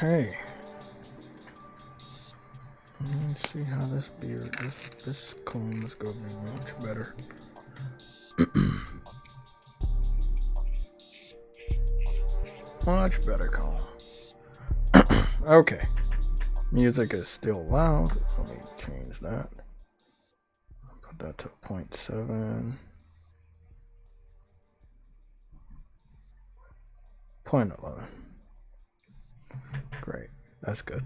Okay. Let's see how this beard, this comb is going to be much better. Much better comb. Okay. Music is still loud. Let me change that. Put that to 0.7. 0.11. Great. That's good.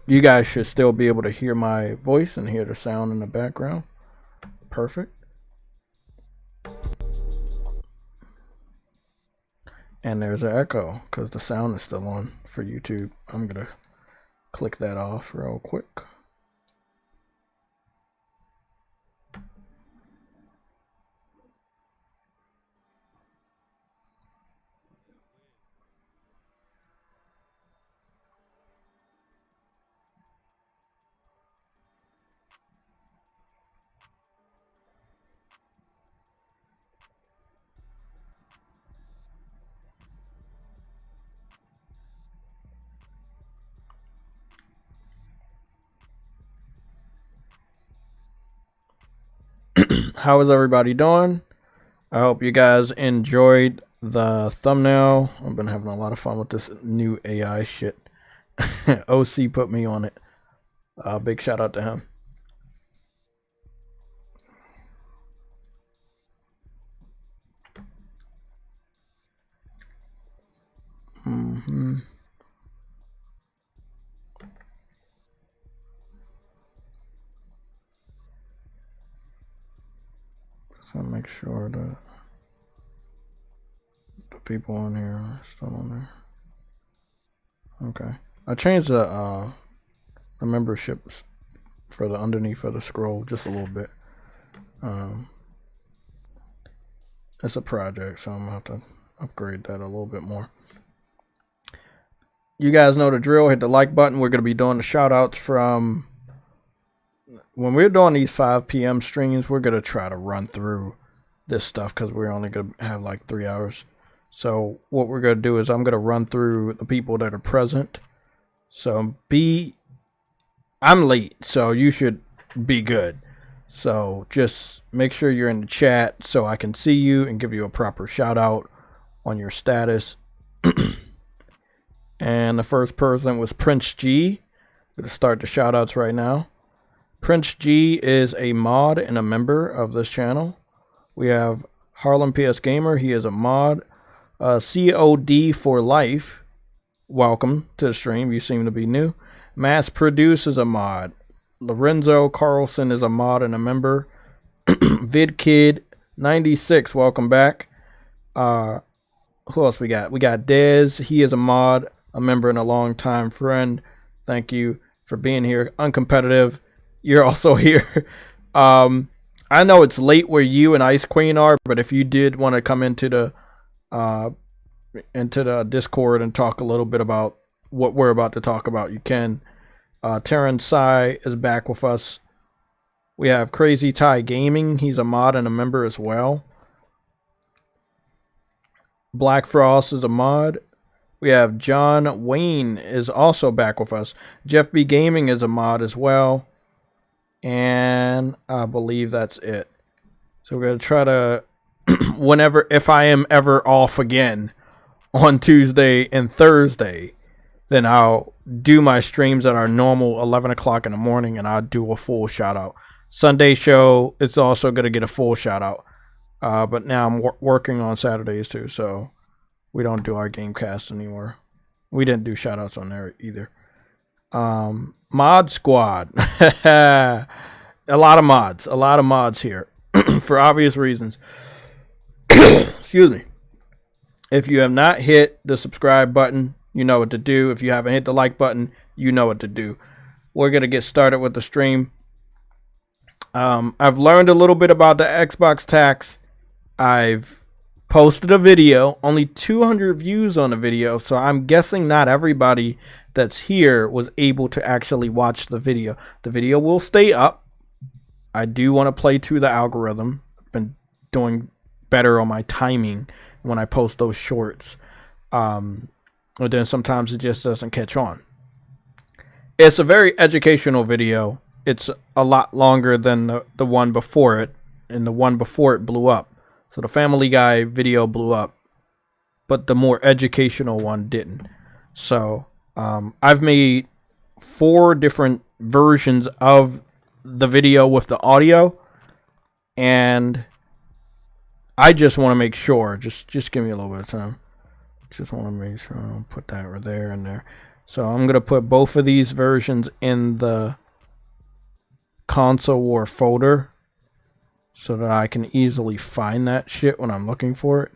You guys should still be able to hear my voice and hear the sound in the background. Perfect. And there's an echo because the sound is still on for YouTube. I'm going to click that off real quick. How is everybody doing? I hope you guys enjoyed the thumbnail. I've been having a lot of fun with this new AI shit. OC put me on it. Big shout out to him. So make sure that the people on here are still on there. Okay, I changed the memberships for the underneath of the scroll just a little bit. It's a project, so I'm gonna have to upgrade that a little bit more. You guys know the drill. Hit the like button. We're gonna be doing the shout outs from when we're doing these 5 p.m. streams. We're gonna try to run through this stuff because we're only gonna have like 3 hours. So what we're gonna do is I'm gonna run through the people that are present. So I'm late, so you should be good. So just make sure you're in the chat so I can see you and give you a proper shout out on your status. And the first person was Prince G. I'm gonna start the shout outs right now. Prince G is a mod and a member of this channel. We have Harlem PS Gamer. He is a mod. COD for Life. Welcome to the stream. You seem to be new. Mass Produce is a mod. Lorenzo Carlson is a mod and a member. VidKid96, welcome back. Who else we got? We got Dez. He is a mod, a member, and a long-time friend. Thank you for being here. Uncompetitive, you're also here. I know it's late where you and Ice Queen are, but if you did want to come into the Discord and talk a little bit about what we're about to talk about, you can. Terran Sai is back with us. We have Crazy Ty Gaming. He's a mod and a member as well. Black Frost is a mod. We have John Wayne is also back with us. Jeff B Gaming is a mod as well. And I believe that's it. So we're going to try to, if I am ever off again on Tuesday and Thursday, then I'll do my streams at our normal 11 o'clock in the morning and I'll do a full shout out. Sunday show, it's also going to get a full shout out. But now I'm working on Saturdays too, so we don't do our game cast anymore. We didn't do shout outs on there either. Mod Squad. A lot of mods here for obvious reasons. Excuse me. If you have not hit the subscribe button, you know what to do. If you haven't hit the like button, you know what to do. We're going to get started with the stream. I've learned a little bit about the Xbox tax. I've posted a video, only 200 views on the video, so I'm guessing not everybody that's here was able to actually watch the video. The video will stay up. I do want to play to the algorithm. I've been doing better on my timing when I post those shorts. But then sometimes it just doesn't catch on. It's a very educational video. It's a lot longer than the one before it, and the one before it blew up. So the Family Guy video blew up, but the more educational one didn't. So I've made 4 different versions of the video with the audio, and I just want to make sure, just give me a little bit of time. Just want to make sure I don't put that right there and there. So I'm going to put both of these versions in the console war folder so that I can easily find that shit when I'm looking for it.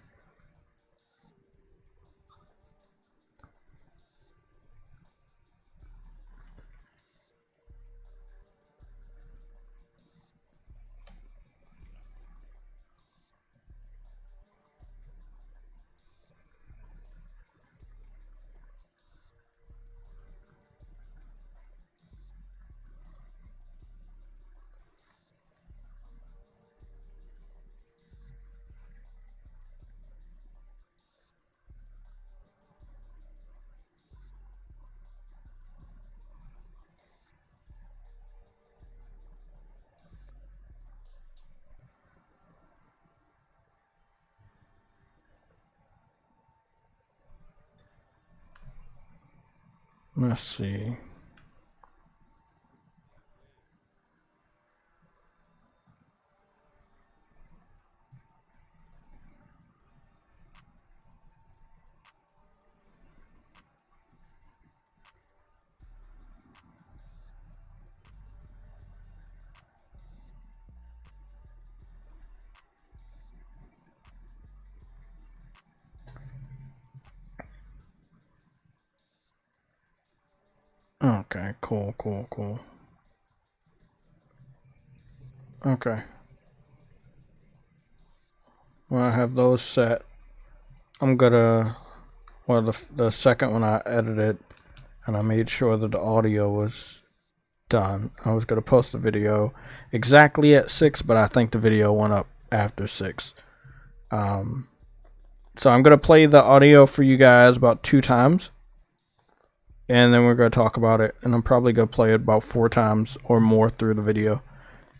Let's see. Okay, cool. Okay. When I have those set, I'm gonna, well, the second one I edited and I made sure that the audio was done. I was gonna post the video exactly at 6, but I think the video went up after 6. So I'm gonna play the audio for you guys about 2 times. And then we're going to talk about it. And I'm probably going to play it about 4 times or more through the video.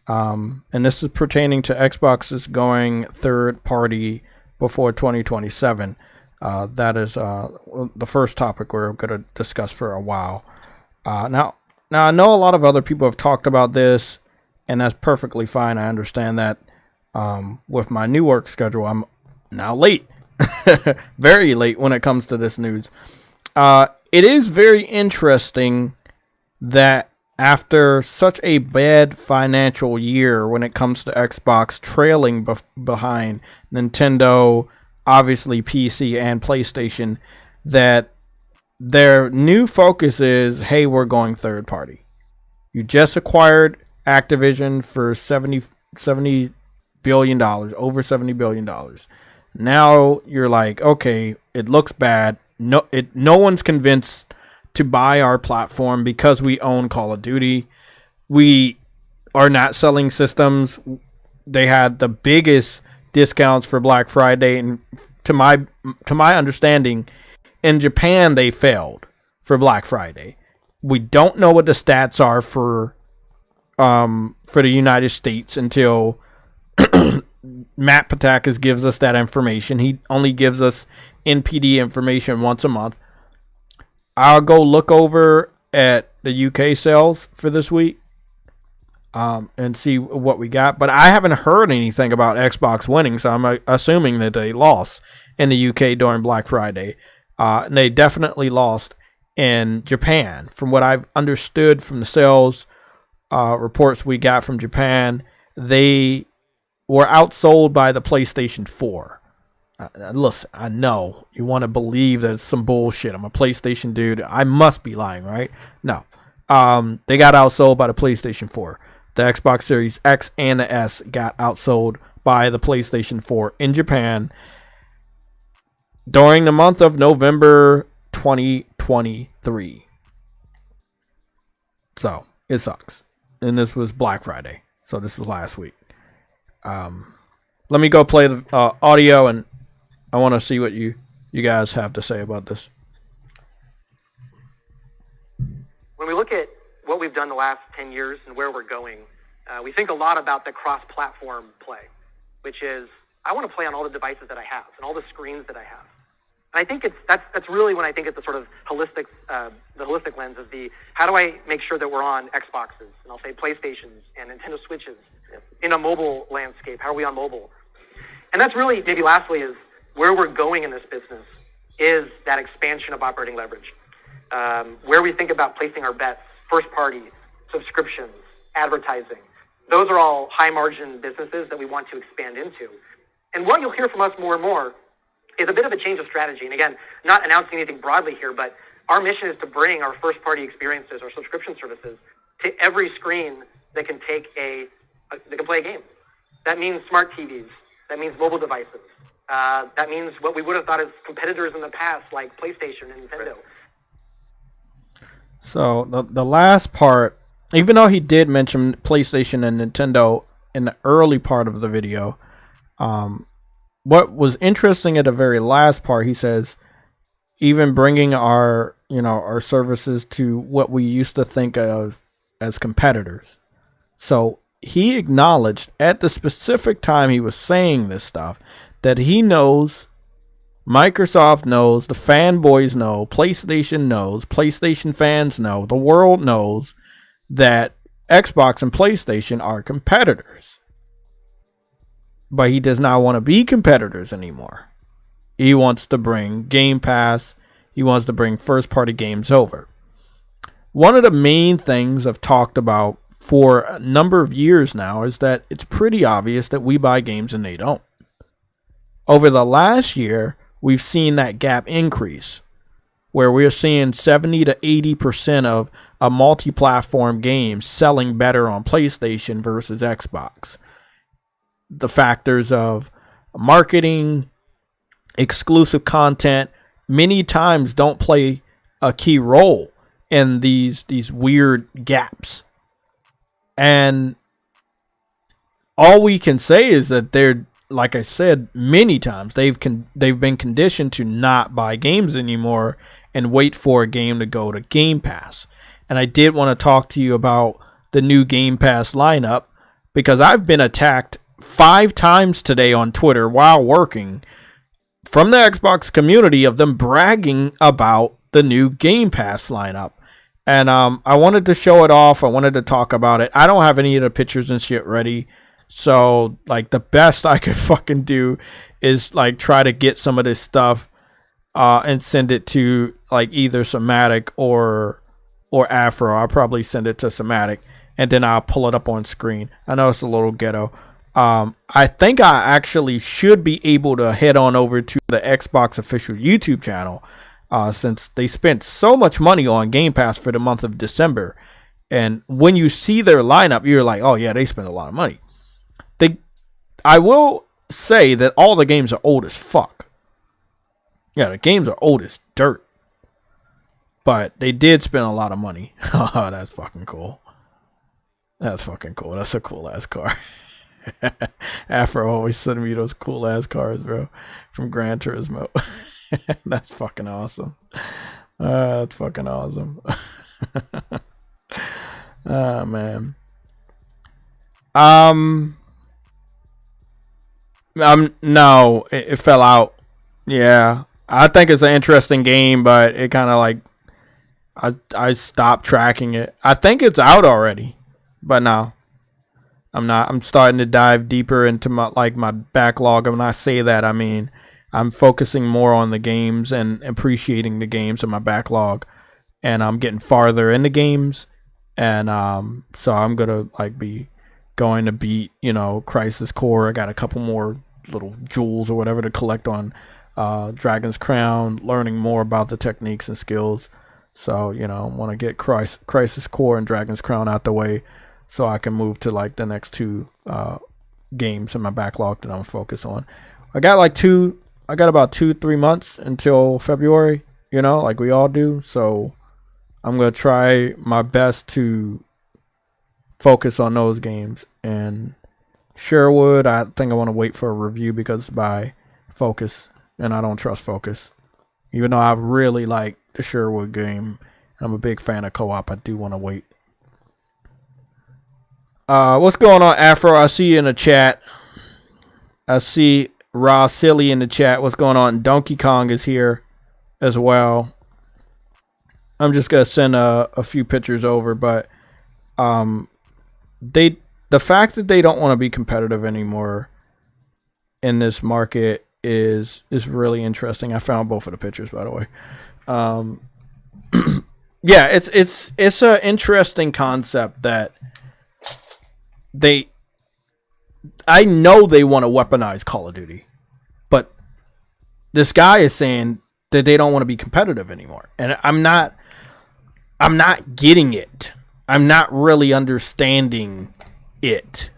And this is pertaining to Xbox's going third party before 2027. That is the first topic we're going to discuss for a while. Now I know a lot of other people have talked about this, and that's perfectly fine. I understand that. With my new work schedule, I'm now late. Very late when it comes to this news. It is very interesting that after such a bad financial year when it comes to Xbox trailing behind Nintendo, obviously PC and PlayStation, that their new focus is, hey, we're going third party. You just acquired Activision for $70 billion, over $70 billion. Now you're like, okay, it looks bad. No one's convinced to buy our platform because we own Call of Duty. We are not selling systems. They had the biggest discounts for Black Friday, and to my understanding, in Japan they failed for Black Friday. We don't know what the stats are for the United States until Matt Patakis gives us that information. He only gives us NPD information once a month. I'll go look over at the UK sales for this week and see what we got. But I haven't heard anything about Xbox winning, so I'm assuming that they lost in the UK during Black Friday. And they definitely lost in Japan. From what I've understood from the sales reports we got from Japan, they were outsold by the PlayStation 4. Listen, I know you want to believe that it's some bullshit. I'm a PlayStation dude. I must be lying, right? No. They got outsold by the PlayStation 4. The Xbox Series X and the S got outsold by the PlayStation 4 in Japan during the month of November 2023. So, it sucks. And this was Black Friday. So, this was last week. Let me go play the audio, and I want to see what you guys have to say about this. When we look at what we've done the last 10 years and where we're going, we think a lot about the cross-platform play, which is I want to play on all the devices that I have and all the screens that I have. And I think that's really when I think it's the sort of holistic lens of the how do I make sure that we're on Xboxes and I'll say PlayStations and Nintendo Switches in a mobile landscape. How are we on mobile? And that's really maybe lastly is where we're going in this business is that expansion of operating leverage. Where we think about placing our bets, first party, subscriptions, advertising, those are all high margin businesses that we want to expand into. And what you'll hear from us more and more is a bit of a change of strategy. And again, not announcing anything broadly here, but our mission is to bring our first party experiences, our subscription services, to every screen that can take that can play a game. That means smart TVs. That means mobile devices. That means what we would have thought as competitors in the past, like PlayStation and Nintendo. So the last part, even though he did mention PlayStation and Nintendo in the early part of the video, what was interesting at the very last part, he says, even bringing our services to what we used to think of as competitors. So he acknowledged at the specific time he was saying this stuff that he knows, Microsoft knows, the fanboys know, PlayStation knows, PlayStation fans know, the world knows that Xbox and PlayStation are competitors. But he does not want to be competitors anymore. He wants to bring Game Pass. He wants to bring first-party games over. One of the main things I've talked about for a number of years now is that it's pretty obvious that we buy games and they don't. Over the last year, we've seen that gap increase, where we're seeing 70 to 80% of a multi-platform game selling better on PlayStation versus Xbox. The factors of marketing, exclusive content, many times don't play a key role in these weird gaps. And all we can say is that they're, like I said, many times they've been conditioned to not buy games anymore and wait for a game to go to Game Pass. And I did want to talk to you about the new Game Pass lineup, because I've been attacked 5 times today on Twitter while working from the Xbox community of them bragging about the new Game Pass lineup. And I wanted to show it off. I wanted to talk about it. I don't have any of the pictures and shit ready. So, like, the best I could fucking do is, like, try to get some of this stuff and send it to, like, either Somatic or Afro. I'll probably send it to Somatic, and then I'll pull it up on screen. I know it's a little ghetto. I think I actually should be able to head on over to the Xbox official YouTube channel, since they spent so much money on Game Pass for the month of December. And when you see their lineup, you're like, oh yeah, they spent a lot of money. I will say that all the games are old as fuck. Yeah, the games are old as dirt. But they did spend a lot of money. Oh, that's fucking cool. That's fucking cool. That's a cool ass car. Afro always sending me those cool ass cars, bro, from Gran Turismo. That's fucking awesome. That's fucking awesome. Oh man. No, it fell out. Yeah, I think it's an interesting game, but it kind of like I stopped tracking it. I think it's out already, but no, I'm not. I'm starting to dive deeper into my backlog. And when I say that, I mean I'm focusing more on the games and appreciating the games in my backlog, and I'm getting farther in the games, and so I'm gonna be going to beat, Crisis Core. I got a couple more little jewels or whatever to collect on Dragon's Crown, learning more about the techniques and skills. So, I want to get Crisis Core and Dragon's Crown out the way so I can move to the next 2 games in my backlog that I'm focused on. I got about 2-3 months until February, like we all do. So I'm going to try my best to focus on those games. And Sherwood, I think I want to wait for a review because by Focus, and I don't trust Focus. Even though I really like the Sherwood game, I'm a big fan of co-op, I do want to wait. What's going on, Afro? I see you in the chat. I see Raw Silly in the chat. What's going on? Donkey Kong is here as well. I'm just going to send a few pictures over, but the fact that they don't want to be competitive anymore in this market is really interesting. I found both of the pictures, by the way. Yeah, it's an interesting concept that I know they want to weaponize Call of Duty, but this guy is saying that they don't want to be competitive anymore, and I'm not getting it. I'm not really understanding it.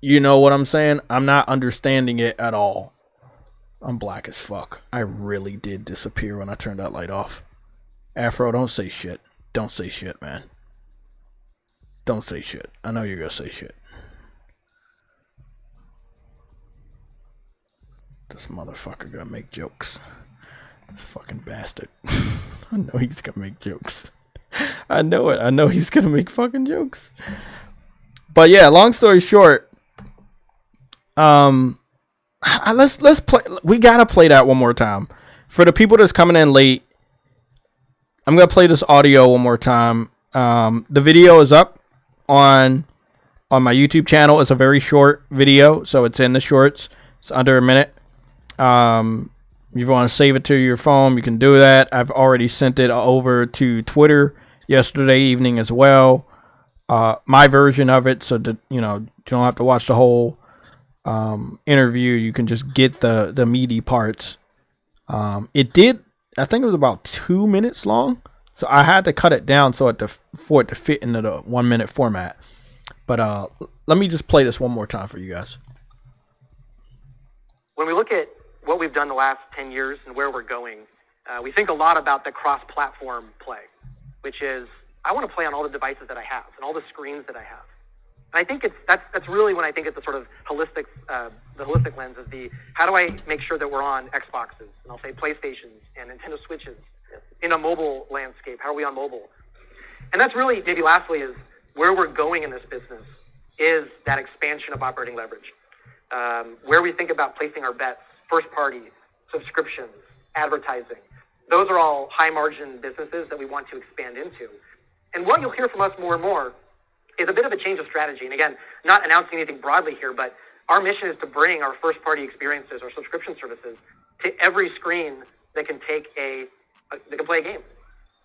You know what I'm saying? I'm not understanding it at all. I'm black as fuck. I really did disappear when I turned that light off. Afro, don't say shit. Don't say shit, man. Don't say shit. I know you're gonna say shit. This motherfucker gonna make jokes. This fucking bastard. I know he's gonna make jokes. I know it. I know he's gonna make fucking jokes. But yeah, long story short, let's play. We gotta play that one more time for the people that's coming in late. I'm gonna play this audio one more time. The video is up on my YouTube channel. It's a very short video, so it's in the shorts. It's under a minute. If you want to save it to your phone, you can do that. I've already sent it over to Twitter yesterday evening as well. My version of it, so that you don't have to watch the whole interview. You can just get the meaty parts. I think it was about 2 minutes long, so I had to cut it down for it to fit into the 1 minute format. But let me just play this one more time for you guys. When we look at what we've done the last 10 years and where we're going, we think a lot about the cross-platform play, which is I want to play on all the devices that I have and all the screens that I have. And I think that's really when I think it's a sort of holistic, the holistic lens of the how do I make sure that we're on Xboxes and I'll say PlayStations and Nintendo Switches in a mobile landscape. How are we on mobile? And that's really maybe lastly is where we're going in this business is that expansion of operating leverage, where we think about placing our bets, first party, subscriptions, advertising. Those are all high margin businesses that we want to expand into. And what you'll hear from us more and more is a bit of a change of strategy. And again, not announcing anything broadly here, but our mission is to bring our first party experiences, our subscription services, to every screen that can take that can play a game.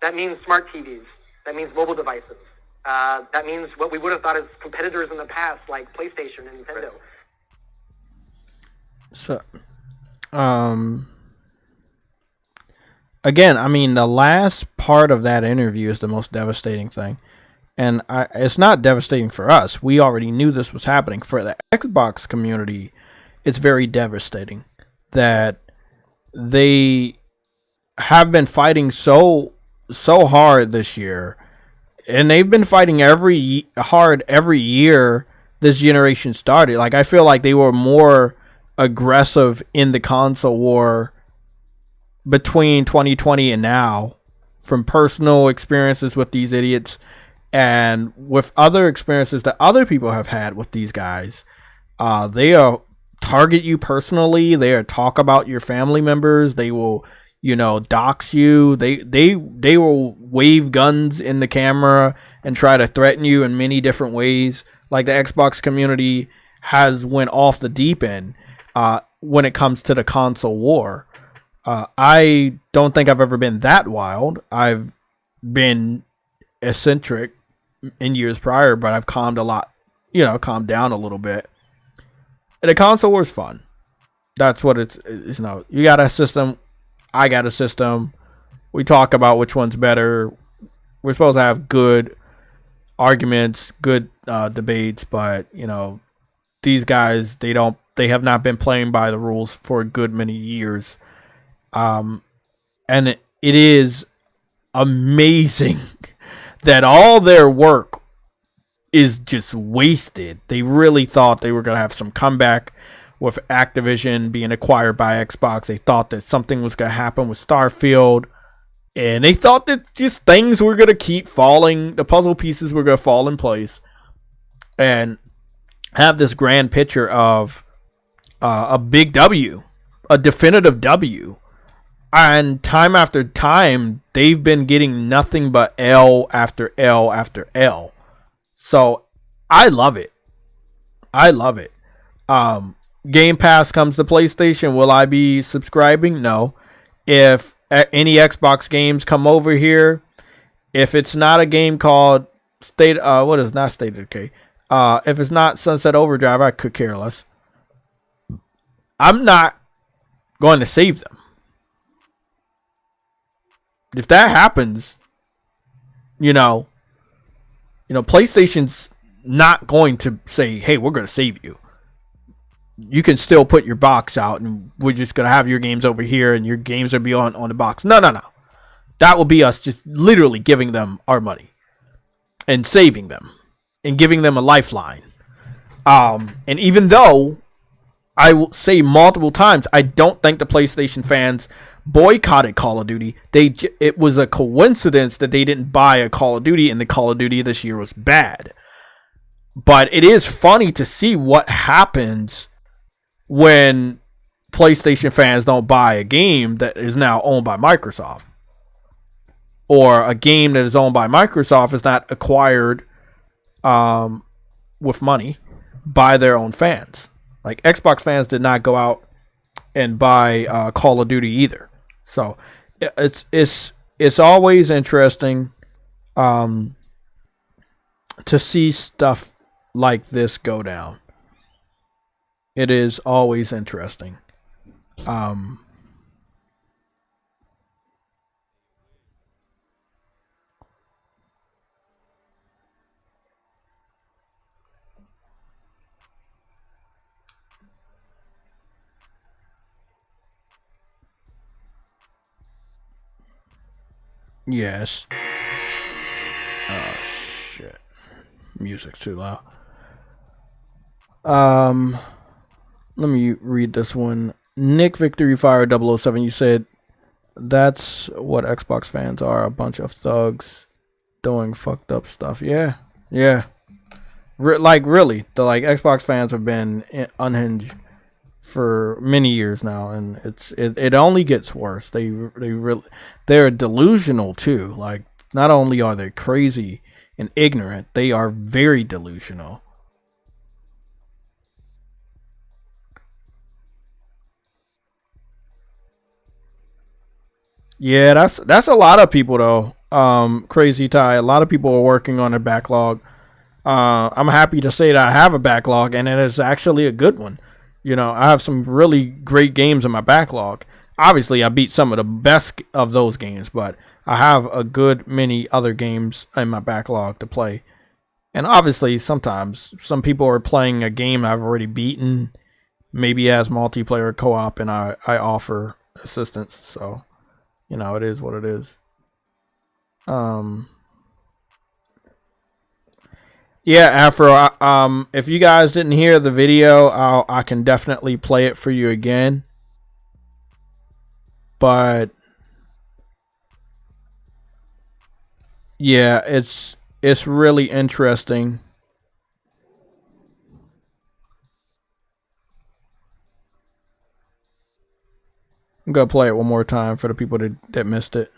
That means smart TVs. That means mobile devices. That means what we would have thought as competitors in the past, like PlayStation and Nintendo. So, again, I mean, the last part of that interview is the most devastating thing. And it's not devastating for us. We already knew this was happening. For the Xbox community, it's very devastating that they have been fighting so hard this year. And they've been fighting hard every year this generation started. Like, I feel like they were more aggressive in the console war between 2020 and now, from personal experiences with these idiots and with other experiences that other people have had with these guys. They target you personally. They talk about your family members. They will, dox you. They will wave guns in the camera and try to threaten you in many different ways. Like, the Xbox community has went off the deep end when it comes to the console war. I don't think I've ever been that wild. I've been eccentric in years prior, but I've calmed down a little bit. And the console war is fun. That's what it's you got a system. I got a system. We talk about which one's better. We're supposed to have good arguments, good debates, but these guys, they have not been playing by the rules for a good many years. And it is amazing that all their work is just wasted. They really thought they were going to have some comeback with Activision being acquired by Xbox. They thought that something was going to happen with Starfield. And they thought that just things were going to keep falling. The puzzle pieces were going to fall in place. And have this grand picture of a big W. A definitive W. And time after time, they've been getting nothing but L after L after L. So I love it. Game Pass comes to PlayStation, will I be subscribing? No. If any Xbox games come over here, if it's not a game called State of Decay, if it's not Sunset Overdrive, I could care less. I'm not going to save them. If that happens, PlayStation's not going to say, hey, we're going to save you. You can still put your box out and we're just going to have your games over here and your games will be on the box. No. That will be us just literally giving them our money and saving them and giving them a lifeline. And even though I will say multiple times, I don't think the PlayStation fans boycotted Call of Duty. It was a coincidence that they didn't buy a Call of Duty, and the Call of Duty this year was bad. But it is funny to see what happens when PlayStation fans don't buy a game that is now owned by Microsoft, or a game that is owned by Microsoft is not acquired with money by their own fans. Like, Xbox fans did not go out and buy Call of Duty either. So it's always interesting to see stuff like this go down. It is always interesting. Yes. Oh shit. Music's too loud. Let me read this one. Nick Victory Fire 007, you said that's what Xbox fans are, a bunch of thugs doing fucked up stuff. Yeah. Really, the Xbox fans have been unhinged for many years now, and it only gets worse. They're delusional too. Like, not only are they crazy and ignorant, they are very delusional. Yeah, that's a lot of people though. Crazy Ty, a lot of people are working on a backlog. I'm happy to say that I have a backlog, and it is actually a good one. I have some really great games in my backlog. Obviously, I beat some of the best of those games, but I have a good many other games in my backlog to play. And obviously, sometimes some people are playing a game I've already beaten, maybe as multiplayer co-op, and I offer assistance. So, it is what it is. Yeah, Afro, if you guys didn't hear the video, I can definitely play it for you again. But yeah, it's really interesting. I'm gonna play it one more time for the people that missed it.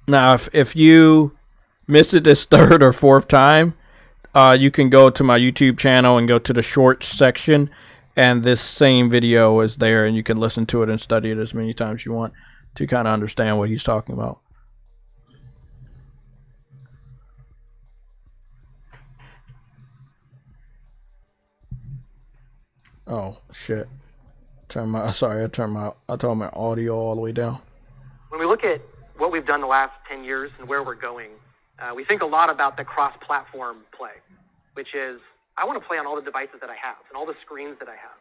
Now, if you missed it this third or fourth time, you can go to my YouTube channel and go to the shorts section, and this same video is there, and you can listen to it and study it as many times you want to kind of understand what he's talking about. Oh shit! I turned my audio all the way down. When we look at what we've done the last 10 years and where we're going, we think a lot about the cross-platform play, which is, I want to play on all the devices that I have and all the screens that I have.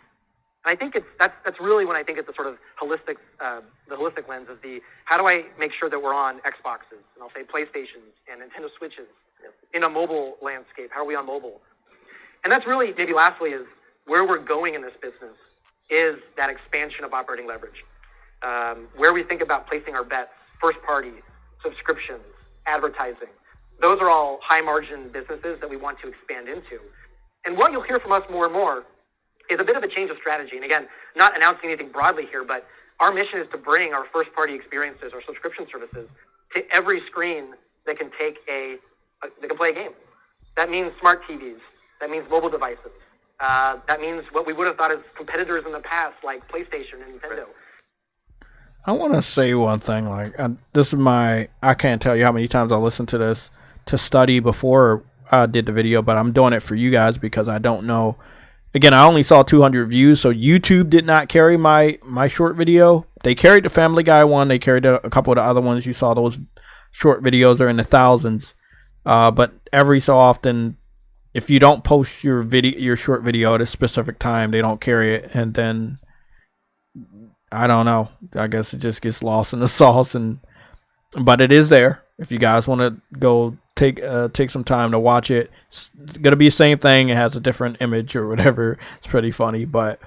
And I think that's really when I think it's the sort of holistic, the holistic lens of how do I make sure that we're on Xboxes, and I'll say PlayStations and Nintendo Switches in a mobile landscape. How are we on mobile? And that's really, maybe lastly, is where we're going in this business is that expansion of operating leverage, where we think about placing our bets. First party, subscriptions, advertising. Those are all high margin businesses that we want to expand into. And what you'll hear from us more and more is a bit of a change of strategy. And again, not announcing anything broadly here, but our mission is to bring our first party experiences, our subscription services, to every screen that can play a game. That means smart TVs. That means mobile devices. That means what we would have thought as competitors in the past, like PlayStation and Nintendo. I want to say one thing. Like, this is I can't tell you how many times I listened to this to study before I did the video, but I'm doing it for you guys because I don't know. Again, I only saw 200 views, so YouTube did not carry my short video. They carried the Family Guy one. They carried a couple of the other ones. You saw those short videos are in the thousands. But every so often, if you don't post your short video at a specific time, they don't carry it. And then, I don't know. I guess it just gets lost in the sauce. But it is there. If you guys want to go take some time to watch it, it's gonna be the same thing. It has a different image or whatever. It's pretty funny. But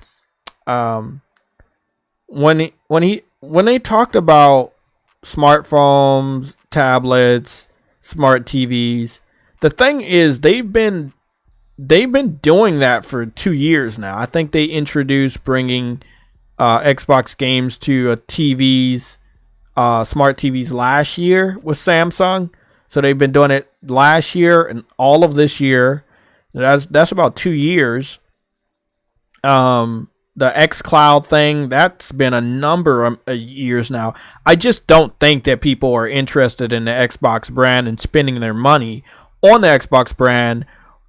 when they talked about smartphones, tablets, smart TVs, the thing is they've been doing that for 2 years now. I think they introduced bringing Xbox games to TVs, smart TVs last year with Samsung. So they've been doing it last year and all of this year. That's about 2 years. The xCloud thing, that's been a number of years now. I just don't think that people are interested in the Xbox brand and spending their money on the Xbox brand,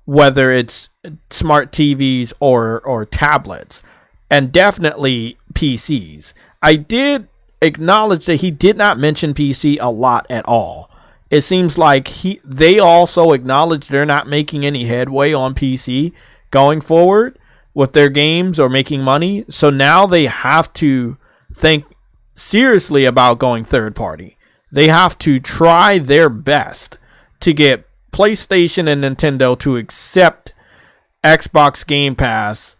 whether it's smart TVs or tablets, and definitely PCs. I did acknowledge that he did not mention PC a lot at all. It seems like they also acknowledge they're not making any headway on PC going forward with their games or making money. So now they have to think seriously about going third party. They have to try their best to get PlayStation and Nintendo to accept Xbox Game Pass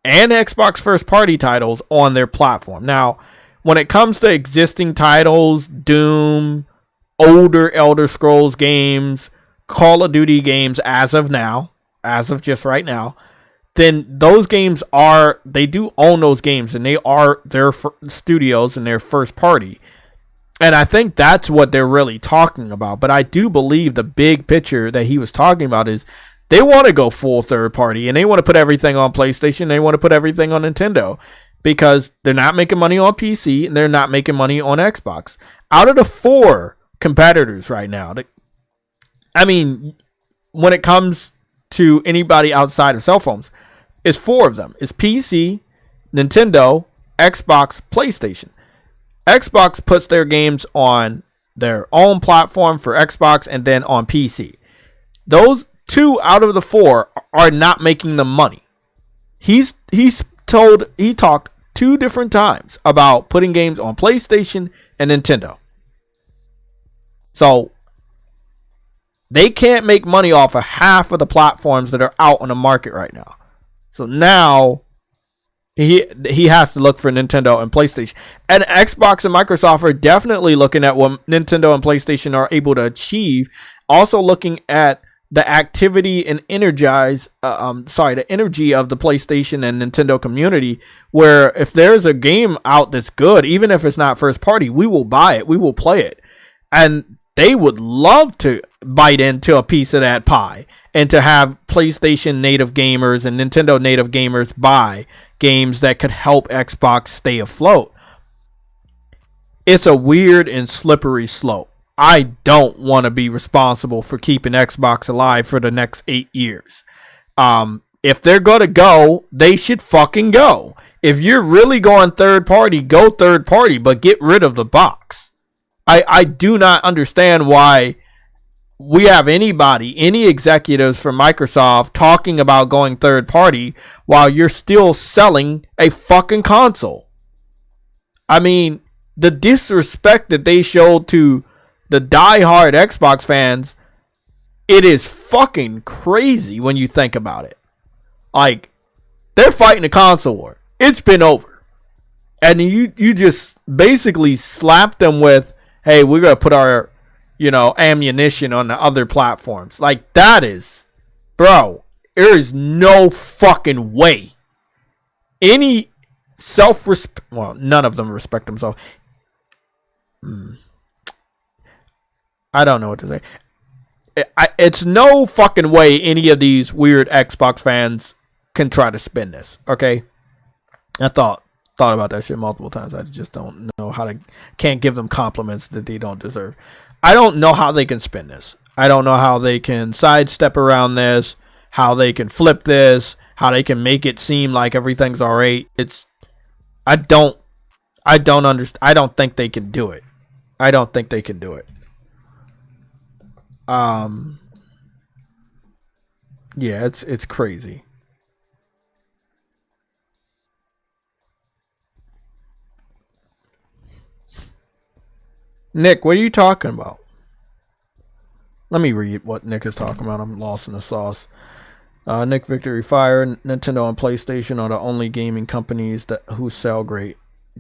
and Xbox first party titles on their platform. Now, when it comes to existing titles, Doom, older Elder Scrolls games, Call of Duty games as of just right now, then those games they do own those games, and they are their studios and their first party. And I think that's what they're really talking about. But I do believe the big picture that he was talking about is they want to go full third party, and they want to put everything on PlayStation. They want to put everything on Nintendo because they're not making money on PC and they're not making money on Xbox. Out of the 4 competitors right now, I mean, when it comes to anybody outside of cell phones, it's 4 of them. It's PC, Nintendo, Xbox, PlayStation. Xbox puts their games on their own platform for Xbox and then on PC. Those 2 out of the 4 are not making the money. He talked 2 different times about putting games on PlayStation and Nintendo. So they can't make money off of half of the platforms that are out on the market right now. So now he has to look for Nintendo and PlayStation. And Xbox and Microsoft are definitely looking at what Nintendo and PlayStation are able to achieve. Also looking at the activity and the energy of the PlayStation and Nintendo community, where if there's a game out that's good, even if it's not first party, we will buy it, we will play it. And they would love to bite into a piece of that pie and to have PlayStation native gamers and Nintendo native gamers buy games that could help Xbox stay afloat. It's a weird and slippery slope. I don't want to be responsible for keeping Xbox alive for the next 8 years. If they're going to go, they should fucking go. If you're really going third party, go third party, but get rid of the box. I do not understand why we have any executives from Microsoft talking about going third party while you're still selling a fucking console. I mean, the disrespect that they showed to the diehard Xbox fans, it is fucking crazy when you think about it. Like, they're fighting a console war. It's been over. And you just basically slap them with, hey, we're going to put our, ammunition on the other platforms. Like, that is, bro, there is no fucking way any self-respect, well, none of them respect themselves. I don't know what to say. It's no fucking way any of these weird Xbox fans can try to spin this. Okay, I thought about that shit multiple times. I just don't know how to. Can't give them compliments that they don't deserve. I don't know how they can spin this. I don't know how they can sidestep around this. How they can flip this. How they can make it seem like everything's alright. I don't understand. I don't think they can do it. I don't think they can do it. Yeah, it's crazy. Nick, what are you talking about? Let me read what Nick is talking about. I'm lost in the sauce. Nick Victory Fire, Nintendo and PlayStation are the only gaming companies who sell great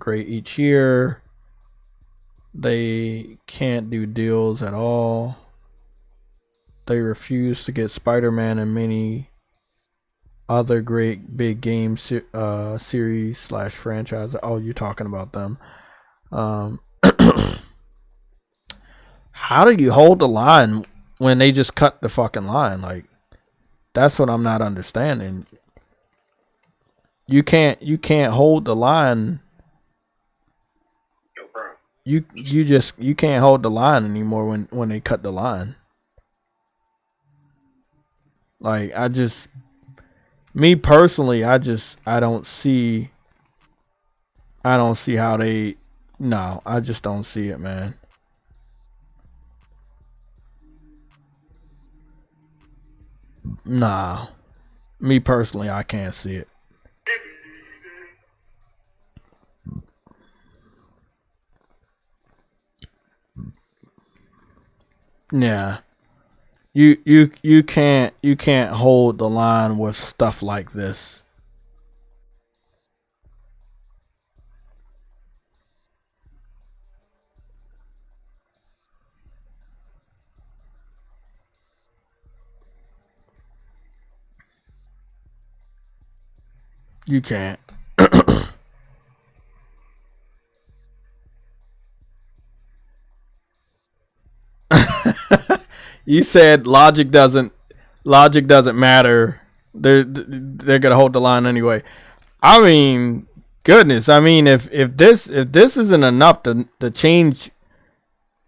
each year. They can't do deals at all. They refuse to get Spider-Man and many other great big game series / franchise. Oh, you're talking about them. How do you hold the line when they just cut the fucking line? Like, that's what I'm not understanding. You can't hold the line. You can't hold the line anymore when they cut the line. Like, me personally, I don't see how they. No, I just don't see it, man. Nah, me personally, I can't see it. Yeah, you can't hold the line with stuff like this. You can't. You said logic doesn't matter. They're gonna hold the line anyway. I mean, goodness. I mean, if this isn't enough to change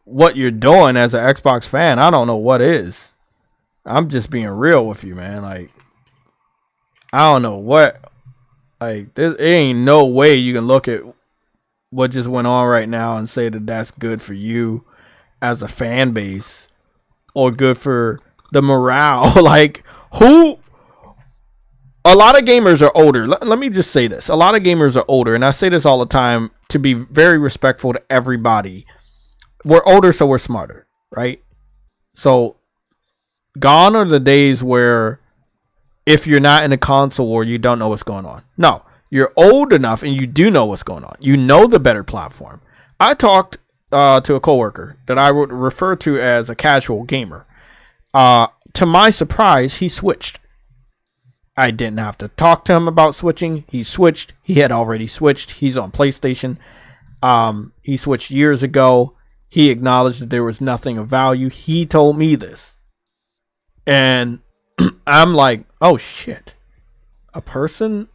what you're doing as an Xbox fan, I don't know what is. I'm just being real with you, man. Like, I don't know what. Like, there ain't no way you can look at what just went on right now and say that that's good for you as a fan base or good for the morale. Like, who? A lot of gamers are older. Let me just say this. A lot of gamers are older, and I say this all the time to be very respectful to everybody. We're older, so we're smarter, right? So, gone are the days where if you're not in a console war, you don't know what's going on. No, you're old enough and you do know what's going on. You know the better platform. I talked to a coworker that I would refer to as a casual gamer. To my surprise, he switched. I didn't have to talk to him about switching. He switched. He had already switched. He's on PlayStation. He switched years ago. He acknowledged that there was nothing of value. He told me this. And I'm like, oh shit. A person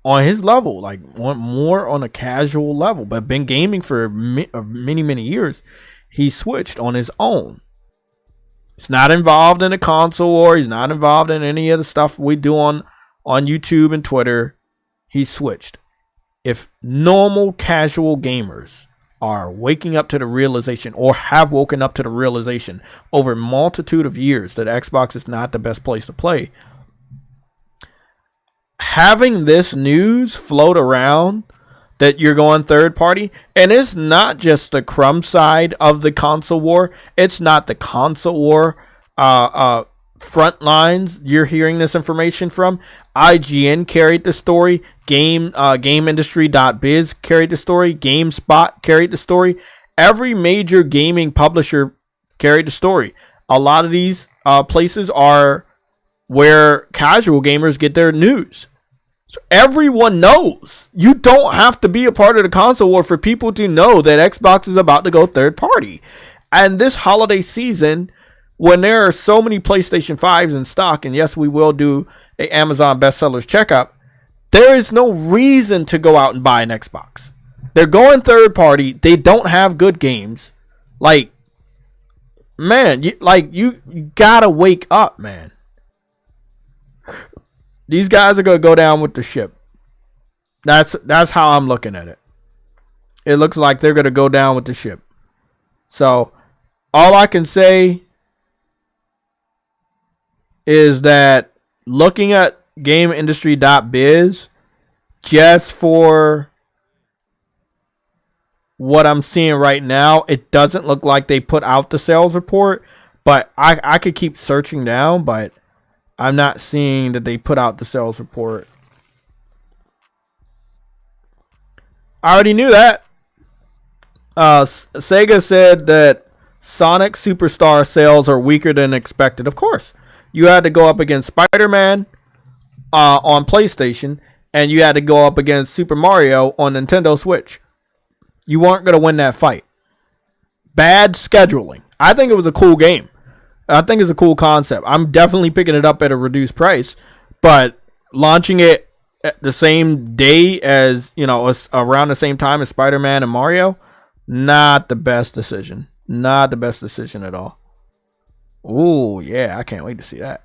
on his level, like more on a casual level, but been gaming for many years. He switched on his own. He's not involved in a console war. He's not involved in any of the stuff we do on YouTube and Twitter. He switched. If normal casual gamers are waking up to the realization or have woken up to the realization over a multitude of years that Xbox is not the best place to play, having this news float around that you're going third party, and it's not just the crumb side of the console war, it's not the console war front lines you're hearing this information from. IGN carried the story, GameIndustry.biz carried the story, GameSpot carried the story. Every major gaming publisher carried the story. A lot of these places are where casual gamers get their news. So everyone knows. You don't have to be a part of the console war for people to know that Xbox is about to go third party. And this holiday season, when there are so many PlayStation 5s in stock, and yes, we will do a Amazon bestsellers checkup, there is no reason to go out and buy an Xbox. They're going third party. They don't have good games. Like, man, you gotta wake up, man. These guys are gonna go down with the ship. That's how I'm looking at it. It looks like they're gonna go down with the ship. So all I can say is that looking at GameIndustry.biz, just for what I'm seeing right now, it doesn't look like they put out the sales report. But I could keep searching down, but I'm not seeing that they put out the sales report. I already knew that. Sega said that Sonic Superstar sales are weaker than expected. Of course. You had to go up against Spider-Man on PlayStation, and you had to go up against Super Mario on Nintendo Switch. You weren't going to win that fight. Bad scheduling. I think it was a cool game. I think it's a cool concept. I'm definitely picking it up at a reduced price, but launching it at the same day as, around the same time as Spider-Man and Mario, not the best decision. Not the best decision at all. Ooh, yeah, I can't wait to see that.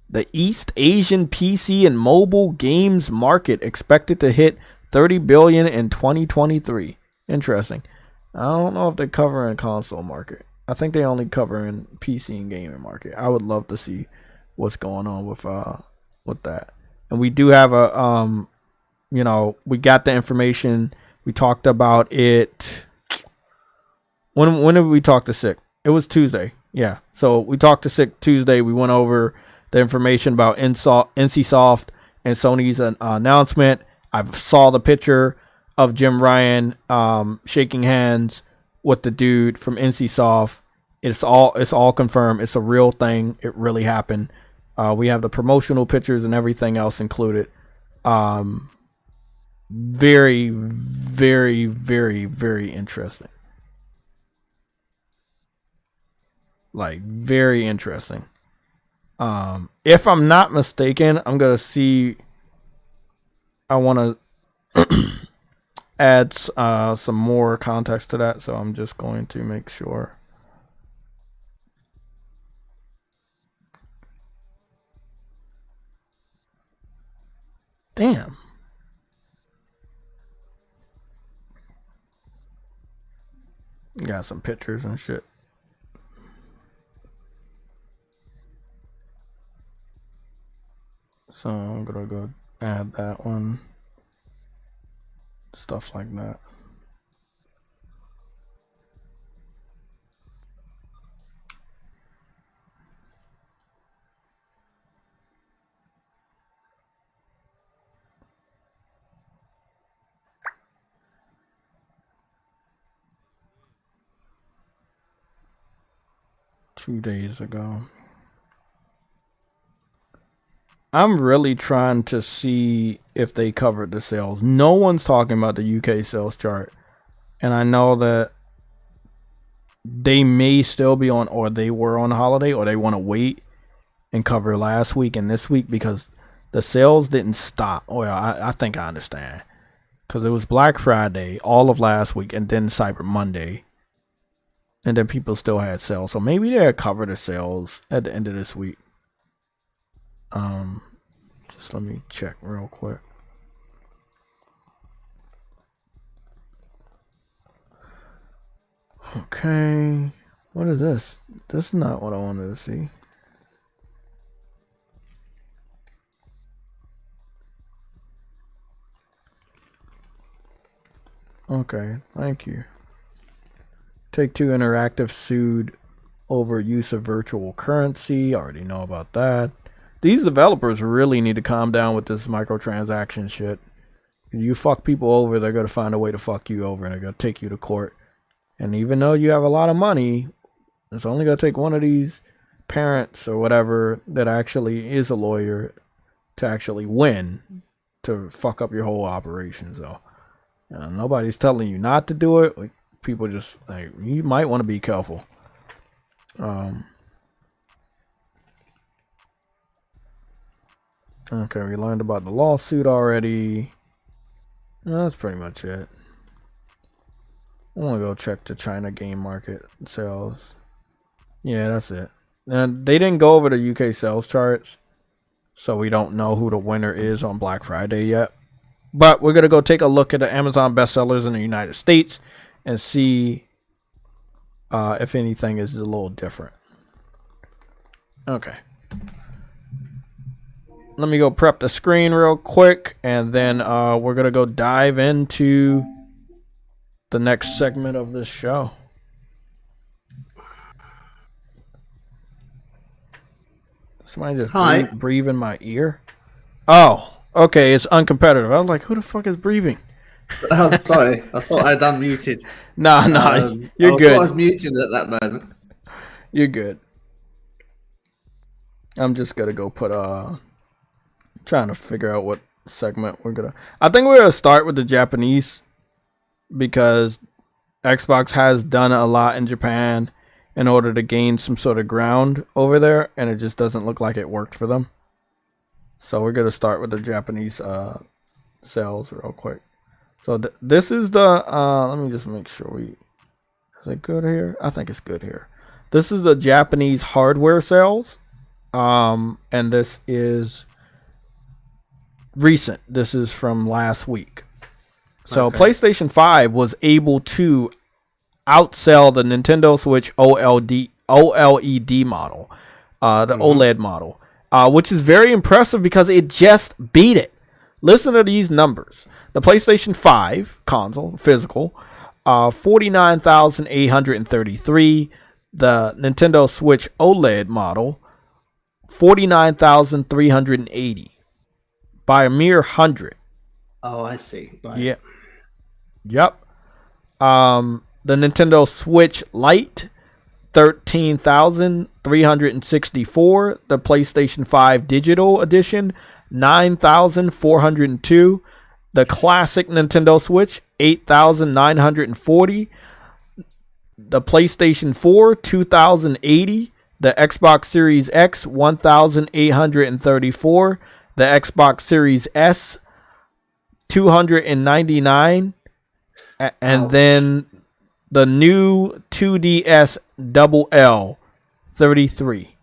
The East Asian PC and mobile games market expected to hit $30 billion in 2023. Interesting. I don't know if they're covering console market. I think they only cover in PC and gaming market. I would love to see what's going on with that. And we do have we got the information. We talked about it. When did we talk to Sick? It was Tuesday. Yeah. So we talked to Sick Tuesday. We went over the information about NCSoft and Sony's announcement. I saw the picture of Jim Ryan shaking hands with the dude from NCSoft. It's all confirmed. It's a real thing. It really happened. We have the promotional pictures and everything else included. Very, very, very, very interesting. Like, very interesting. If I'm not mistaken, I'm gonna see. I want to add some more context to that, so I'm just going to make sure. Damn. Got some pictures and shit. So I'm gonna go add that one. Stuff like that. Two days ago. I'm really trying to see if they covered the sales. No one's talking about the UK sales chart. And I know that they may still be on, or they were on holiday, or they want to wait and cover last week and this week because the sales didn't stop. Well, I think I understand. Because it was Black Friday all of last week and then Cyber Monday. And then people still had sales. So maybe they'll cover the sales at the end of this week. Just let me check real quick. Okay. What is this? This is not what I wanted to see. Okay, thank you. Take-Two Interactive sued over use of virtual currency. I already know about that. These developers really need to calm down with this microtransaction shit. You fuck people over, they're going to find a way to fuck you over, and they're going to take you to court. And even though you have a lot of money, it's only going to take one of these parents or whatever that actually is a lawyer to actually win to fuck up your whole operation. So nobody's telling you not to do it. People just, like, you might want to be careful. Okay, we learned about the lawsuit already. That's pretty much it. I want to go check the China game market sales. Yeah, that's it. And they didn't go over the UK sales charts, so we don't know who the winner is on Black Friday yet. But we're going to go take a look at the Amazon bestsellers in the United States and see if anything is a little different. Okay. Let me go prep the screen real quick, and then we're going to go dive into the next segment of this show. Somebody just breathe in my ear. Oh, okay. It's uncompetitive. I was like, who the fuck is breathing? Oh, sorry. I thought I'd unmuted. No, you're good. I was muted at that moment. You're good. I'm just going to go put trying to figure out what segment we're going to. I think we're going to start with the Japanese, because Xbox has done a lot in Japan in order to gain some sort of ground over there, and it just doesn't look like it worked for them. So we're going to start with the Japanese sales real quick. So this is the, let me just make sure is it good here? I think it's good here. This is the Japanese hardware sales. And this is recent. This is from last week. So PlayStation 5 was able to outsell the Nintendo Switch OLED model, the OLED model, which is very impressive because it just beat it. Listen to these numbers. The PlayStation 5 console, physical, 49,833. The Nintendo Switch OLED model, 49,380. By a mere 100. Oh, I see. Right. Yeah. Yep. The Nintendo Switch Lite, 13,364. The PlayStation 5 Digital Edition, 9,402. The classic Nintendo Switch, 8,940. The PlayStation 4, 2,080. The Xbox Series X, 1,834. The Xbox Series S, 299. And then the new 2DS Double L, 33.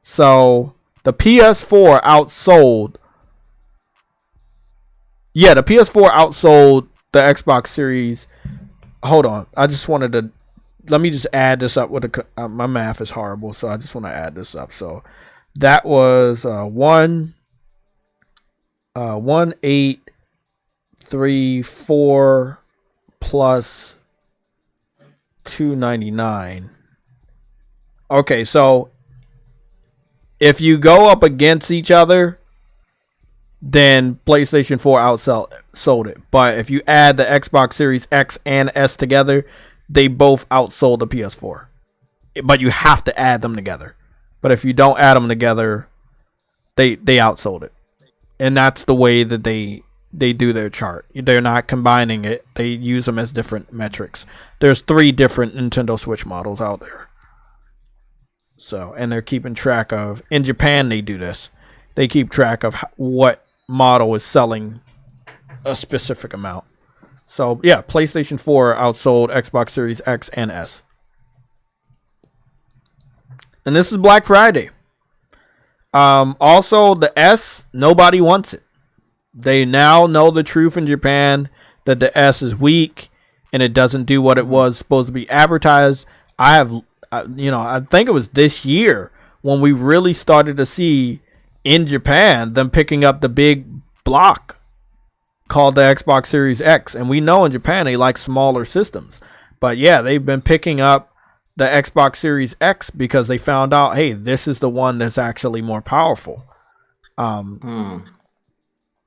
So the PS4 outsold. Yeah, the PS4 outsold the Xbox Series. Hold on. I just wanted to. Let me just add this up with my math is horrible, so I just want to add this up. So that was 1,834 plus 299. Okay, so if you go up against each other, then PlayStation 4 outsold it. But if you add the Xbox Series X and S together, they both outsold the PS4. But you have to add them together. But if you don't add them together, they outsold it. And that's the way that they do their chart. They're not combining it. They use them as different metrics. There's 3 different Nintendo Switch models out there. So, and they're keeping track of, in Japan they do this. They keep track of what model is selling a specific amount. So, yeah, PlayStation 4 outsold Xbox Series X and S. And this is Black Friday. Also, the S, nobody wants it. They now know the truth in Japan that the S is weak and it doesn't do what it was supposed to be advertised. I think it was this year when we really started to see in Japan them picking up the big block called the Xbox Series X. And we know in Japan they like smaller systems. But yeah, they've been picking up the Xbox Series X because they found out, hey, this is the one that's actually more powerful.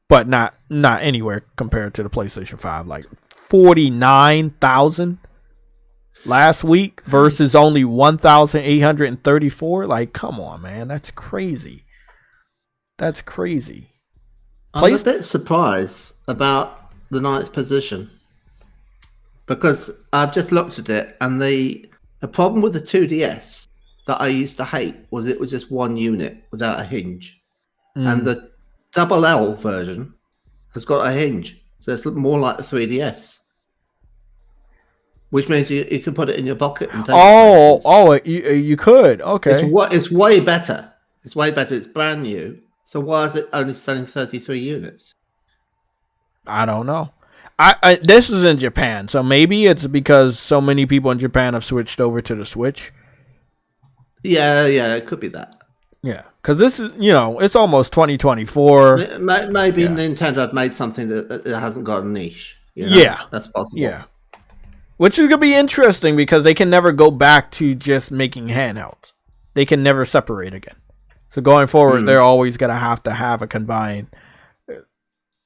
But not anywhere compared to the PlayStation 5. Like 49,000 last week versus only 1,834. Like, come on, man. That's crazy. That's crazy. I'm a bit surprised about the 9th position because I've just looked at it, and the problem with the 2DS that I used to hate was it was just one unit without a hinge. Mm. And the double L version has got a hinge. So it's more like the 3DS. Which means you can put it in your pocket and take it. You could. Okay. It's way better. It's way better. It's brand new. So why is it only selling 33 units? I don't know. This is in Japan, so maybe it's because so many people in Japan have switched over to the Switch. Yeah, it could be that. Yeah, because this is, it's almost 2024. Maybe Nintendo have made something that hasn't got a niche. Yeah. That's possible. Yeah. Which is going to be interesting because they can never go back to just making handhelds. They can never separate again. So going forward, they're always going to have a combined.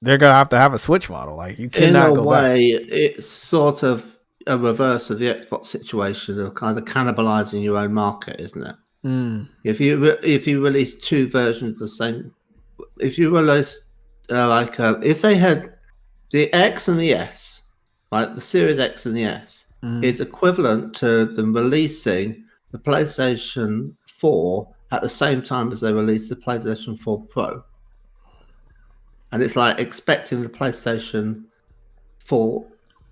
They're going to have a Switch model. Like, you cannot go back. In a way, it's sort of a reverse of the Xbox situation of kind of cannibalizing your own market, isn't it? Mm. If you release two versions of the same, if you release if they had the X and the S, like the Series X and the S, is equivalent to them releasing the PlayStation 4 at the same time as they released the PlayStation 4 Pro. And it's like expecting the PlayStation 4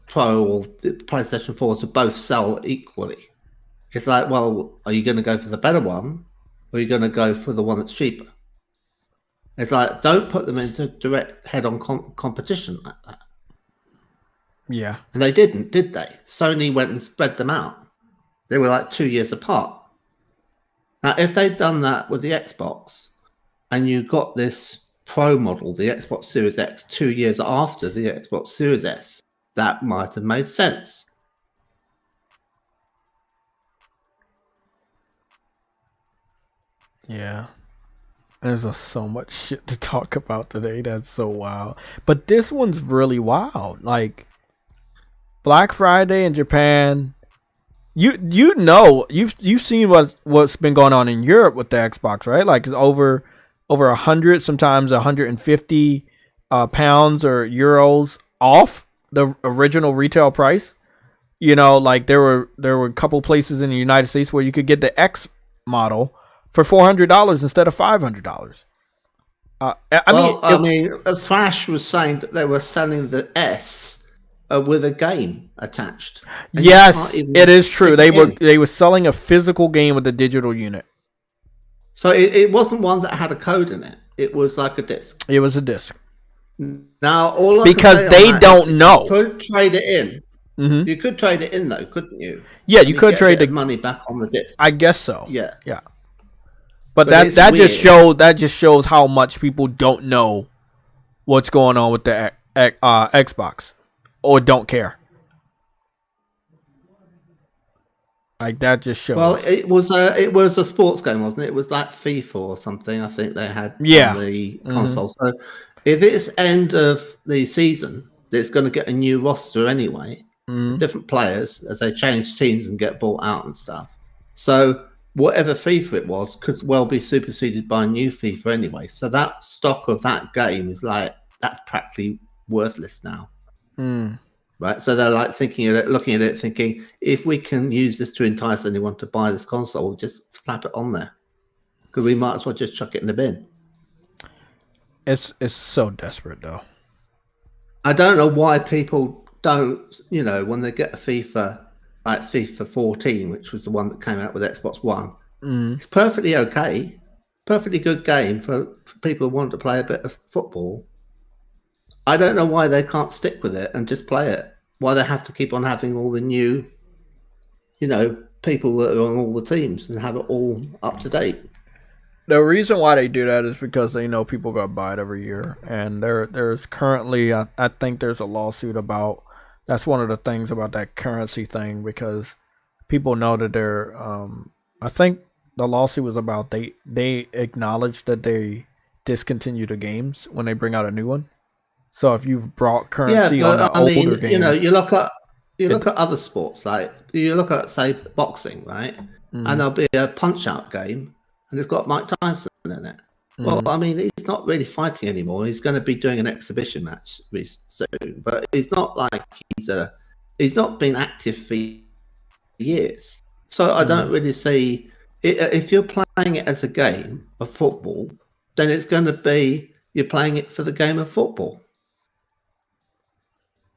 Pro or the PlayStation 4 to both sell equally. It's like, well, are you going to go for the better one, or are you going to go for the one that's cheaper? It's like, don't put them into direct head-on competition like that. Yeah. And they didn't, did they? Sony went and spread them out. They were like 2 years apart. Now, if they'd done that with the Xbox, and you got this Pro model, the Xbox Series X, 2 years after the Xbox Series S, that might have made sense. Yeah. There's so much shit to talk about today. That's so wild. But this one's really wild. Like, Black Friday in Japan. You've seen what's been going on in Europe with the Xbox, right? Like, it's over 100, sometimes 150 pounds or euros off the original retail price. Like there were a couple places in the United States where you could get the X model for $400 instead of $500. Thrash was saying that they were selling the S with a game attached. Yes, it is true. They were selling a physical game with a digital unit. So it wasn't one that had a code in it. It was like a disc. It was a disc. Now, because they don't know. You could trade it in. Mm-hmm. You could trade it in, though, couldn't you? Yeah, you could trade the money back on the disc. I guess so. Yeah. But that just shows how much people don't know what's going on with the Xbox, or don't care. Like, that just shows. Well, it was a sports game, wasn't it? It was like FIFA or something. I think they had on the console. So if it's end of the season, it's going to get a new roster anyway. Different players as they change teams and get bought out and stuff. So whatever FIFA it was could well be superseded by a new FIFA anyway. So that stock of that game is that's practically worthless now. Right, so they're like looking at it, thinking, if we can use this to entice anyone to buy this console, we'll just slap it on there, because we might as well just chuck it in the bin. It's so desperate, though. I don't know why people don't, when they get a FIFA, like FIFA 14, which was the one that came out with Xbox One, it's perfectly okay, perfectly good game for people who want to play a bit of football. I don't know why they can't stick with it and just play it. Why they have to keep on having all the new, people that are on all the teams and have it all up to date. The reason why they do that is because they know people got to buy it every year. And there's currently, I think there's a lawsuit about, that's one of the things about that currency thing, because people know that they're, I think the lawsuit was about they acknowledge that they discontinue the games when they bring out a new one. So if you've brought currency on an older game, you look at other sports, like you look at, say, boxing, right? And there'll be a punch-out game, and it's got Mike Tyson in it. Well, he's not really fighting anymore. He's going to be doing an exhibition match soon, but it's not like he's not been active for years. So I don't really see if you're playing it as a game of football, then it's going to be you're playing it for the game of football.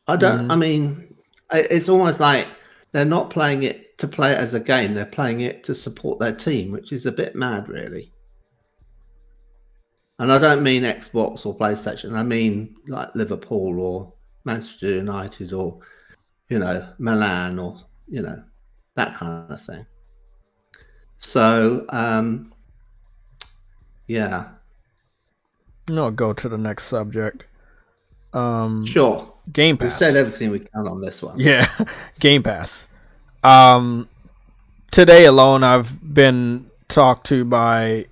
I mean, it's almost like they're not playing it to play it as a game. They're playing it to support their team, which is a bit mad, really. And I don't mean Xbox or PlayStation. I mean like Liverpool or Manchester United or, Milan or, that kind of thing. So, yeah. No, go to the next subject. Sure. Game Pass. We've said everything we can on this one. Yeah, Game Pass. Today alone, I've been talked to by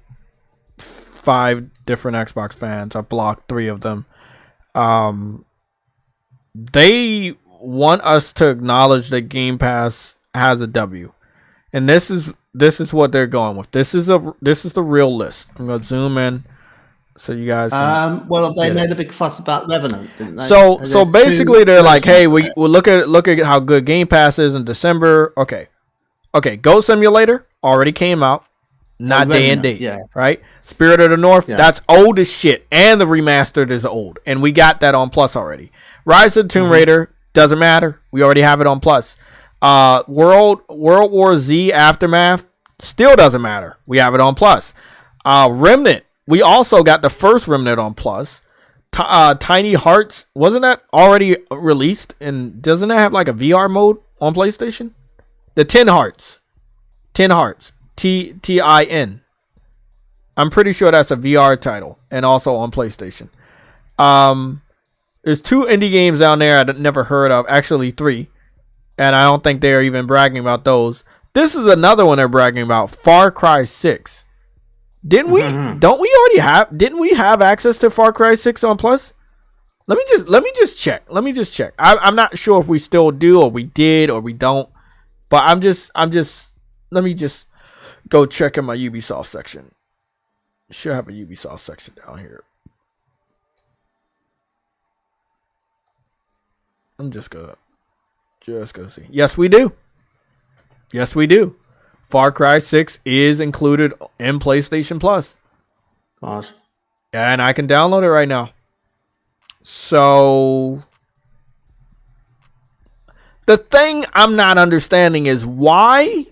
5 different Xbox fans. I blocked 3 of them. They want us to acknowledge that Game Pass has a W, and this is what they're going with. This is the real list. I'm gonna zoom in so you guys. Well, they made a big fuss about Revenant, didn't they? So basically, they're like, hey, we'll look at how good Game Pass is in December. Okay, Goat Simulator already came out, not day and date, right? Spirit of the North, that's old as shit, and the remastered is old, and we got that on Plus already. Rise of the Tomb Raider doesn't matter, we already have it on Plus. World War Z Aftermath still doesn't matter, we have it on Plus. Remnant, we also got the first Remnant on Plus. Tiny Hearts, wasn't that already released, and doesn't that have like a VR mode on PlayStation? The 10 Hearts, TIN. I'm pretty sure that's a VR title and also on PlayStation. There's 2 indie games down there I'd never heard of. Actually 3. And I don't think they're even bragging about those. This is another one they're bragging about. Far Cry 6. Didn't we have access to Far Cry 6 on Plus? Let me just check. I'm not sure if we still do or we did or we don't. But let me just go check in my Ubisoft section. Should have a Ubisoft section down here. I'm just gonna see. Yes, we do. Far Cry 6 is included in PlayStation Plus. Gosh. And I can download it right now. So the thing I'm not understanding is why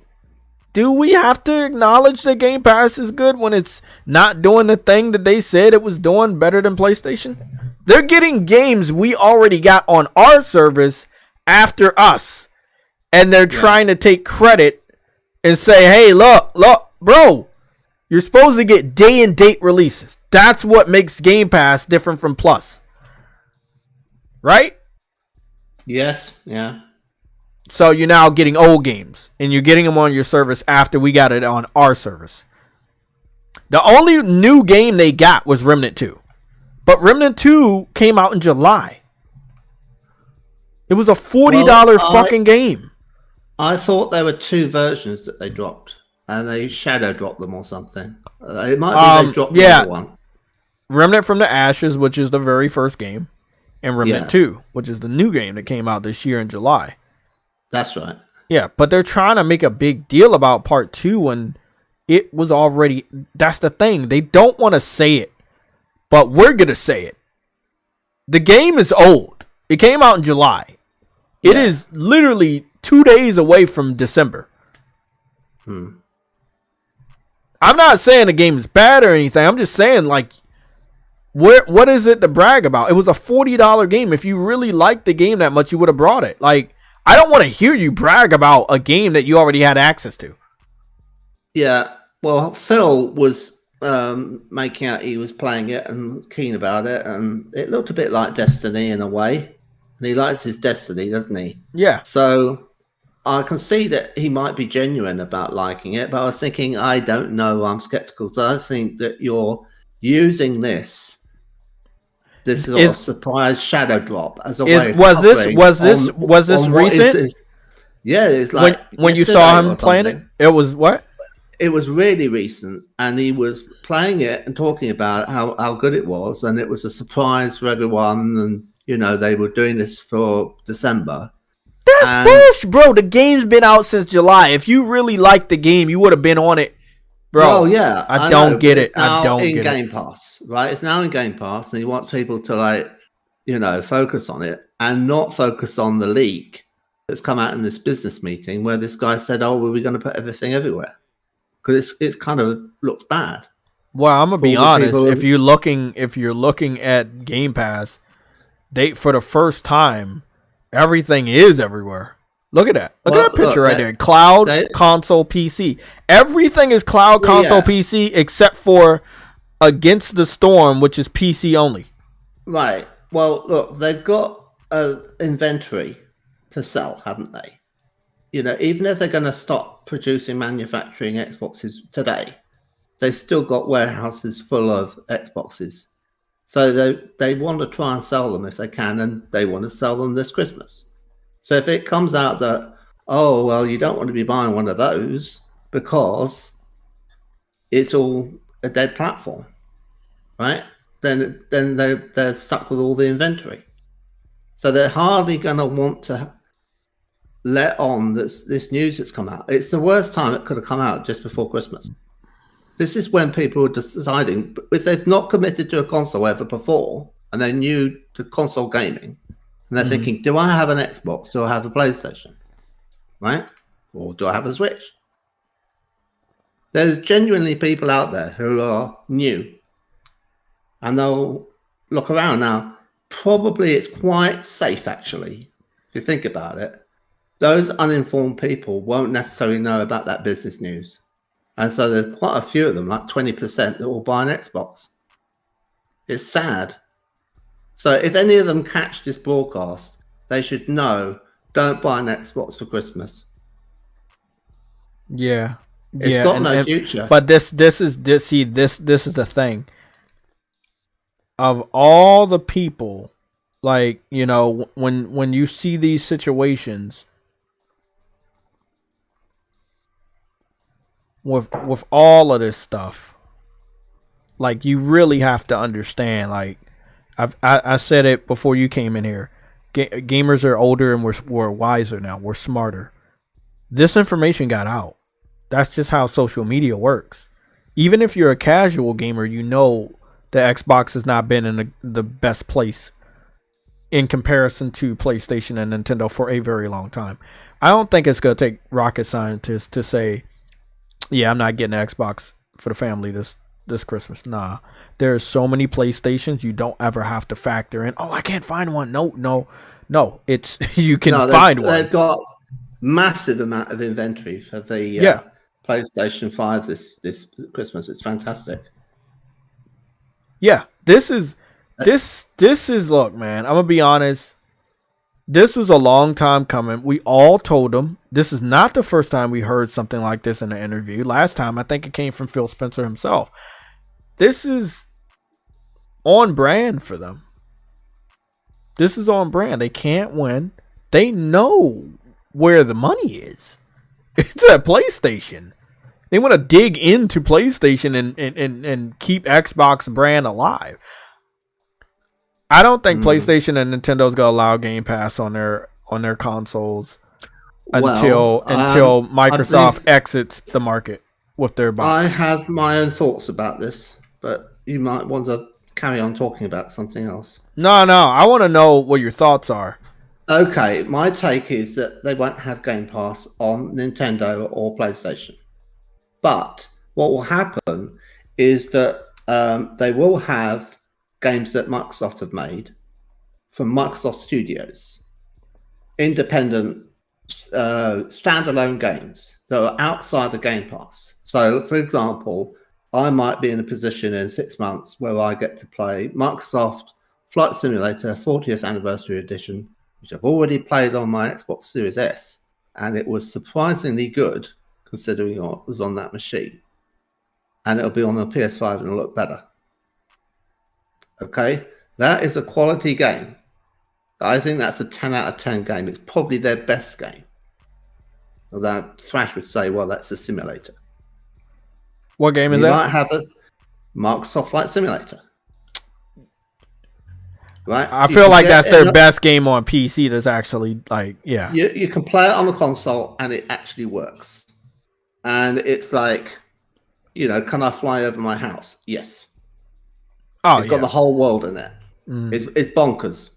do we have to acknowledge that Game Pass is good when it's not doing the thing that they said it was doing better than PlayStation? They're getting games we already got on our service after us. And they're trying to take credit and say, hey, look, bro, you're supposed to get day and date releases. That's what makes Game Pass different from Plus. Right? Yes, yeah. So you're now getting old games, and you're getting them on your service after we got it on our service. The only new game they got was Remnant 2. But Remnant 2 came out in July. It was a $40 fucking game. I thought there were 2 versions that they dropped, and they shadow dropped them or something. It might be they dropped the other one. Remnant from the Ashes, which is the very first game, and Remnant 2, which is the new game that came out this year in July. That's right. Yeah, but they're trying to make a big deal about part 2 when it was already... That's the thing. They don't want to say it, but we're going to say it. The game is old. It came out in July. It is literally 2 days away from December. I'm not saying the game is bad or anything. I'm just saying, like, what is it to brag about? It was a $40 game. If you really liked the game that much, you would have brought it. Like, I don't want to hear you brag about a game that you already had access to. Yeah, well, Phil was making out he was playing it and keen about it, and it looked a bit like Destiny in a way. And he likes his Destiny, doesn't he? Yeah. So I can see that he might be genuine about liking it, but I was thinking, I don't know, I'm skeptical. So I think that you're using this sort of surprise shadow drop as a way of was this recent? Yeah, it's like when you saw him playing it. It was what? It was really recent, and he was playing it and talking about how good it was, and it was a surprise for everyone. And they were doing this for December. That's bullshit, bro. The game's been out since July. If you really liked the game, you would have been on it Bro, well, yeah, I know, don't get but it. it's now I don't in get Game it. Pass, right? It's now in Game Pass, and he wants people to like, focus on it and not focus on the leak that's come out in this business meeting where this guy said, "Oh, well, we're going to put everything everywhere," because it's kind of looks bad. Well, I'm gonna for be all the honest. people If you're looking at Game Pass, they for the first time, everything is everywhere. Look at that. Look at that picture right there. Cloud, console, PC. Everything is cloud, console, PC, except for Against the Storm, which is PC only. Right. Well, look, they've got an inventory to sell, haven't they? Even if they're going to stop producing manufacturing Xboxes today, they've still got warehouses full of Xboxes. So they want to try and sell them if they can, and they want to sell them this Christmas. So if it comes out that, oh, well, you don't want to be buying one of those because it's all a dead platform, right? Then they're stuck with all the inventory. So they're hardly going to want to let on this news that's come out. It's the worst time it could have come out, just before Christmas. This is when people are deciding, if they've not committed to a console ever before, and they're new to console gaming, and they're thinking, do I have an Xbox? Do I have a PlayStation? Right? Or do I have a Switch? There's genuinely people out there who are new, and they'll look around now. Probably it's quite safe, actually, if you think about it. Those uninformed people won't necessarily know about that business news. And so there's quite a few of them, like 20%, that will buy an Xbox. It's sad. So if any of them catch this broadcast, they should know, don't buy an Xbox for Christmas. Yeah. It's got no future. But this is the thing. Of all the people, like, when you see these situations with all of this stuff, like, you really have to understand, like, I said it before you came in here. Gamers are older and we're wiser now. We're smarter. This information got out. That's just how social media works. Even if you're a casual gamer, the Xbox has not been in the best place in comparison to PlayStation and Nintendo for a very long time. I don't think it's going to take rocket scientists to say, yeah, I'm not getting an Xbox for the family this Christmas. Nah, there's so many PlayStations, you don't ever have to factor in, oh, I can't find one. No. It's you can find one. They've got massive amount of inventory for the PlayStation 5 this Christmas. It's fantastic. Yeah, this is look, man, I'm gonna be honest. This was a long time coming. We all told them. This is not the first time we heard something like this in an interview. Last time, I think it came from Phil Spencer himself. This is on brand for them. This is on brand. They can't win. They know where the money is. It's at PlayStation. They want to dig into PlayStation and keep Xbox brand alive. I don't think PlayStation and Nintendo's gonna allow Game Pass on their consoles until Microsoft exits the market with their box. I have my own thoughts about this, but you might want to carry on talking about something else. No, I want to know what your thoughts are. Okay, my take is that they won't have Game Pass on Nintendo or PlayStation. But what will happen is that they will have games that Microsoft have made from Microsoft Studios, independent standalone games that are outside the Game Pass. So, for example, I might be in a position in 6 months where I get to play Microsoft Flight Simulator 40th Anniversary Edition, which I've already played on my Xbox Series S, and it was surprisingly good considering what was on that machine. And it'll be on the PS5 and it'll look better. Okay, that is a quality game. I think that's a 10 out of 10 game. It's probably their best game. Although Thrash would say, well, that's a simulator. What game is that? You might have a Microsoft Flight Simulator. Right? I feel like that's their best game on PC that's actually, like, yeah. You can play it on the console and it actually works. And it's like can I fly over my house? Yes. Oh, It's got the whole world in it. It's bonkers,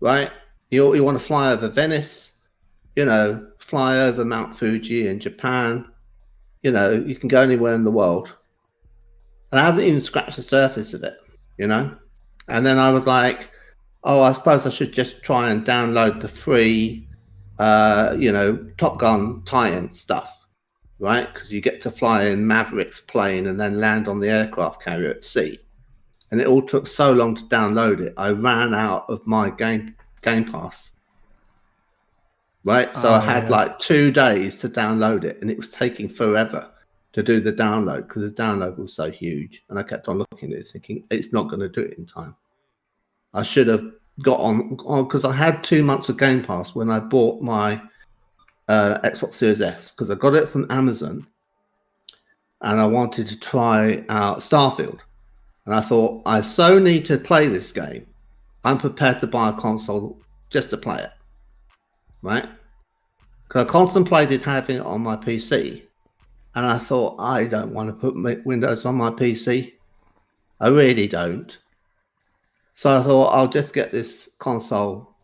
right? You want to fly over Venice, fly over Mount Fuji in Japan. You can go anywhere in the world. And I haven't even scratched the surface of it, And then I was like, oh, I suppose I should just try and download the free, Top Gun tie-in stuff, right? Because you get to fly in Maverick's plane and then land on the aircraft carrier at sea. And it all took so long to download it, I ran out of my Game Pass. Right? So I had like 2 days to download it, and it was taking forever to do the download because the download was so huge. And I kept on looking at it thinking, it's not going to do it in time. I should have got on because I had 2 months of Game Pass when I bought my Xbox Series S, because I got it from Amazon and I wanted to try out Starfield. And I thought, I so need to play this game. I'm prepared to buy a console just to play it. Right? Because I contemplated having it on my PC. And I thought, I don't want to put Windows on my PC. I really don't. So I thought, I'll just get this console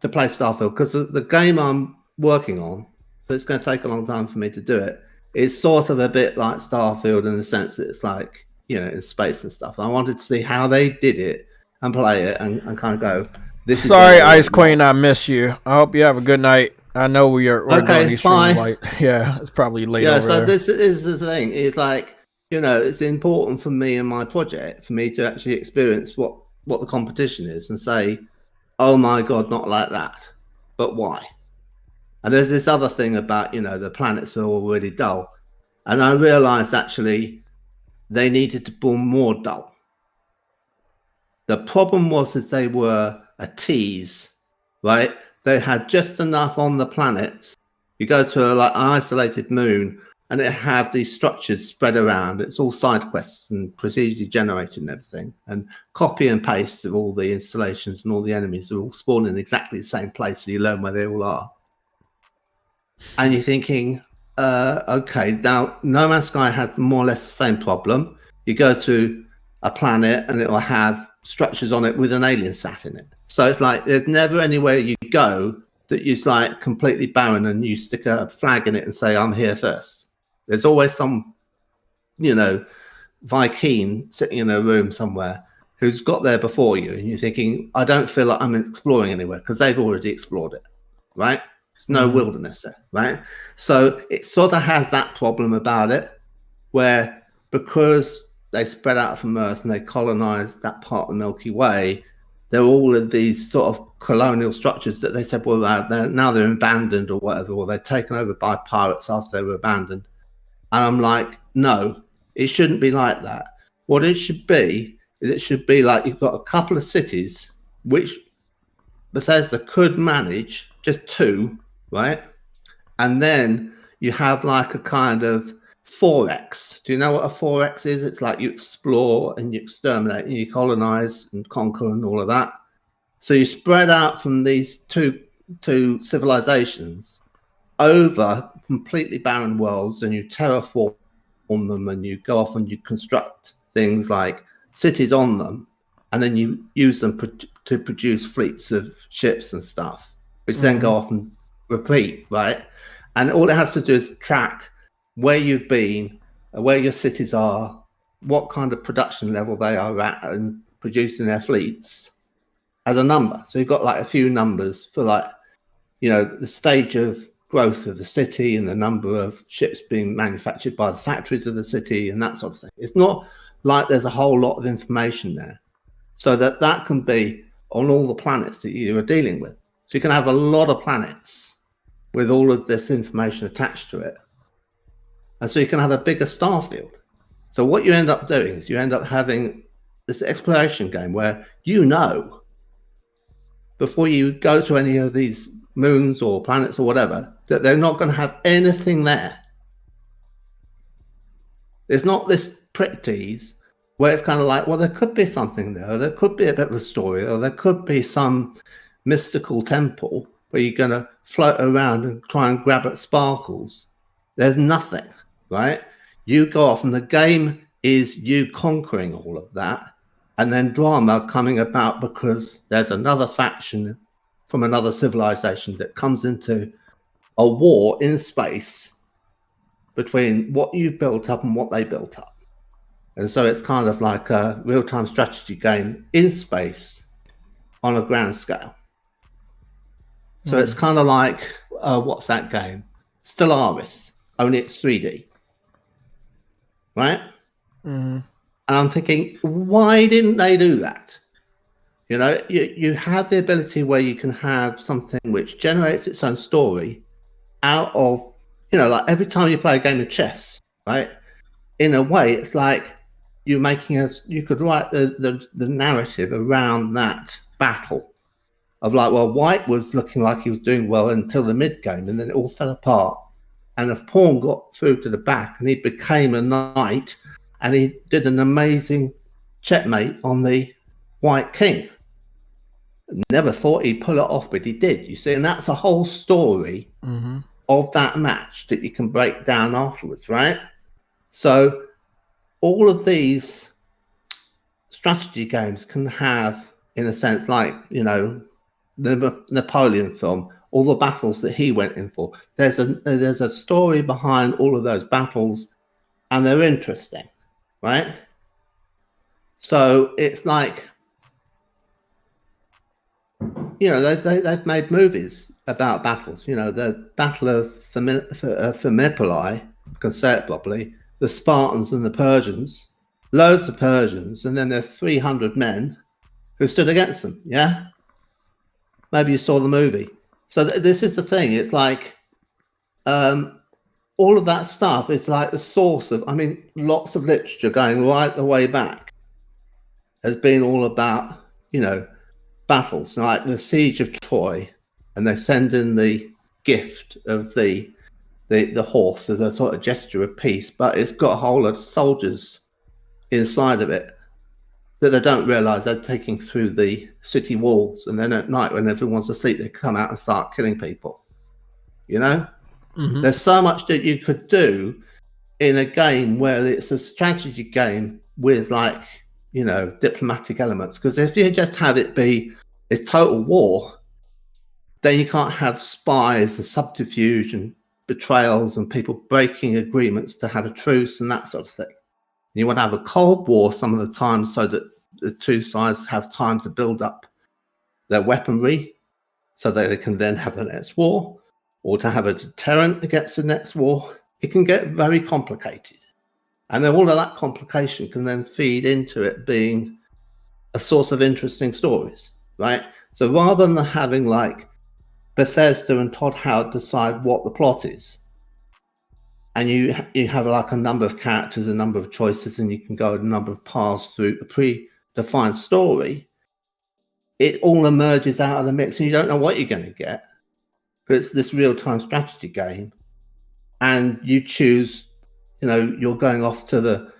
to play Starfield. Because the game I'm working on, so it's going to take a long time for me to do it, is sort of a bit like Starfield in the sense that it's like, in space and stuff. I wanted to see how they did it and play it and kind of go, this is... Sorry, Ice Queen, I miss you. I hope you have a good night. I know we're doing these streams late. Yeah, it's probably late over there. This is the thing. It's like, it's important for me and my project, for me to actually experience what the competition is and say, oh my God, not like that. But why? And there's this other thing about, the planets are already dull. And I realized actually they needed to be more dull. The problem was that they were a tease, right? They had just enough on the planets. You go to an isolated moon and it have these structures spread around. It's all side quests and procedurally generated and everything. And copy and paste of all the installations and all the enemies are all spawned in exactly the same place, so you learn where they all are. And you're thinking, okay, now No Man's Sky had more or less the same problem. You go to a planet and it will have structures on it with an alien sat in it. So it's like there's never anywhere you go that is like completely barren and you stick a flag in it and say, I'm here first. There's always some, Viking sitting in a room somewhere who's got there before you. And you're thinking, I don't feel like I'm exploring anywhere because they've already explored it, right? There's no wilderness there, right? So it sort of has that problem about it where because they spread out from Earth and they colonized that part of the Milky Way, there are all of these sort of colonial structures that they said, well, they're abandoned or whatever, or they're taken over by pirates after they were abandoned. And I'm like, no, it shouldn't be like that. What it should be is it should be like you've got a couple of cities which Bethesda could manage, just 2, right? And then you have like a kind of 4X. Do you know what a 4X is? It's like you explore and you exterminate and you colonize and conquer and all of that. So you spread out from these two civilizations over completely barren worlds, and you terraform them and you go off and you construct things like cities on them, and then you use them to produce fleets of ships and stuff, which then go off and repeat, right? And all it has to do is track where you've been, where your cities are, what kind of production level they are at and producing their fleets as a number. So you've got like a few numbers for like, the stage of growth of the city and the number of ships being manufactured by the factories of the city and that sort of thing. It's not like there's a whole lot of information there, so that can be on all the planets that you are dealing with. So you can have a lot of planets with all of this information attached to it. And so you can have a bigger Starfield. So what you end up doing is you end up having this exploration game where before you go to any of these moons or planets or whatever, that they're not going to have anything there. There's not this prick tease where it's kind of like, well, there could be something there, or there could be a bit of a story, or there could be some mystical temple where you're going to float around and try and grab at sparkles. There's nothing, right? You go off, and the game is you conquering all of that, and then drama coming about because there's another faction from another civilization that comes into a war in space between what you built up and what they built up. And so it's kind of like a real-time strategy game in space on a grand scale. So it's kind of like, what's that game? Stellaris, only it's 3D. Right? And I'm thinking, why didn't they do that? You know, you have the ability where you can have something which generates its own story out of, you know, like every time you play a game of chess, right? In a way, it's like you're making you could write the narrative around that battle of like, well, white was looking like he was doing well until the mid game, and then it all fell apart. And if pawn got through to the back and he became a knight, and he did an amazing checkmate on the white king. Never thought he'd pull it off, but he did, you see. And that's a whole story of that match that you can break down afterwards, right? So all of these strategy games can have, in a sense, like, you know, the Napoleon film, all the battles that he went in for. There's a story behind all of those battles, and they're interesting, right? So it's like, you know, they've made movies about battles. You know, the Battle of Thermopylae, I can say it properly, the Spartans and the Persians, loads of Persians, and then there's 300 men who stood against them, yeah? Maybe you saw the movie. So this is the thing. It's like all of that stuff is like the source of, I mean, lots of literature going right the way back has been all about, you know, battles, like the Siege of Troy, and they send in the gift of the horse as a sort of gesture of peace, but it's got a whole lot of soldiers inside of it that they don't realize they're taking through the city walls, and then at night when everyone's asleep they come out and start killing people. You know, there's so much that you could do in a game where it's a strategy game with, like, you know, diplomatic elements, because if you just have it be it's total war, then you can't have spies and subterfuge and betrayals and people breaking agreements to have a truce and that sort of thing. You want to have a Cold War some of the time so that the two sides have time to build up their weaponry so that they can then have the next war, or to have a deterrent against the next war. It can get very complicated. And then all of that complication can then feed into it being a source of interesting stories, right? So rather than having like Bethesda and Todd Howard decide what the plot is, and you have like a number of characters, a number of choices, and you can go a number of paths through the predefined story, it all emerges out of the mix and you don't know what you're going to get. But it's this real-time strategy game, and you choose, you know, you're going off to the,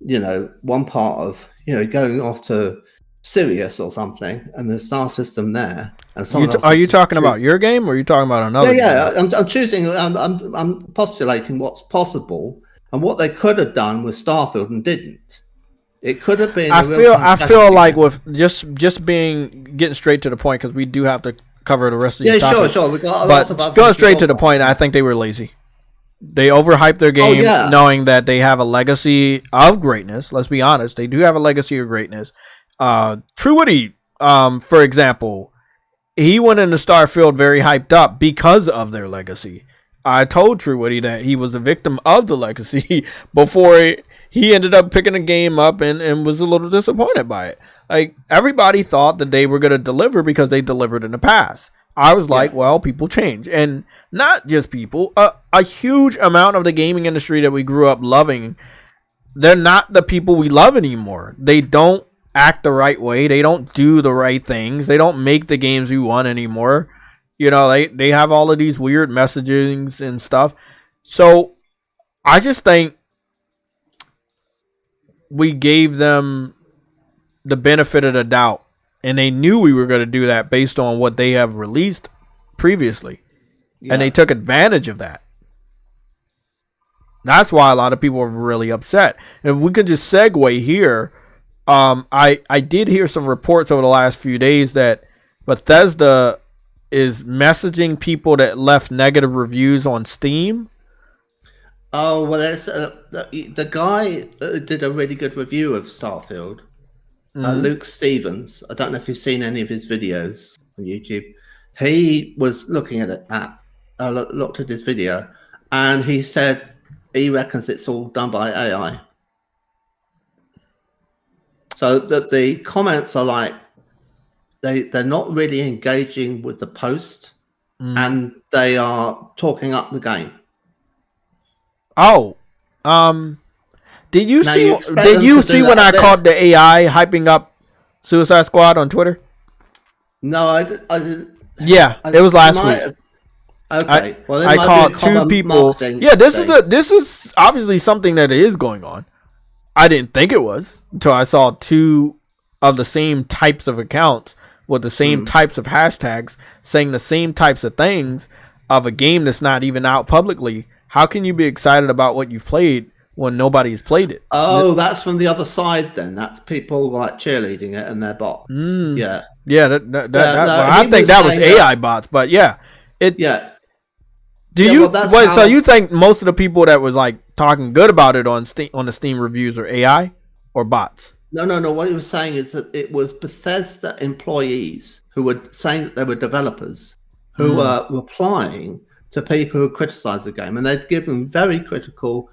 you know, one part of, you know, going off to Sirius or something, and the star system there. And are you talking about your game, or are you talking about another? Yeah. I'm choosing. I'm postulating what's possible and what they could have done with Starfield and didn't. It could have been. I feel like with just getting straight to the point, because we do have to cover the rest of these topics. Sure. We got but going straight to the point, I think they were lazy. They overhyped their game, knowing that they have a legacy of greatness. Let's be honest, they do have a legacy of greatness. True Woody, for example, he went into Starfield very hyped up because of their legacy. I told True Woody that he was a victim of the legacy before he ended up picking the game up and was a little disappointed by it. Like, everybody thought that they were going to deliver because they delivered in the past. I was like, well, people change. And not just people, a huge amount of the gaming industry that we grew up loving, they're not the people we love anymore. They don't act the right way. They don't do the right things. They don't make the games we want anymore. You know, they have all of these weird messagings and stuff. So I just think we gave them the benefit of the doubt, and they knew we were going to do that based on what they have released previously. And they took advantage of that. That's why a lot of people are really upset. If we could just segue here, I did hear some reports over the last few days that Bethesda is messaging people that left negative reviews on Steam. Oh, well, there's the guy did a really good review of Starfield. Luke Stevens. I don't know if you've seen any of his videos on YouTube. He was looking at it. Looked at his video, and he said he reckons it's all done by AI. So that the comments are like they're not really engaging with the post, and they are talking up the game. Oh, did you see when I called the AI hyping up Suicide Squad on Twitter? No, I didn't. Yeah, it was last week. Okay, well, I called two people. Yeah, this is obviously something that is going on. I didn't think it was until I saw two of the same types of accounts with the same types of hashtags saying the same types of things of a game that's not even out publicly. How can you be excited about what you've played when nobody's played it? Oh, that's from the other side then. That's people like cheerleading it and their bots. Yeah. Yeah, I think that was AI bots, but yeah. So you think most of the people that was like talking good about it on the Steam reviews are AI or bots? No. What he was saying is that it was Bethesda employees who were saying that they were developers who were replying to people who criticized the game, and they'd given very critical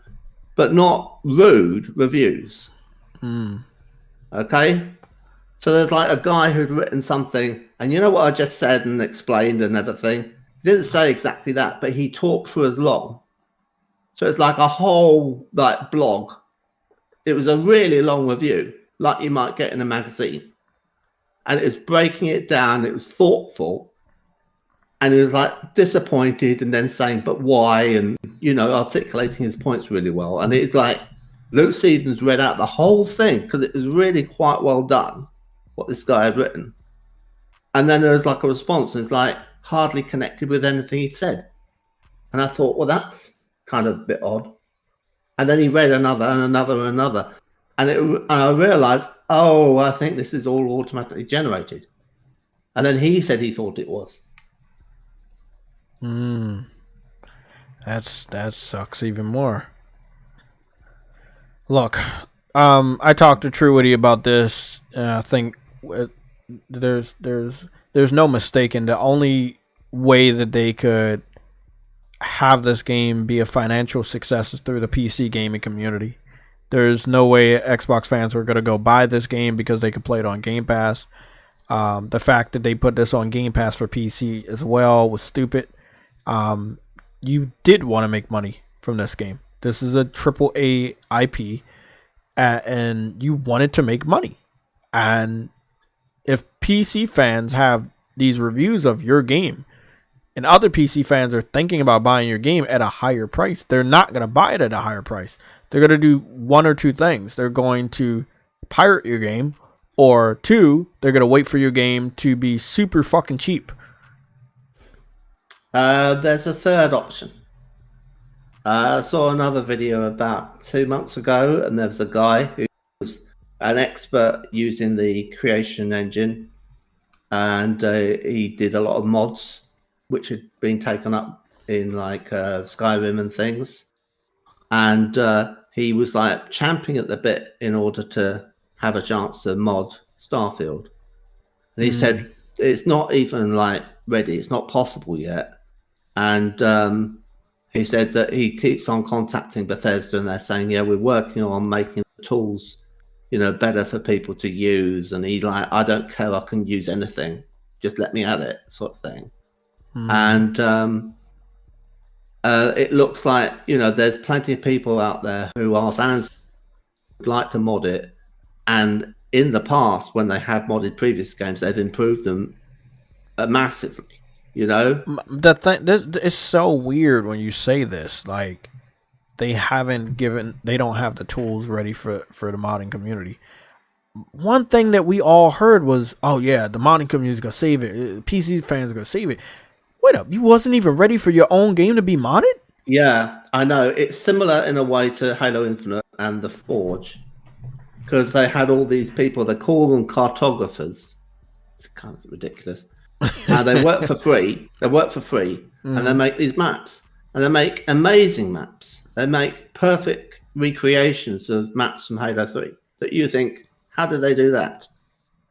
but not rude reviews. Okay? So there's like a guy who'd written something, and you know what I just said and explained and everything? He didn't say exactly that, but he talked for as long. So it's like a whole like blog. It was a really long review, like you might get in a magazine. And it was breaking it down, it was thoughtful. And he was like disappointed and then saying, but why? And, you know, articulating his points really well. And it's like Luke Stevens read out the whole thing because it was really quite well done, what this guy had written. And then there was like a response, and it's like hardly connected with anything he'd said. And I thought, well, that's kind of a bit odd. And then he read another and another and another. And I realized, oh, I think this is all automatically generated. And then he said he thought it was. That sucks even more. Look, I talked to Truity about this, and I think there's no mistaking the only way that they could have this game be a financial success is through the PC gaming community. There's no way Xbox fans were going to go buy this game because they could play it on Game Pass. The fact that they put this on Game Pass for PC as well was stupid. You did want to make money from this game. This is a AAA IP, and you wanted to make money. And if PC fans have these reviews of your game, and other PC fans are thinking about buying your game at a higher price, they're not going to buy it at a higher price. They're going to do one or two things. They're going to pirate your game, or two, they're going to wait for your game to be super fucking cheap. There's a third option. I saw another video about 2 months ago, and there was a guy who was an expert using the creation engine, and he did a lot of mods which had been taken up in like Skyrim and things, and he was like champing at the bit in order to have a chance to mod Starfield. And he said it's not even like ready, it's not possible yet. And he said that he keeps on contacting Bethesda, and they're saying, yeah, we're working on making the tools, you know, better for people to use. And he's like, I don't care, I can use anything, just let me at it, sort of thing. And it looks like, you know, there's plenty of people out there who are fans, would like to mod it, and in the past, when they have modded previous games, they've improved them massively. You know, the thing, this is so weird when you say this. Like, they don't have the tools ready for the modding community. One thing that we all heard was, oh yeah, the modding community is gonna save it. PC fans are gonna save it. Wait up, you wasn't even ready for your own game to be modded? Yeah, I know. It's similar in a way to Halo Infinite and the Forge, because they had all these people. They call them cartographers. It's kind of ridiculous. They work for free. They work for free, and they make these maps, and they make amazing maps. They make perfect recreations of maps from Halo 3 that you think, how did they do that?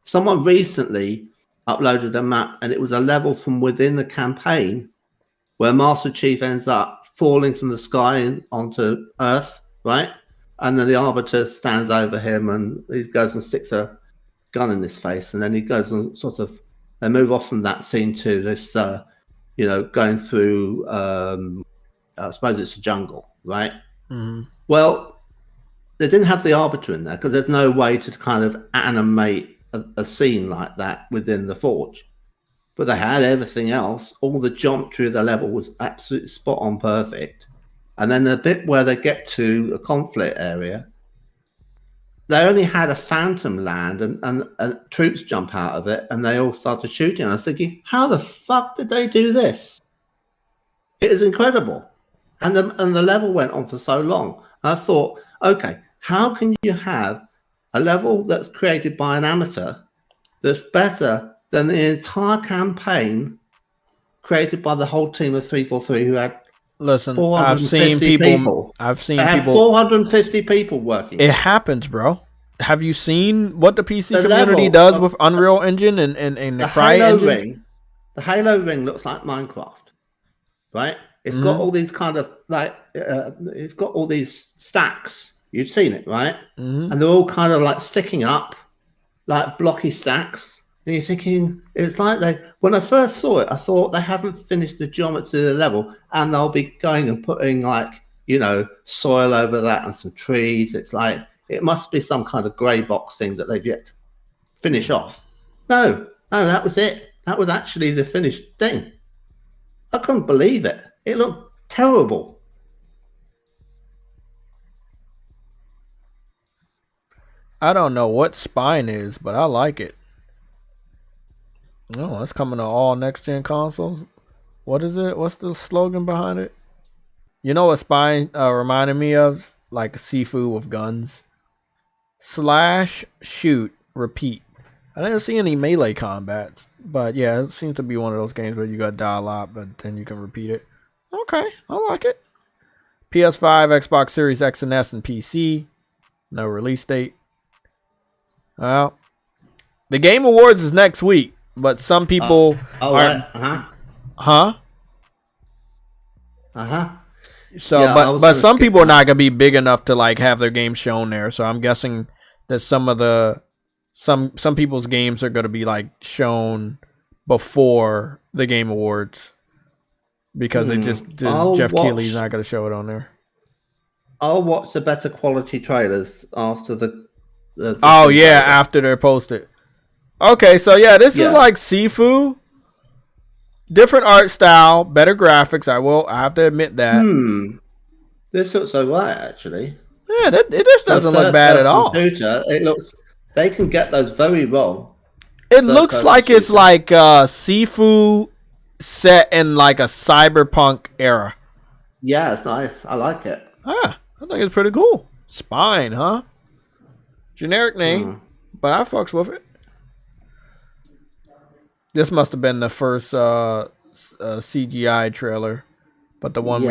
Someone recently uploaded a map, and it was a level from within the campaign where Master Chief ends up falling from the sky onto Earth, right? And then the Arbiter stands over him, and he goes and sticks a gun in his face, and then he goes and sort of, they move off from that scene to this, going through, I suppose it's a jungle, right? Mm-hmm. Well, they didn't have the Arbiter in there because there's no way to kind of animate a scene like that within the Forge. But they had everything else. All the geometry of the level was absolutely spot on perfect. And then the bit where they get to a conflict area, they only had a phantom land and troops jump out of it, and they all started shooting. And I was thinking, how the fuck did they do this? It is incredible. And the level went on for so long. And I thought, okay, how can you have a level that's created by an amateur that's better than the entire campaign created by the whole team of 343 who had I've seen people. 450 people working. It happens, bro. Have you seen what the PC community does with Unreal Engine and the Cry engine? The Halo ring looks like Minecraft, right? It's got all these kind of it's got all these stacks. You've seen it, right? And they're all kind of like sticking up, like blocky stacks. And you're thinking, it's like when I first saw it, I thought they haven't finished the geometry of the level, and they'll be going and putting soil over that and some trees. It's like, it must be some kind of grey box thing that they've yet to finish off. No, that was it. That was actually the finished thing. I couldn't believe it. It looked terrible. I don't know what Spine is, but I like it. Oh, it's coming to all next-gen consoles. What is it? What's the slogan behind it? You know what Spine reminded me of? Like Sifu with guns. Slash, shoot, repeat. I didn't see any melee combats. But yeah, it seems to be one of those games where you got to die a lot, but then you can repeat it. Okay, I like it. PS5, Xbox Series X and S, and PC. No release date. Well, the Game Awards is next week. But some people right. So, yeah, but some people are not gonna be big enough to like have their games shown there. So I'm guessing that some people's games are gonna be like shown before the Game Awards because Jeff Keighley's not gonna show it on there. I'll watch the better quality trailers after the after they're posted. Okay, so yeah, this is like Sifu. Different art style, better graphics. I have to admit that. This looks alright, actually. Yeah, this doesn't look bad at all. It looks. They can get those very wrong. It looks like it's like Sifu set in like a cyberpunk era. Yeah, it's nice. I like it. I think it's pretty cool. Spine, huh? Generic name, but I fucks with it. This must have been the first CGI trailer, but the one we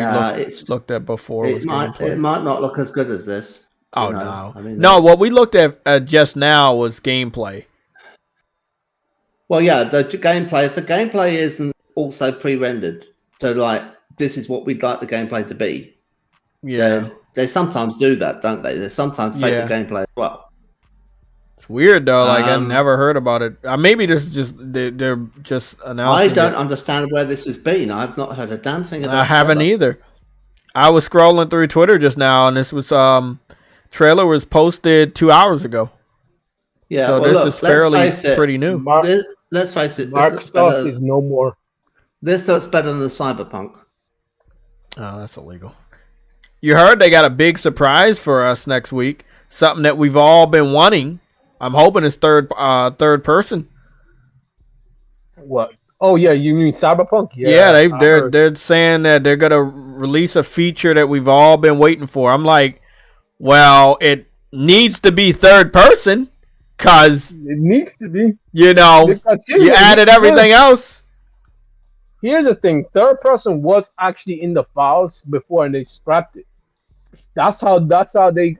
looked at before. It might not look as good as this. Oh no! I mean, no, what we looked at just now was gameplay. Well, yeah, the gameplay. If the gameplay isn't also pre-rendered, so like this is what we'd like the gameplay to be. Yeah, they sometimes do that, don't they? They sometimes fake the gameplay as well. Weird though, like I've never heard about it. Maybe this is just they're just announcing. I don't understand where this has been. I've not heard a damn thing about it. I haven't either. I was scrolling through Twitter just now, and this was trailer was posted 2 hours ago. Yeah, so this is fairly pretty new. Let's face it. Mark stuff is no more. This looks better than the Cyberpunk. Oh, that's illegal. You heard they got a big surprise for us next week. Something that we've all been wanting. I'm hoping it's third person. What? Oh yeah, you mean Cyberpunk? Yeah, Yeah, I heard. they're saying that they're gonna release a feature that we've all been waiting for. I'm like, well, it needs to be third person, cause It needs to be you know because you added everything else. here's the thing: third person was actually in the files before, and they scrapped it. That's how they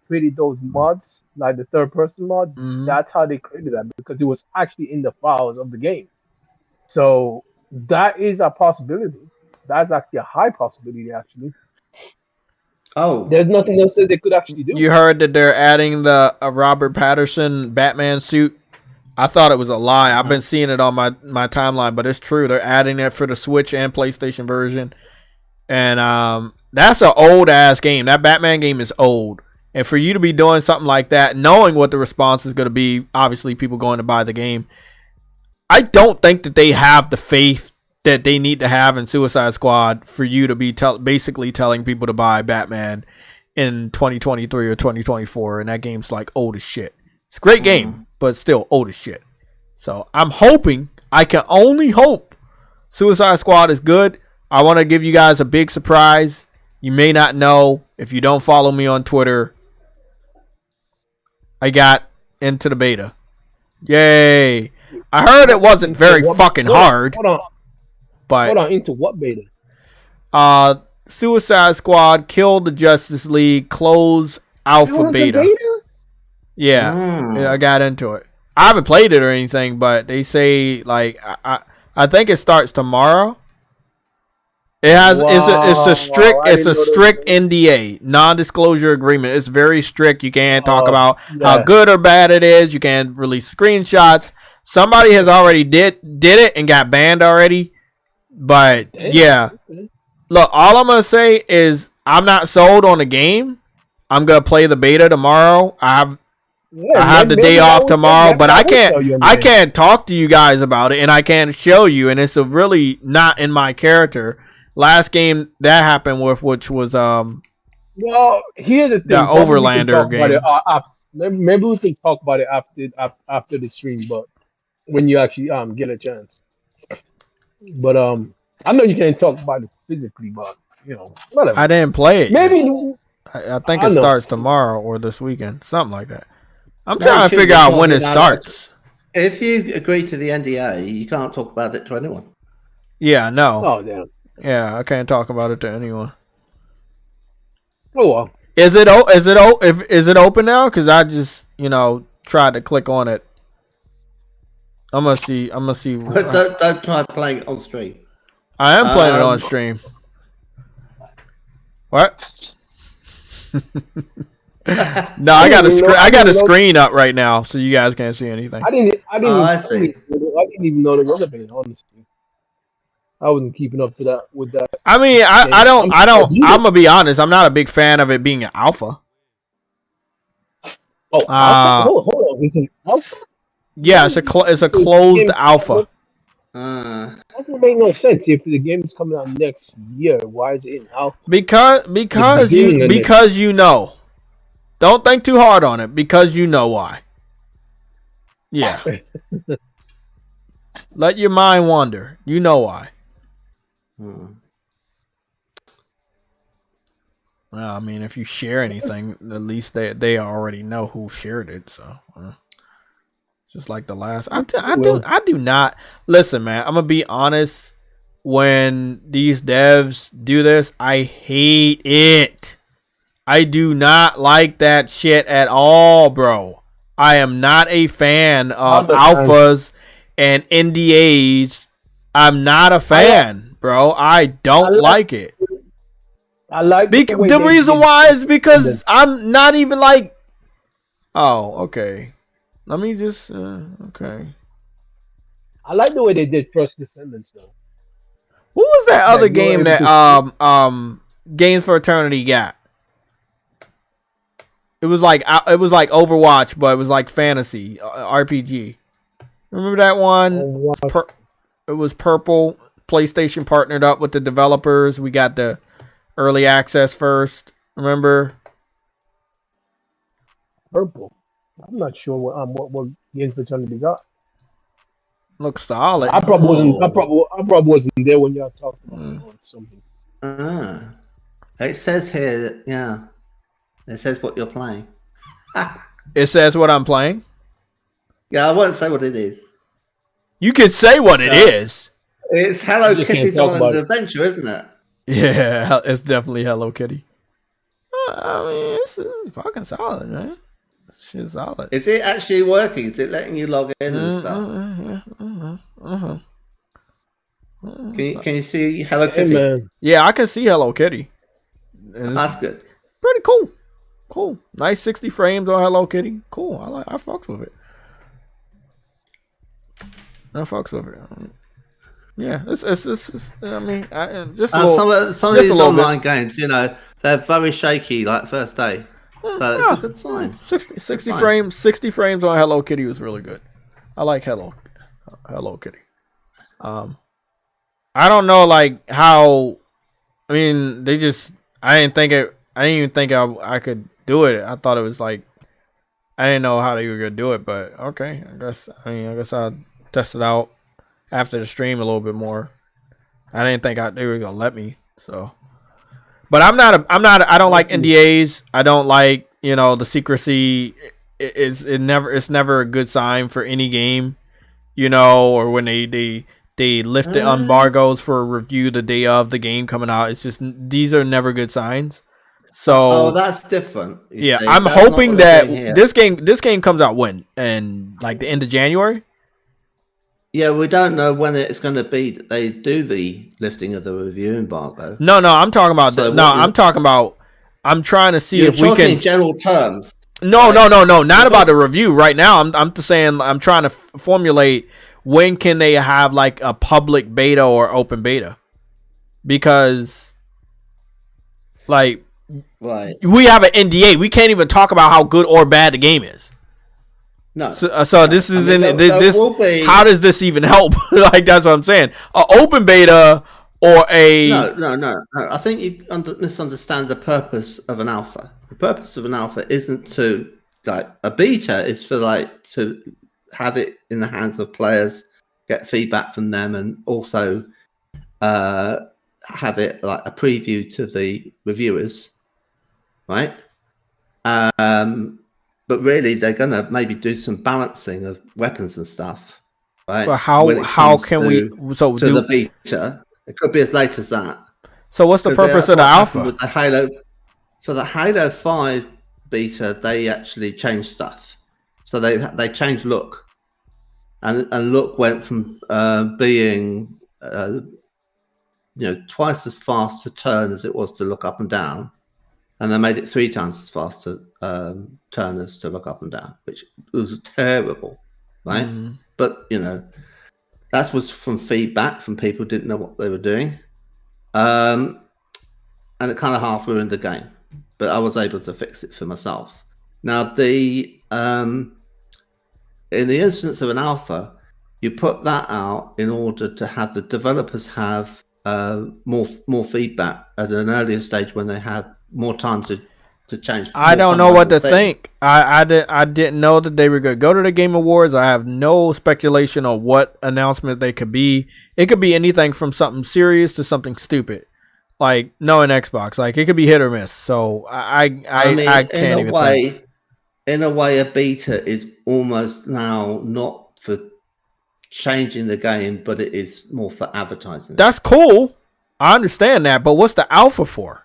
created those mods, like the third person mod. Mhm. That's how they created that because it was actually in the files of the game. So that is a possibility. That's actually a high possibility. Actually, Oh, there's nothing else that they could actually do. You heard that they're adding the Robert Patterson Batman suit. I thought it was a lie. I've been seeing it on my timeline, but it's true. They're adding it for the Switch and PlayStation version. And that's an old ass game. That Batman game is old. And for you to be doing something like that, knowing what the response is going to be, obviously people going to buy the game, I don't think that they have the faith that they need to have in Suicide Squad for you to be basically telling people to buy Batman in 2023 or 2024. And that game's like old as shit. It's a great game, but still old as shit. So I'm hoping, I can only hope, Suicide Squad is good. I want to give you guys a big surprise. You may not know if you don't follow me on Twitter. I got into the beta. Yay. I heard it wasn't very fucking hard. Hold on, into what beta? Suicide Squad Killed the Justice League close alpha beta. Yeah, I got into it. I haven't played it or anything, but they say like I think it starts tomorrow. It has it's a strict NDA, non-disclosure agreement. It's very strict. You can't talk about how good or bad it is. You can't release screenshots. Somebody has already did it and got banned already. But yeah, look, all I'm gonna say is I'm not sold on the game. I'm gonna play the beta tomorrow. I have the day off tomorrow, but I can't talk to you guys about it, and I can't show you, and it's really not in my character. Last game that happened with, which was well, here's the thing. The Overlander game. Maybe we can talk about it after the stream, but when you actually get a chance. But I know you can't talk about it physically, but you know, whatever. I didn't play it. Maybe I think it starts tomorrow or this weekend, something like that. I'm trying to figure out when it starts. If you agree to the NDA, you can't talk about it to anyone. Yeah, no. Oh damn. Yeah, I can't talk about it to anyone. Oh well. Is it open now? Because I just tried to click on it. I'm gonna see. Don't try playing it on stream. I am playing it on stream. What? No, I got a screen up right now, so you guys can't see anything. I didn't I see. I didn't even know there was a beta on the screen. I wasn't keeping up to that with that. I mean, I don't. I'm gonna be honest. I'm not a big fan of it being an alpha. Oh, alpha? Hold on. Is it alpha? Yeah, it's a closed alpha. Doesn't make no sense if the game is coming out next year. Why is it in alpha? Because you know. Don't think too hard on it because you know why. Yeah. Let your mind wander. You know why. Well, I mean, if you share anything, at least they already know who shared it. So, just like the last. I do not listen, man. I'm gonna be honest. When these devs do this, I hate it. I do not like that shit at all, bro. I am not a fan of alphas and NDAs. I'm not a fan, bro. I don't like it. I like the reason why is because I'm not even like. Oh, okay. Let me just okay. I like the way they did First Descendants though. What was that other game that Games for Eternity got? It was like Overwatch, but it was like fantasy RPG. Remember that one? It was purple. PlayStation partnered up with the developers. We got the early access first. Remember? Purple. I'm not sure what Games for Eternity got. Looks solid. I probably wasn't there when y'all talked about something. It says here, yeah. It says what you're playing. It says what I'm playing. Yeah, I won't say what it is. You could say what it is. It's Hello Kitty's on an adventure, isn't it? Yeah, it's definitely Hello Kitty. I mean, it's fucking solid, man. Shit's solid. Is it actually working? Is it letting you log in and stuff? Can you see Hello Kitty? Man. Yeah, I can see Hello Kitty. That's good. Pretty cool. Cool. Nice 60 frames on Hello Kitty. Cool. I fucks with it. I fucks with it. Yeah, it's I mean, just some of these online games, you know, they're very shaky like first day. So it's a good sign. 60 frames on Hello Kitty was really good. I like Hello Kitty. I don't know like how. I mean, I didn't even think I could do it. I thought it was like I didn't know how they were gonna do it, but okay. I guess I'll test it out after the stream a little bit more. I didn't think they were gonna let me. So, but I don't like NDAs. I don't like the secrecy. It's never a good sign for any game, or when they lift the embargoes for a review the day of the game coming out. It's just these are never good signs. So that's different. Yeah, I'm hoping that this game comes out when and like the end of January. Yeah, we don't know when it's going to be that they do the lifting of the review embargo. No, I'm talking about I'm trying to see if we can in general terms. No, not about the review right now. I'm just saying I'm trying to formulate when can they have like a public beta or open beta, because like we have an NDA. We can't even talk about how good or bad the game is. No. So this is how does this even help? Like that's what I'm saying. An open beta or a no. I think you misunderstand the purpose of an alpha. The purpose of an alpha isn't to a beta is for to have it in the hands of players, get feedback from them, and also have it like a preview to the reviewers, right? But really, they're gonna maybe do some balancing of weapons and stuff, right? But how can we? So to the beta, it could be as late as that. So what's the purpose of the alpha? With the Halo, for the Halo 5 beta, they actually changed stuff. So they changed look, and look went from being twice as fast to turn as it was to look up and down. And they made it 3 times as fast to turn as to look up and down, which was terrible, right? Mm. But that was from feedback from people who didn't know what they were doing, and it kind of half ruined the game. But I was able to fix it for myself. Now in the instance of an alpha, you put that out in order to have the developers have more feedback at an earlier stage when they have more time to change. I don't know what to think. I didn't know that they were going to go to the Game Awards. I have no speculation on what announcement they could be. It could be anything from something serious to something stupid, like knowing Xbox. Like it could be hit or miss. So I can't even think. In a way, a beta is almost now not for changing the game, but it is more for advertising. That's cool. I understand that, but what's the alpha for?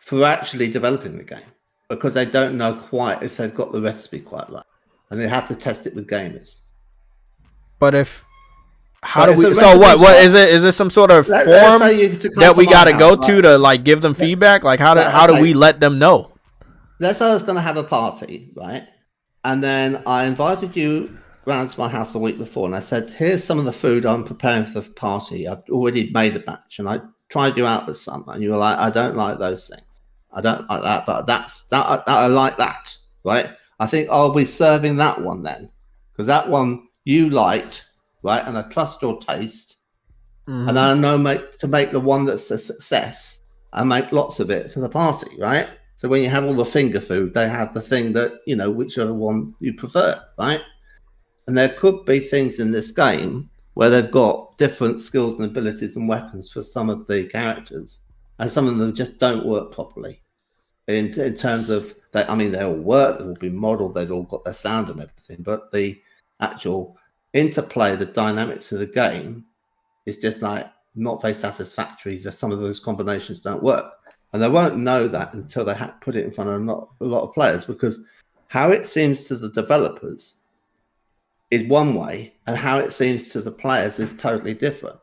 For actually developing the game, because they don't know quite if they've got the recipe quite right, and they have to test it with gamers. But what is it? Is it some sort of form that we got to go to like give them feedback? Like how do we let them know? Let's say I was going to have a party, right? And then I invited you round to my house a week before, and I said, "Here's some of the food I'm preparing for the party. I've already made a batch, and I tried you out with some." And you were like, "I don't like those things. I don't like that, but I like that, right? I think I'll be serving that one then, because that one you liked, right? And I trust your taste, and then I know to make the one that's a success. I make lots of it for the party, right? So when you have all the finger food, they have the thing that whichever one you prefer, right? And there could be things in this game where they've got different skills and abilities and weapons for some of the characters, and some of them just don't work properly. In terms of that, I mean, they all work, they will be modeled, they've all got their sound and everything, but the actual interplay, the dynamics of the game is just like not very satisfactory. Just some of those combinations don't work, and they won't know that until they put it in front of a lot of players, because how it seems to the developers is one way, and how it seems to the players is totally different.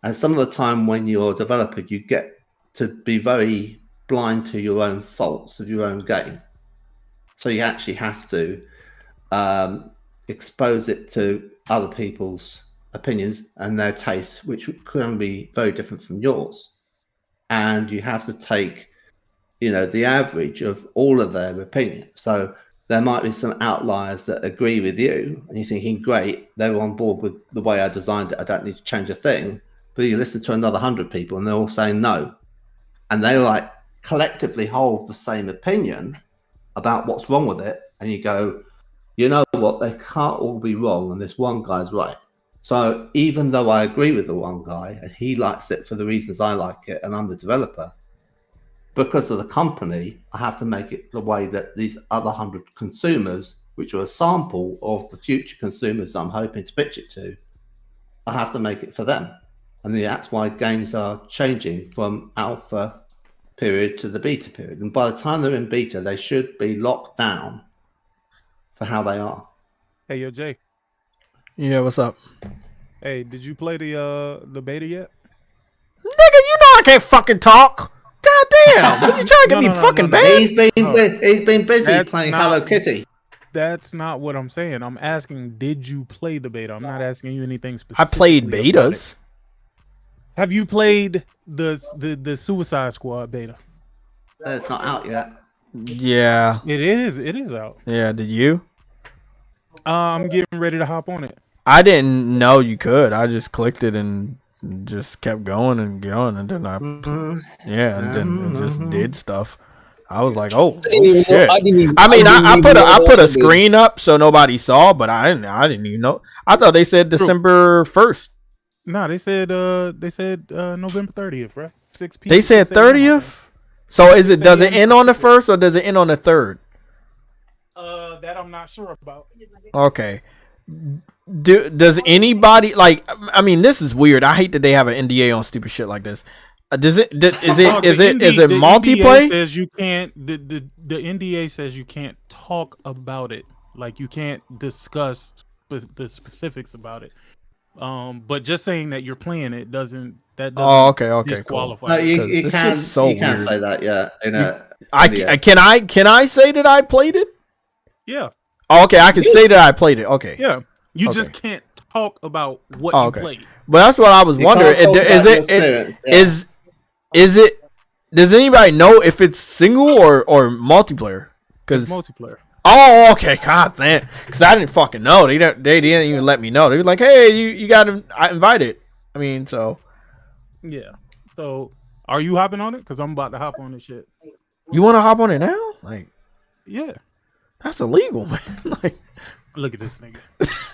And some of the time when you're a developer, you get to be very blind to your own faults of your own game. So you actually have to expose it to other people's opinions and their tastes, which can be very different from yours. And you have to take, the average of all of their opinions. So there might be some outliers that agree with you, and you're thinking, great, they're on board with the way I designed it, I don't need to change a thing. But you listen to another 100 people and they're all saying no. And they like collectively hold the same opinion about what's wrong with it. And you go, you know what, they can't all be wrong, and this one guy's right. So even though I agree with the one guy and he likes it for the reasons I like it, and I'm the developer, because of the company, I have to make it the way that these other 100 consumers, which are a sample of the future consumers I'm hoping to pitch it to, I have to make it for them. And that's why games are changing from alpha period to the beta period. And by the time they're in beta, they should be locked down for how they are. Hey, yo, Jay. Yeah, what's up? Hey, did you play the beta yet? Nigga, you know I can't fucking talk. God damn. What are you trying to get me fucking bad? He's been busy playing Hello Kitty. That's not what I'm saying. I'm asking, did you play the beta? I'm not asking you anything specific. I played betas. Have you played the Suicide Squad beta? It's not out yet. Yeah. It is out. Yeah, did you? I'm getting ready to hop on it. I didn't know you could. I just clicked it and just kept going and going, and then and then it just did stuff. I was like, oh shit. I put a screen up so nobody saw, but I didn't even know. I thought they said December 1st. No, they said November 30th, bro. 6 p.m. They said 30th. So does it end on the 1st or does it end on the 3rd? That I'm not sure about. Okay. Does anybody I mean, this is weird. I hate that they have an NDA on stupid shit like this. Is it multiplayer? Says you can't. The NDA says you can't talk about it. Like you can't discuss the specifics about it. But just saying that you're playing it doesn't okay, disqualify. Cool. No, you can't say that. Yeah, can I say that I played it? Yeah. Oh, okay, I can say that I played it. Okay. Yeah. You just can't talk about what you played. But that's what I was wondering. Is it? Does anybody know if it's single or multiplayer? Because multiplayer. Oh, okay. God damn. Because I didn't fucking know. They didn't even let me know. They were like, "Hey, you got invited." I mean, so. Yeah. So, are you hopping on it? Because I'm about to hop on this shit. You want to hop on it now? Like. Yeah. That's illegal, man. Like. Look at this nigga.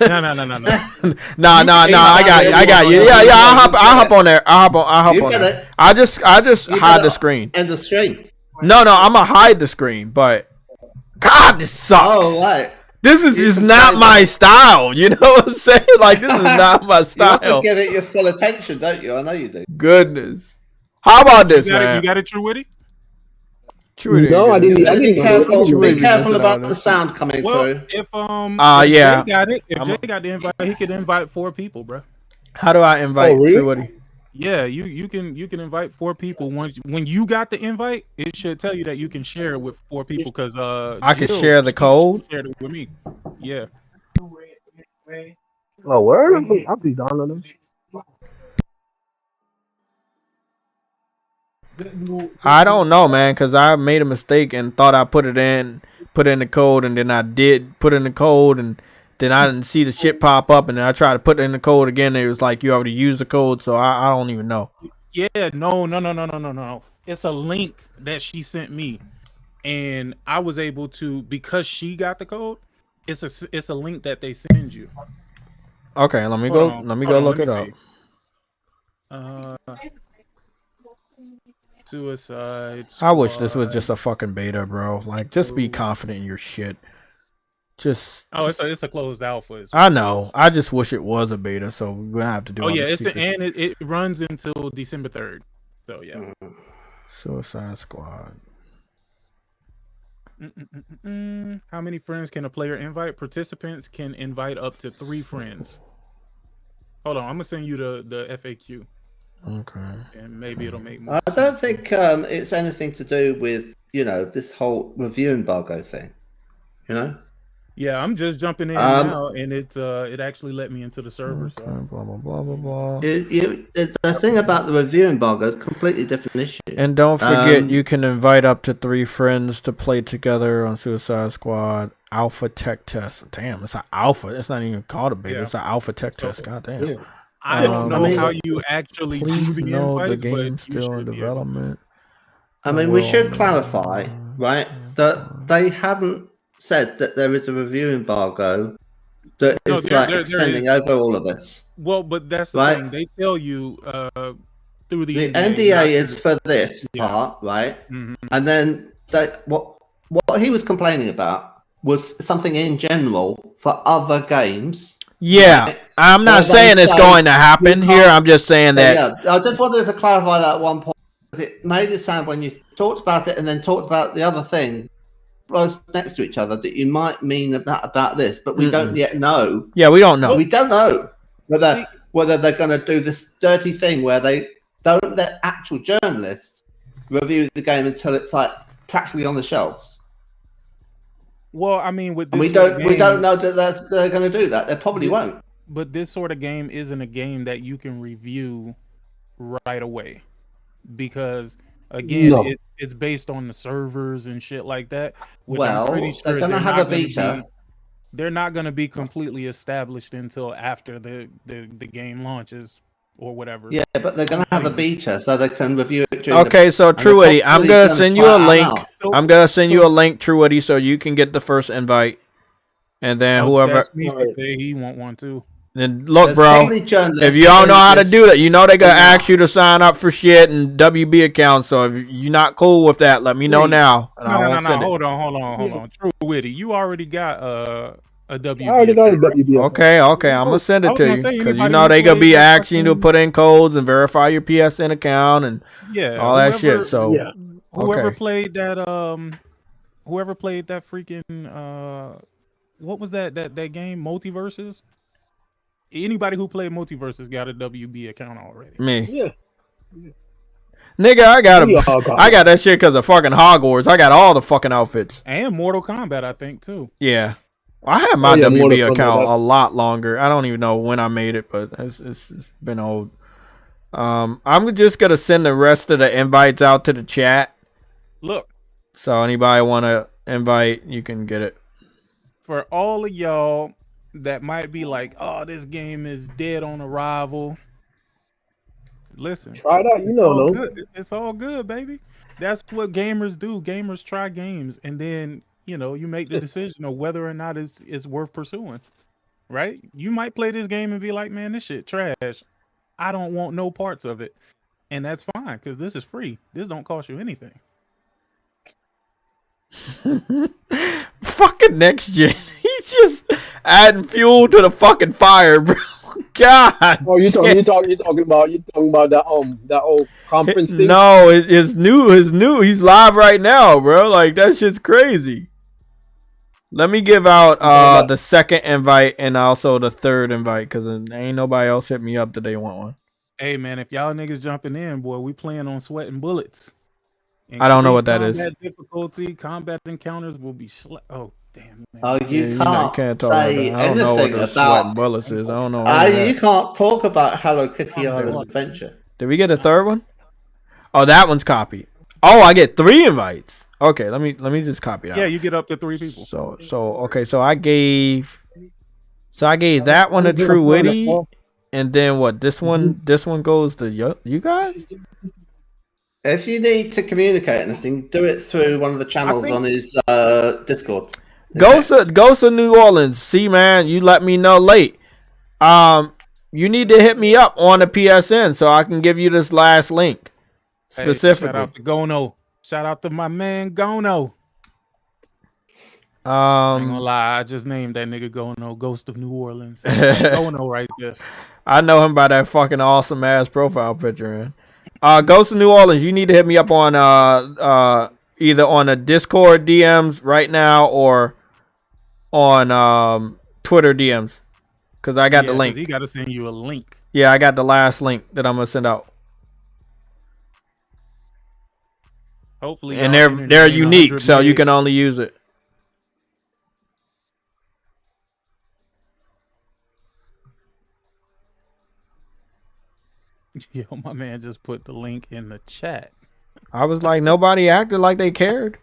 No. No. I got you. Yeah. I'll hop on there. I'll hop on there. I just hide the screen. And the stream. No. I'm gonna hide the screen, but God, this sucks. Oh, what? This is just not my style. You know what I'm saying? Like this is not my style. You have to give it your full attention, don't you? I know you do. Goodness. How about this, man? You got it, True Witty? No, I didn't. Be careful about the sound coming through. If yeah, Jay got it. If Jay got the invite, he could invite 4 people, bro. How do I invite True Woody? Yeah, you can invite 4 people. When you got the invite, it should tell you that you can share it with 4 people because I can share the code. Share it with me. Yeah. Oh, word! I'll be downloading. I don't know, man, because I made a mistake and thought I put in the code, and then I did put in the code, and then I didn't see the shit pop up, and then I tried to put in the code again, and it was like you already used the code, so I don't even know. Yeah, no. It's a link that she sent me, and I was able to, because she got the code, it's a link that they send you. Okay, let me Hold go. on, Let me hold go on, look let it me up. see. Suicide I wish this was Squad. just a fucking beta, bro. Like, just be confident in your shit. Just. It's a closed alpha. Is what I it know. is. I just wish it was a beta, so we're gonna have to do. Oh all yeah, this and secret it runs until December 3rd. So yeah. Suicide Squad. How many friends can a player invite? Participants can invite up to 3 friends. Hold on, I'm gonna send you the FAQ. Okay. And maybe it'll make more I sense. don't think it's anything to do with, you know, this whole review embargo thing. You know? Yeah, I'm just jumping in now, and it actually let me into the server. Okay, So blah blah blah blah blah. The thing about the review embargo is a completely different issue. And don't forget, you can invite up to 3 friends to play together on Suicide Squad Alpha Tech Test. Damn, it's an alpha. It's not even called a beta. Yeah. It's an alpha tech test. God damn. Yeah. I don't know I mean, how you actually do Please the know the invites, but game's you still in should be able to. development. I mean, we should clarify, right, that they haven't said that there is a review embargo that is extending over all of this. Well, but that's the Right? thing. They tell you through the The NDA NDA is for this Yeah. part, right? Mhm. And then what he was complaining about was something in general for other games. Yeah, Right? I'm not Well, saying they it's say going to happen you here. can't- I'm just saying that. Yeah, I just wanted to clarify that one point. It made it sound when you talked about it and then talked about the other thing close next to each other that you might mean about this, but we don't yet know. Yeah, we don't know. We don't know whether they're going to do this dirty thing where they don't let actual journalists review the game until it's like practically on the shelves. Well, I mean, with this And we don't know that they're going to do that. They probably won't. But this sort of game isn't a game that you can review right away, because again, it's based on the servers and shit like that. Which I'm pretty sure they're going to have a beta. They're not going to be completely established until after the game launches or whatever. Yeah, but they're going to have a beta so they can review it. Okay, so Truity, I'm going to send you a link. I'm going to send you a link, Truity, so you can get the first invite. And then whoever... That's me to say he won't want to. Then look, bro, if you don't know how to do that, you know they going to ask you to sign up for shit and WB accounts. So if you're not cool with that, let me know now. And No. Hold on. True Witty, you already got a WB. I already got a WB. Okay, I'm going to send it to you. Because you know they going to be asking you to put in codes and verify your PSN account and all that shit. So whoever played that freaking what was that game, Multiverses? Anybody who played Multiverses got a WB account already. Me. Yeah. Nigga, I got that shit because of fucking Hogwarts. I got all the fucking outfits. And Mortal Kombat, I think, too. Yeah. I had my WB account a lot longer. I don't even know when I made it, but it's been old. I'm just going to send the rest of the invites out to the chat. Look. So anybody want to invite, you can get it. For all of y'all that might be like, oh, this game is dead on arrival. Listen, try it out. You know, it's all good, baby. That's what gamers do. Gamers try games, and then you make the decision of whether or not it's worth pursuing. Right? You might play this game and be like, man, this shit trash. I don't want no parts of it, and that's fine because this is free. This don't cost you anything. Fucking next gen. He's just adding fuel to the fucking fire, bro. God. Oh, you talking about that old conference thing? No, it's new. He's live right now, bro. Like that shit's crazy. Let me give out the second invite and also the third invite because ain't nobody else hit me up that they want one. Hey man, if y'all niggas jumping in, boy, we playing on sweating bullets. I don't know what that is. Difficulty, combat encounters will be oh damn. Man. Oh, you can't say anything about bullets is. I don't know. You can't talk about Hello Kitty Island Adventure. Did we get a third one? Oh, that one's copied. Oh, I get 3 invites. Okay, let me just copy that. Yeah, you get up to 3 people. So I gave that one to True Witty, and then what? This one goes to you guys. If you need to communicate anything, do it through one of the channels on his Discord. Ghost of New Orleans. See, man, you let me know late. You need to hit me up on the PSN so I can give you this last link specifically. Shout out to Gono. Shout out to my man Gono. I ain't gonna lie, I just named that nigga Gono, Ghost of New Orleans. Gono right there. I know him by that fucking awesome ass profile picture, man. Ghost of New Orleans, you need to hit me up on either on the Discord DMs right now or on Twitter DMs. Cause I got the link. He gotta send you a link. Yeah, I got the last link that I'm gonna send out. Hopefully, and they're unique, so you can only use it. Yo, my man just put the link in the chat. I was like, nobody acted like they cared.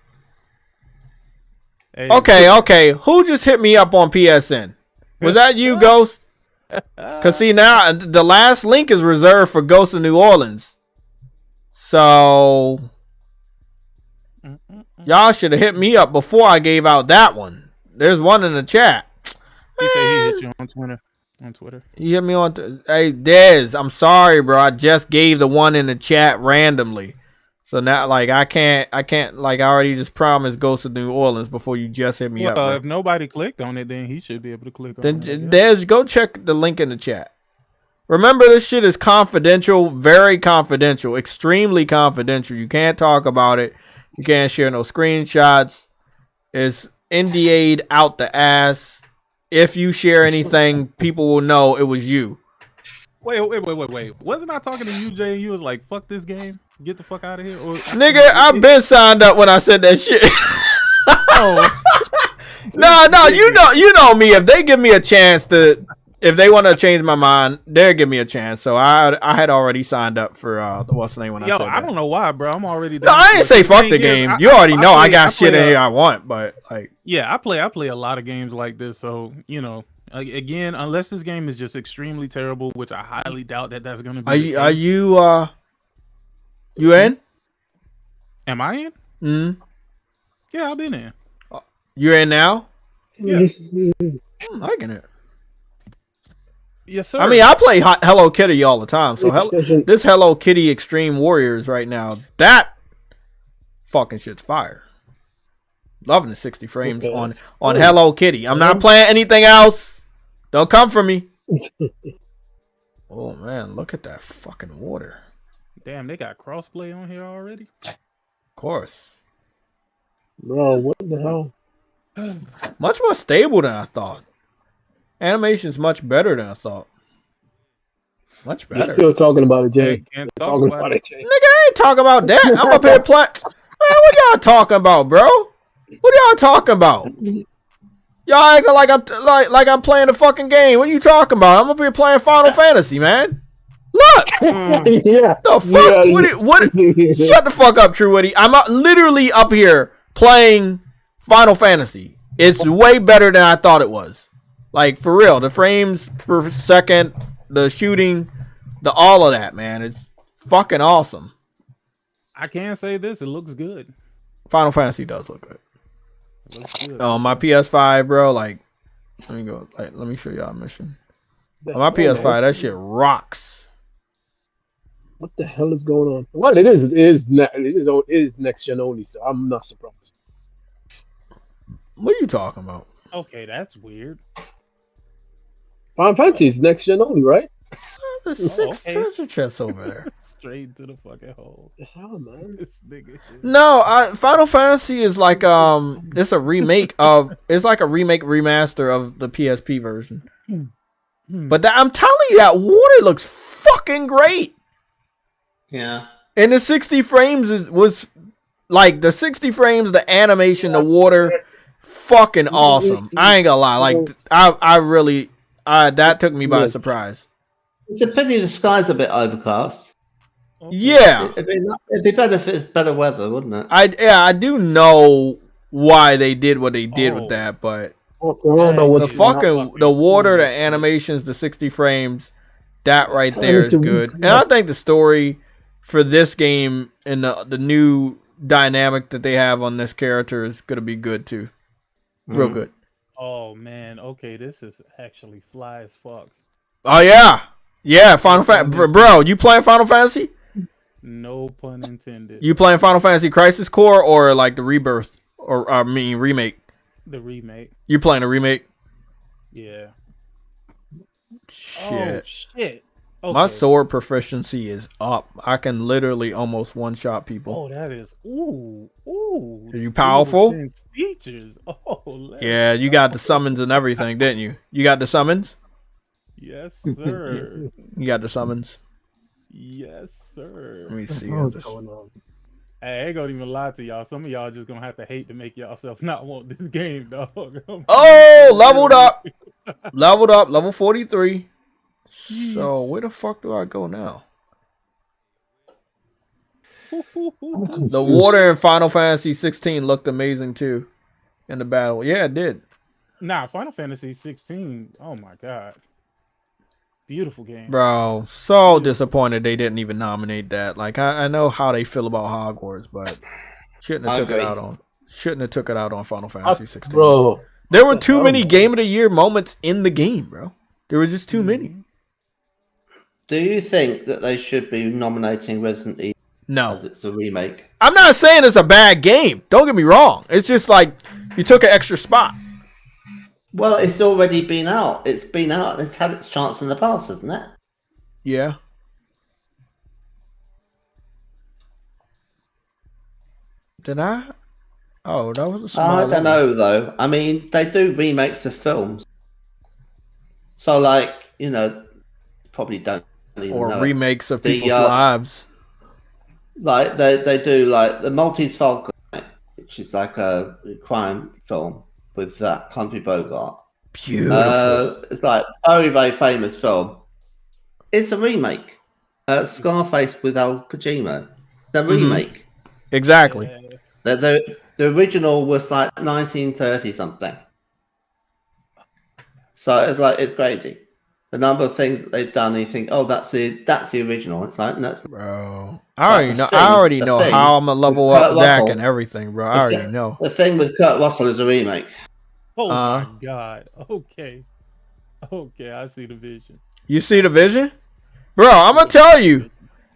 Hey, okay. Who just hit me up on PSN? Was that you, Ghost? Because see, now the last link is reserved for Ghost of New Orleans. So y'all should have hit me up before I gave out that one. There's one in the chat. He said he hit you on Twitter. He hit me on. Hey, Dez, I'm sorry, bro. I just gave the one in the chat randomly. So now, like, I can't, like, I already just promised Ghost of New Orleans before you just hit me up. If nobody clicked on it, then he should be able to click on it. Then, Dez, go check the link in the chat. Remember, this shit is confidential, very confidential, extremely confidential. You can't talk about it. You can't share no screenshots. It's NDA'd out the ass. If you share anything, people will know it was you. Wait. Wasn't I talking to you, Jay? And you was like, fuck this game. Get the fuck out of here. Or, nigga, I've been signed up when I said that shit. No, you know me. If they give me a chance if they want to change my mind, they'll give me a chance. So I had already signed up for what's the name when I said that. I don't know why, bro. I'm already done. No, I didn't say fuck the game. You already know I got shit in here I want, but like. Yeah, I play a lot of games like this, so you know. Again, unless this game is just extremely terrible, which I highly doubt that's going to be. Are you in? Am I in? Mm-hmm. Yeah, I've been in. You're in now? Yeah. I'm liking it. Yes, sir. I mean, I play Hello Kitty all the time, so this Hello Kitty Extreme Warriors right now, that fucking shit's fire. Loving the 60 frames on Hello Kitty. I'm not playing anything else. Don't come for me. Oh, man, look at that fucking water. Damn, they got crossplay on here already? Of course. Bro, what the hell? Much more stable than I thought. Animation's much better than I thought. Much better. You're still talking about it, Jay. Can't talk about it. Nigga, I ain't talking about that. I'm up here playing. Man, what y'all talking about, bro? What y'all talking about? Y'all acting like I'm playing a fucking game. What are you talking about? I'm up here playing Final Fantasy, man. Look. Yeah. The fuck? Yeah. Shut the fuck up, True Witty. I'm literally up here playing Final Fantasy. It's way better than I thought it was. Like, for real. The frames per second, the shooting, all of that, man. It's fucking awesome. I can say this. It looks good. Final Fantasy does look good. On my PS5, bro, like, let me show y'all a mission. On my PS5, that shit rocks. What the hell is going on? Well, it is next gen only, so I'm not surprised. What are you talking about? Okay, that's weird. Final Fantasy is next gen only, right? There's 6 treasure chests over there. Straight to the fucking hole. The hell, man? This nigga. No, Final Fantasy is like it's a remake remaster of the PSP version. But I'm telling you, that water looks fucking great. Yeah. And the 60 frames was like the 60 frames, the animation, the water, fucking awesome. I ain't gonna lie, like that took me by surprise. It's a pity the sky's a bit overcast. Yeah, it'd be better if it's better weather, wouldn't it? I do know why they did what they did with that, but the water, the animations, the 60 frames, that right there is good. And I think the story for this game and the new dynamic that they have on this character is gonna be good too. Real good. Oh man, okay, this is actually fly as fuck. Oh yeah, Final Fantasy, bro. You playing Final Fantasy? No pun intended. You playing Final Fantasy Crisis Core or like the Rebirth, or I mean remake? The remake. You playing a remake? Yeah. Shit. Oh shit. Okay. My sword proficiency is up. I can literally almost one-shot people. Oh, that is ooh. Are you powerful? Features. Oh. Yeah, you got the summons and everything, didn't you? You got the summons? Yes, sir. You got the summons? Yes, sir. Let me see. What's going on? Hey, I ain't gonna even lie to y'all. Some of y'all just gonna have to hate to make yourself not want this game, dog. Oh, leveled up. Leveled up. Level 43. So, where the fuck do I go now? The water in Final Fantasy 16 looked amazing, too, in the battle. Yeah, it did. Nah, Final Fantasy 16. Oh, my God. Beautiful game. Bro, so disappointed they didn't even nominate that. Like, I know how they feel about Hogwarts, but shouldn't have took it out on Final Fantasy 16. Bro, there were too many Game of the Year moments in the game, bro. There was just too many. Do you think that they should be nominating Resident Evil No. as it's a remake? I'm not saying it's a bad game. Don't get me wrong. It's just like you took an extra spot. Well, it's already been out. It's been out. It's had its chance in the past, hasn't it? Yeah. Did I? Oh, that was a small I don't know, though. I mean, they do remakes of films. So, like, you know, probably don't even or know remakes of people's lives. Like, they do, like, the Maltese Falcon, which is like a crime film with Humphrey Bogart. Beautiful. It's like a very, very famous film. It's a remake. Scarface with Al Pacino. The remake. Exactly. The original was like 1930 something. So it's like, it's crazy. The number of things that they've done, and you think, oh, that's the original. It's like, no, it's not. Bro, I already know how I'm gonna level up Zach and everything, bro. I already know. The thing with Kurt Russell is a remake. Oh my God. Okay, I see the vision. You see the vision, bro? I'm gonna tell you,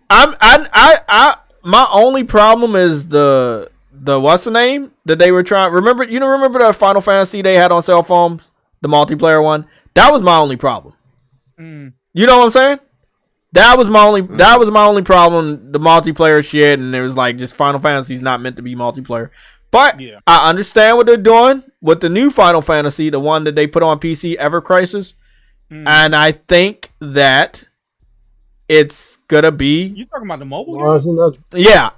my only problem is the what's the name that they were trying. Remember the Final Fantasy they had on cell phones, the multiplayer one. That was my only problem. You know what I'm saying? That was my only problem. The multiplayer shit, and it was like just Final Fantasy's not meant to be multiplayer. But I understand what they're doing with the new Final Fantasy, the one that they put on PC, Ever Crisis, and I think that it's gonna be. You talking about the mobile game? Yeah,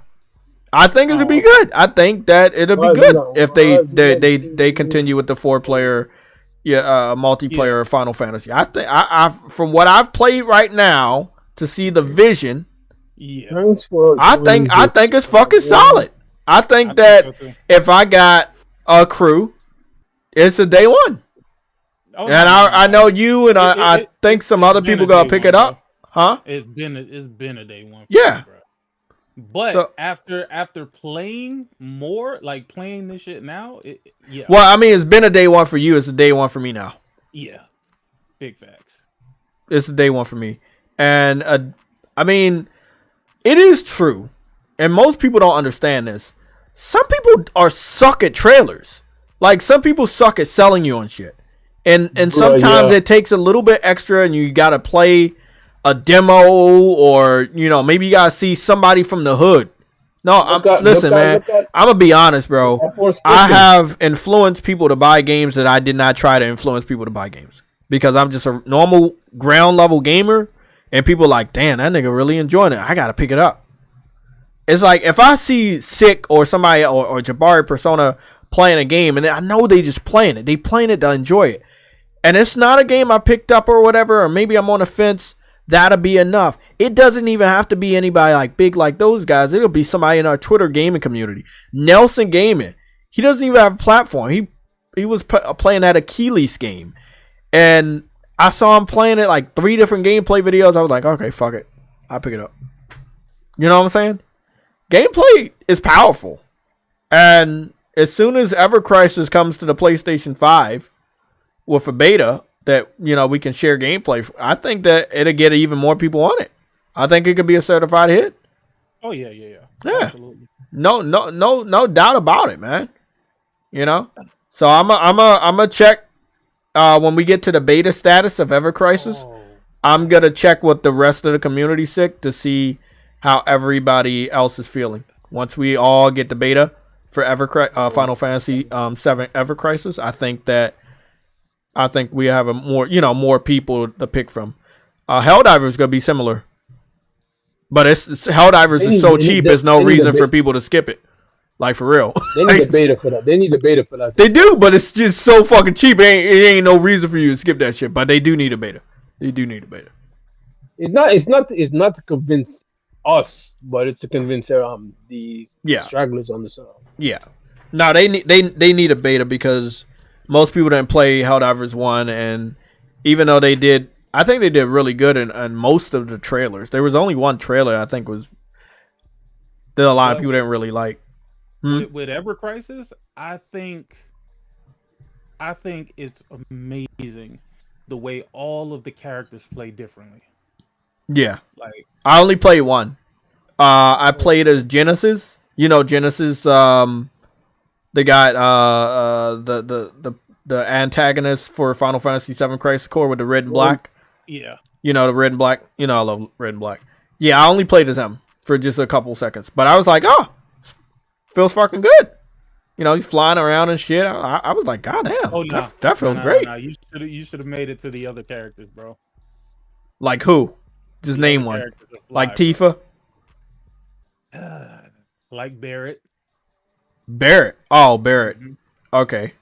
I think it'll be good. I think that it'll be good if they continue with the 4-player. Multiplayer Final Fantasy. I think I from what I've played right now to see the vision. Yeah, I think it's fucking solid. I think that if I got a crew, it's a day one. And I know you and I think some other people gonna pick it up, huh? It's been a day one. Yeah. Me, bro. But after playing more, like playing this shit now, yeah. Well, I mean, it's been a day one for you. It's a day one for me now. Yeah, big facts. It's a day one for me, and I mean, it is true, and most people don't understand this. Some people suck at trailers. Like some people suck at selling you on shit, and sometimes it takes a little bit extra, and you gotta play a demo, or maybe you gotta see somebody from the hood. No, listen, man. I'm gonna be honest, bro. I have influenced people to buy games that I did not try to influence people to buy games because I'm just a normal ground level gamer, and people are like, damn, that nigga really enjoying it. I gotta pick it up. It's like if I see Sick or somebody or Jabari Persona playing a game, and I know they just playing it. They playing it to enjoy it, and it's not a game I picked up or whatever, or maybe I'm on the fence. That'll be enough. It doesn't even have to be anybody like big like those guys. It'll be somebody in our Twitter gaming community. Nelson Gaming. He doesn't even have a platform. He was playing that Achilles game. And I saw him playing it like 3 different gameplay videos. I was like, okay, fuck it. I'll pick it up. You know what I'm saying? Gameplay is powerful. And as soon as Ever Crisis comes to the PlayStation 5 with a beta that, you know, we can share gameplay, I think that it'll get even more people on it. I think it could be a certified hit. Oh yeah. Absolutely. No doubt about it, man. You know, so I'm a check when we get to the beta status of Ever Crisis. I'm gonna check what the rest of the community sick to see how everybody else is feeling. Once we all get the beta for Final Fantasy 7 Ever Crisis, I think we have a more people to pick from. Helldivers is gonna be similar, but Helldivers is so cheap. There's no reason for people to skip it. Like, for real. They need a beta for that. They do, but it's just so fucking cheap. It ain't no reason for you to skip that shit. But they do need a beta. It's not to convince us, but it's to convince the stragglers on the side. Yeah. No, they need a beta because most people didn't play Helldivers 1, and even though I think they did really good in most of the trailers. There was only one trailer I think that a lot of people didn't really like. With Ever Crisis, I think it's amazing the way all of the characters play differently. Yeah. Like, I only played one. I played as Genesis. You know Genesis, the guy, the antagonist for Final Fantasy 7 Crisis Core with the red and black. Yeah. You know, the red and black. You know, I love red and black. Yeah, I only played as him for just a couple seconds. But I was like, oh, feels fucking good. You know, he's flying around and shit. I was like, God damn, that feels great. No. You should have made it to the other characters, bro. Like who? Just name one. Like Tifa? Like Barrett. Barrett. Oh, Barrett. Mm-hmm. Okay.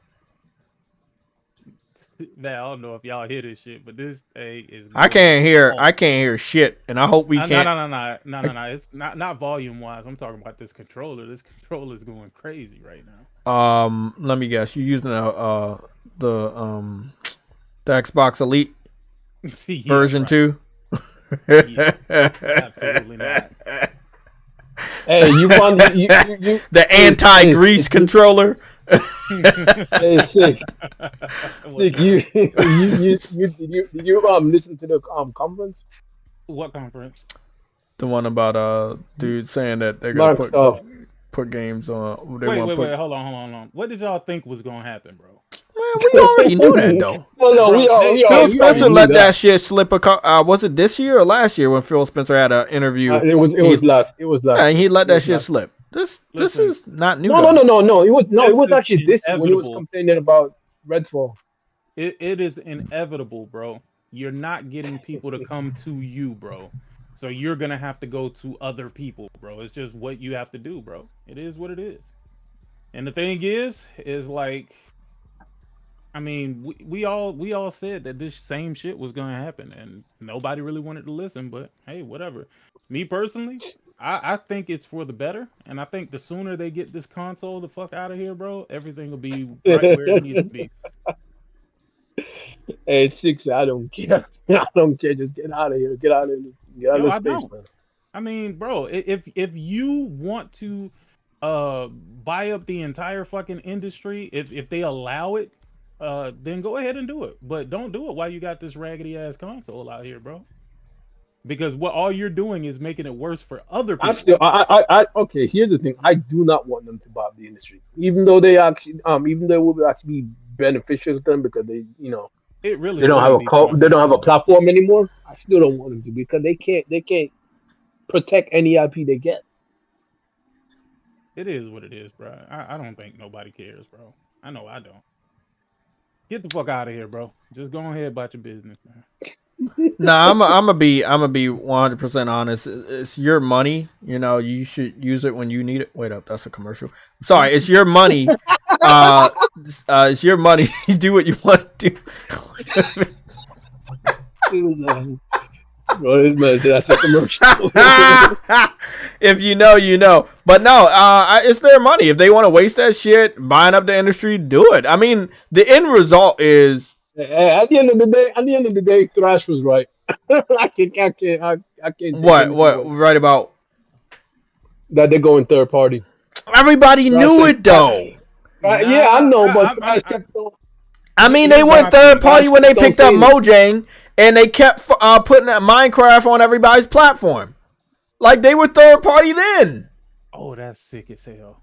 Now I don't know if y'all hear this shit, but this is. I can't hear shit, and I hope we can't. No. It's not volume wise. I'm talking about this controller. This controller is going crazy right now. Let me guess. You're using the Xbox Elite version 2. Yeah, absolutely not. Hey, you want the anti-grease controller? Hey, sick. Sick. You listen to the conference? What conference? The one about dude saying that they're gonna put games on. Wait, hold on. What did y'all think was gonna happen, bro? Man, we already knew that though. Phil Spencer let that shit slip. Was it this year or last year when Phil Spencer had an interview? It was last. Yeah, he let that shit slip. This is not new. No. It was actually this when he was complaining about Redfall. It is inevitable, bro. You're not getting people to come to you, bro. So you're gonna have to go to other people, bro. It's just what you have to do, bro. It is what it is. And the thing is like, I mean, we all said that this same shit was gonna happen, and nobody really wanted to listen. But hey, whatever. Me personally, I think it's for the better, and I think the sooner they get this console the fuck out of here, bro, everything will be right where it needs to be. Hey, 6, I don't care. I don't care. Just get out of here. Get out of space, man. I mean, bro, if you want to buy up the entire fucking industry, if they allow it, then go ahead and do it. But don't do it while you got this raggedy ass console out here, bro. Because all you're doing is making it worse for other people. Okay, here's the thing. I do not want them to buy up the industry, even though they actually, even though it will actually be beneficial to them because they, it really they don't have a platform anymore. I still don't want them to because they can't protect any IP they get. It is what it is, bro. I don't think nobody cares, bro. I know I don't. Get the fuck out of here, bro. Just go ahead about your business, man. Nah, I'm gonna be 100% honest. It's your money, you should use it when you need it. Wait up, that's a commercial. Sorry, it's your money. It's your money. You do what you want to do. That's a commercial. If you know, you know. But no, it's their money. If they want to waste that shit buying up the industry, do it. I mean, the end result is. At the end of the day, Thrash was right. I can't. What right about? That they're going third party. Everybody knew it though. Yeah, I know, but I kept on. I mean, they went third party when they picked up Mojang, and they kept putting Minecraft on everybody's platform. Like, they were third party then. Oh, that's sick as hell.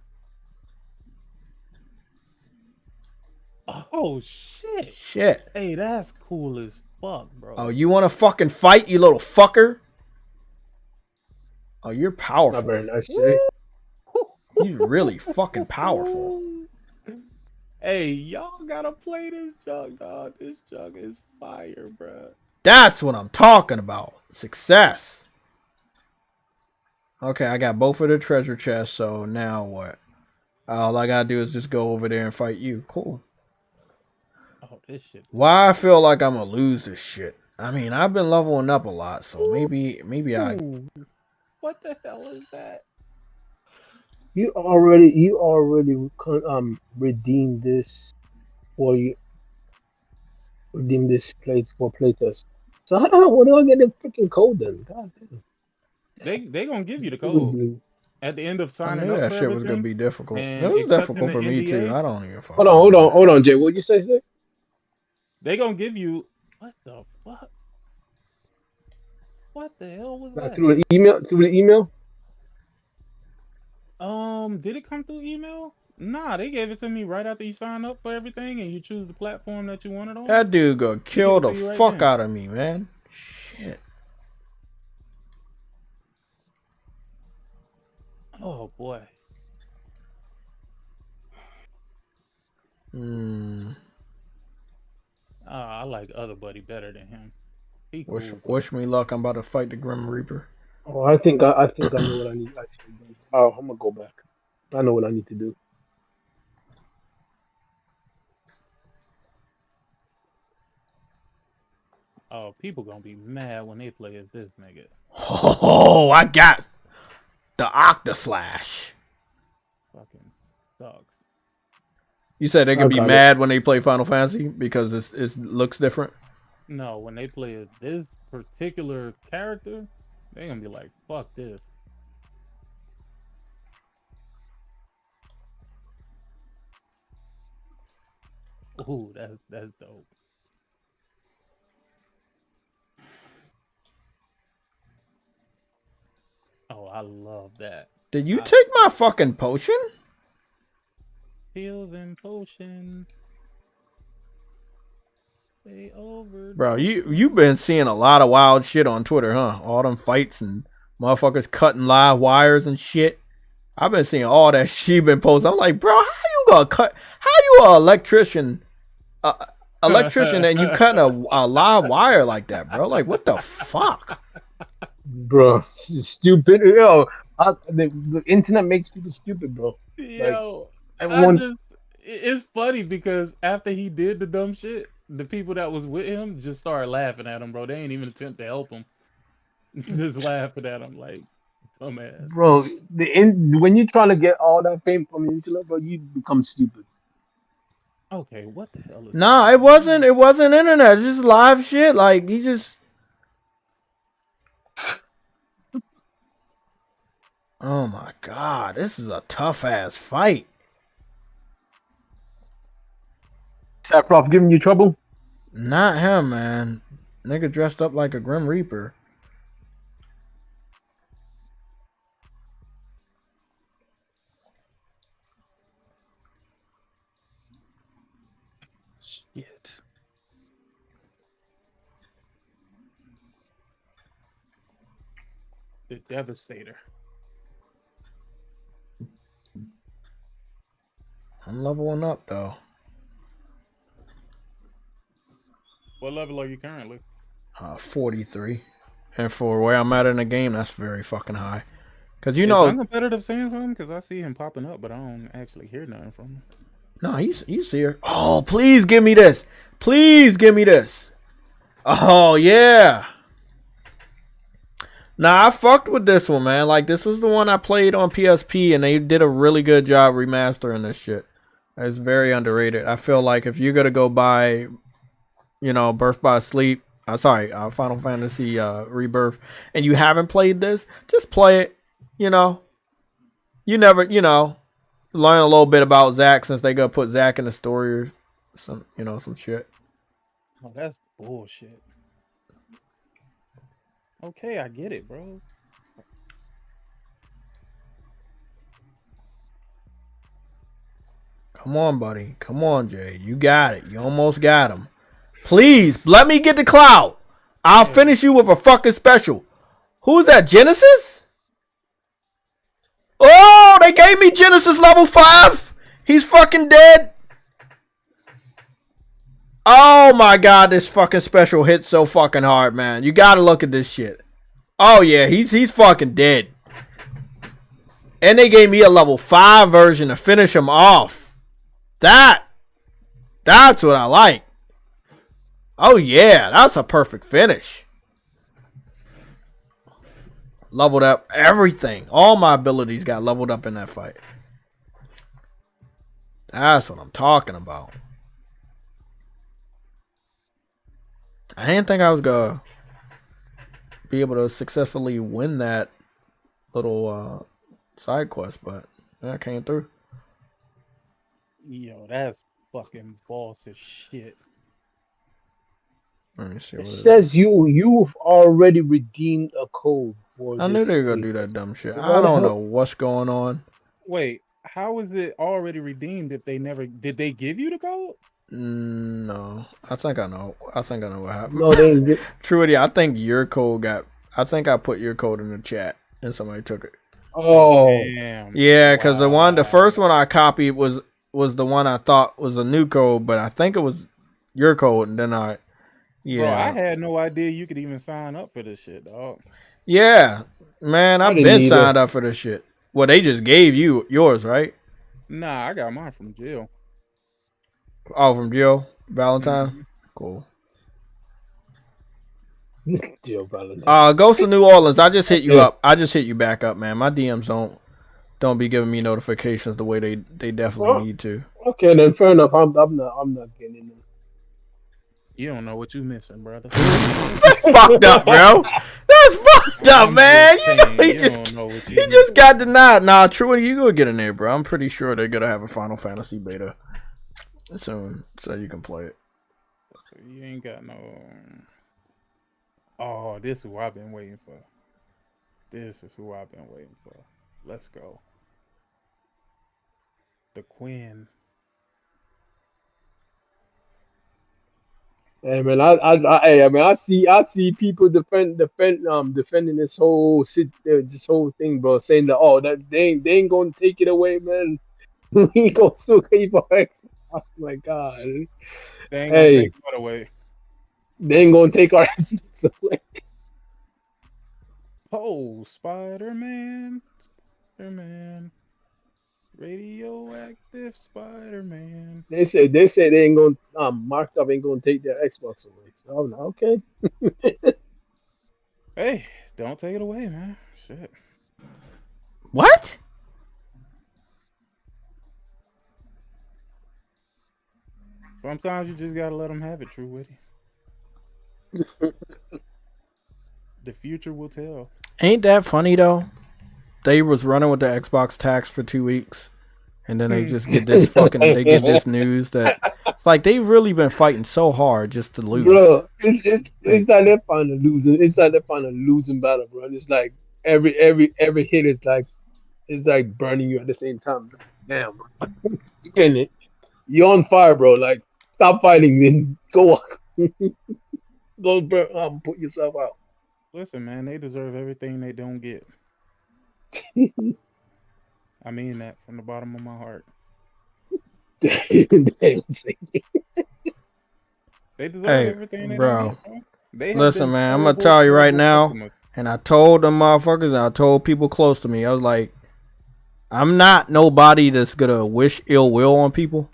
Oh, shit. Shit. Hey, that's cool as fuck, bro. Oh, you want to fucking fight, you little fucker? Oh, you're powerful. Not very nice, Jay. You're really fucking powerful. Hey, y'all gotta play this jug, dog. This jug is fire, bro. That's what I'm talking about. Success. Okay, I got both of the treasure chests, so now what? All I gotta do is just go over there and fight you. Cool. Oh, this shit. Why I feel like I'm gonna lose this shit? I mean, I've been leveling up a lot, so maybe I. What the hell is that? You already redeemed this, or you redeemed this plate for playtest. So how the hell do I get the freaking code then? God damn. They gonna give you the code at the end of signing up. That for shit was gonna be difficult. It was difficult for me too. I don't even. Hold on, Jay. What you say, Jay? They gonna give you what the fuck? What the hell was that? Through the email? Did it come through email? Nah, they gave it to me right after you sign up for everything and you choose the platform that you wanted on. That dude gonna kill the fuck out of me, man. Shit. Oh boy. I like other buddy better than him. Wish me luck. I'm about to fight the Grim Reaper. Oh, I think I know what I need to actually do. Oh, I'm gonna go back. I know what I need to do. Oh, people gonna be mad when they play as this nigga. Oh, I got the Octaslash. Fucking sucks. You said they can be mad when they play Final Fantasy because it looks different? No, when they play as this particular character, they gonna be like, fuck this. Ooh, that's dope. Oh, I love that. Did you take my fucking potion? Heals and potion. They over. Bro, you been seeing a lot of wild shit on Twitter, huh? All them fights and motherfuckers cutting live wires and shit. I've been seeing all that shit been posted. I'm like, bro, how you gonna cut? How you an electrician and you cutting a live wire like that, bro? Like, what the fuck? Bro, stupid. Yo, the internet makes people stupid, bro. Yo, like, it's funny because after he did the dumb shit, the people that was with him just started laughing at him, bro. They ain't even attempt to help him. Just laughing at him like, dumbass. Bro, when you're trying to get all that fame from the internet, bro, you become stupid. Okay, what the hell is Nah, that? it wasn't internet. It's just live shit. Like, he just... Oh my god, this is a tough ass fight. Saproff giving you trouble? Not him, man. Nigga dressed up like a Grim Reaper. Shit. The Devastator. I'm leveling up though. What level are you currently? 43. And for where I'm at in the game, that's very fucking high. Cause you Is know, Uncompetitive saying something? Cause I see him popping up, but I don't actually hear nothing from him. no, he's here. Oh, please give me this. Please give me this. Oh yeah. Nah, I fucked with this one, man. Like, this was the one I played on PSP, and they did a really good job remastering this shit. It's very underrated. I feel like if you're gonna go buy, you know, Birth by Sleep, Final Fantasy Rebirth, and you haven't played this, just play it. You know, you never, you know, Learn a little bit about Zach since they gonna put Zach in the story or some, some shit. Oh, that's bullshit. Okay, I get it, bro. Come on, buddy. Come on, Jay. You got it. You almost got him. Please, let me get the cloud. I'll finish you with a fucking special. Who's that, Genesis? Oh, they gave me Genesis level 5. He's fucking dead. Oh my god, this fucking special hits so fucking hard, man. You gotta look at this shit. Oh yeah, he's fucking dead. And they gave me a level 5 version to finish him off. That's what I like. Oh yeah, that's a perfect finish. Leveled up everything. All my abilities got leveled up in that fight. That's what I'm talking about. I didn't think I was gonna be able to successfully win that little side quest, but that came through. Yo, that's fucking boss as shit. Let me see It what says you've already redeemed a code for I knew this they were gonna week. do that dumb shit. Why I the don't hell- know what's going on. Wait, how is it already redeemed if they never did they give you the code? No, I think I know. I think I know what happened. No, they ain't get- Truity, I think your code got. I think I put your code in the chat and somebody took it. Oh, Damn. Yeah, because Wow. the first one I copied was the one I thought was a new code, but I think it was your code, and then Bro, I yeah, had no idea you could even sign up for this shit, dog. yeah, man, I I've didn't been either. signed up for this shit. Well, they just gave you yours, right? Nah, I got mine from jail. Oh, from Jill Valentine. Mhm. Cool. Deal Valentine. Ghost of New Orleans. I just hit you Yeah. up. I just hit you back up, man. My DMs don't be giving me notifications the way they definitely Well, need to. Okay, then fair enough. I'm not getting in. You don't know what you missing, brother. Fucked up, bro. That's fucked up, I'm man. just You know, saying, he you just don't know what you he just got denied. Nah, true. You gonna get in there, bro. I'm pretty sure they're gonna have a Final Fantasy beta soon, so you can play it. You ain't got no. Oh, this is who I've been waiting for. This is who I've been waiting for. Let's go. The Queen. Hey man, I see people defending this whole this whole thing, bro, saying that that they ain't gonna take it away, man. We ain't gonna sue you for X. Oh my god. They ain't gonna Hey. take what away. They ain't gonna take our Xbox away. Oh, Spider-Man. Spider-Man. Radioactive Spider-Man. They say they ain't gonna Microsoft ain't gonna take their Xbox away. So I'm like, okay. Hey, don't take it away, man. Shit. What? Sometimes you just gotta let them have it, True Witty. The future will tell. Ain't that funny though? They was running with the Xbox tax for 2 weeks, and then they just get this they get this news that it's like they've really been fighting so hard just to lose. Bro, it's not that fun to losing. It's not that fun to losing battle, bro. It's like every hit is like it's like burning you at the same time. Damn, bro. You can't. You're on fire, bro. Like stop fighting, then go on. Go put yourself out. Listen, man, they deserve everything they don't get. I mean that from the bottom of my heart. They deserve everything they bro. don't get, bro. They have Listen, been man, I'm gonna terrible, tell you right terrible now, customers. and I told them motherfuckers, and I told people close to me, I was like, I'm not nobody that's gonna wish ill will on people.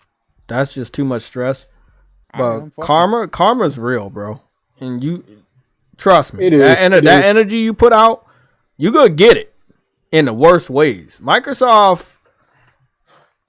That's just too much stress. But karma's real, bro, and you trust me. That energy you put out, you gonna get it in the worst ways. Microsoft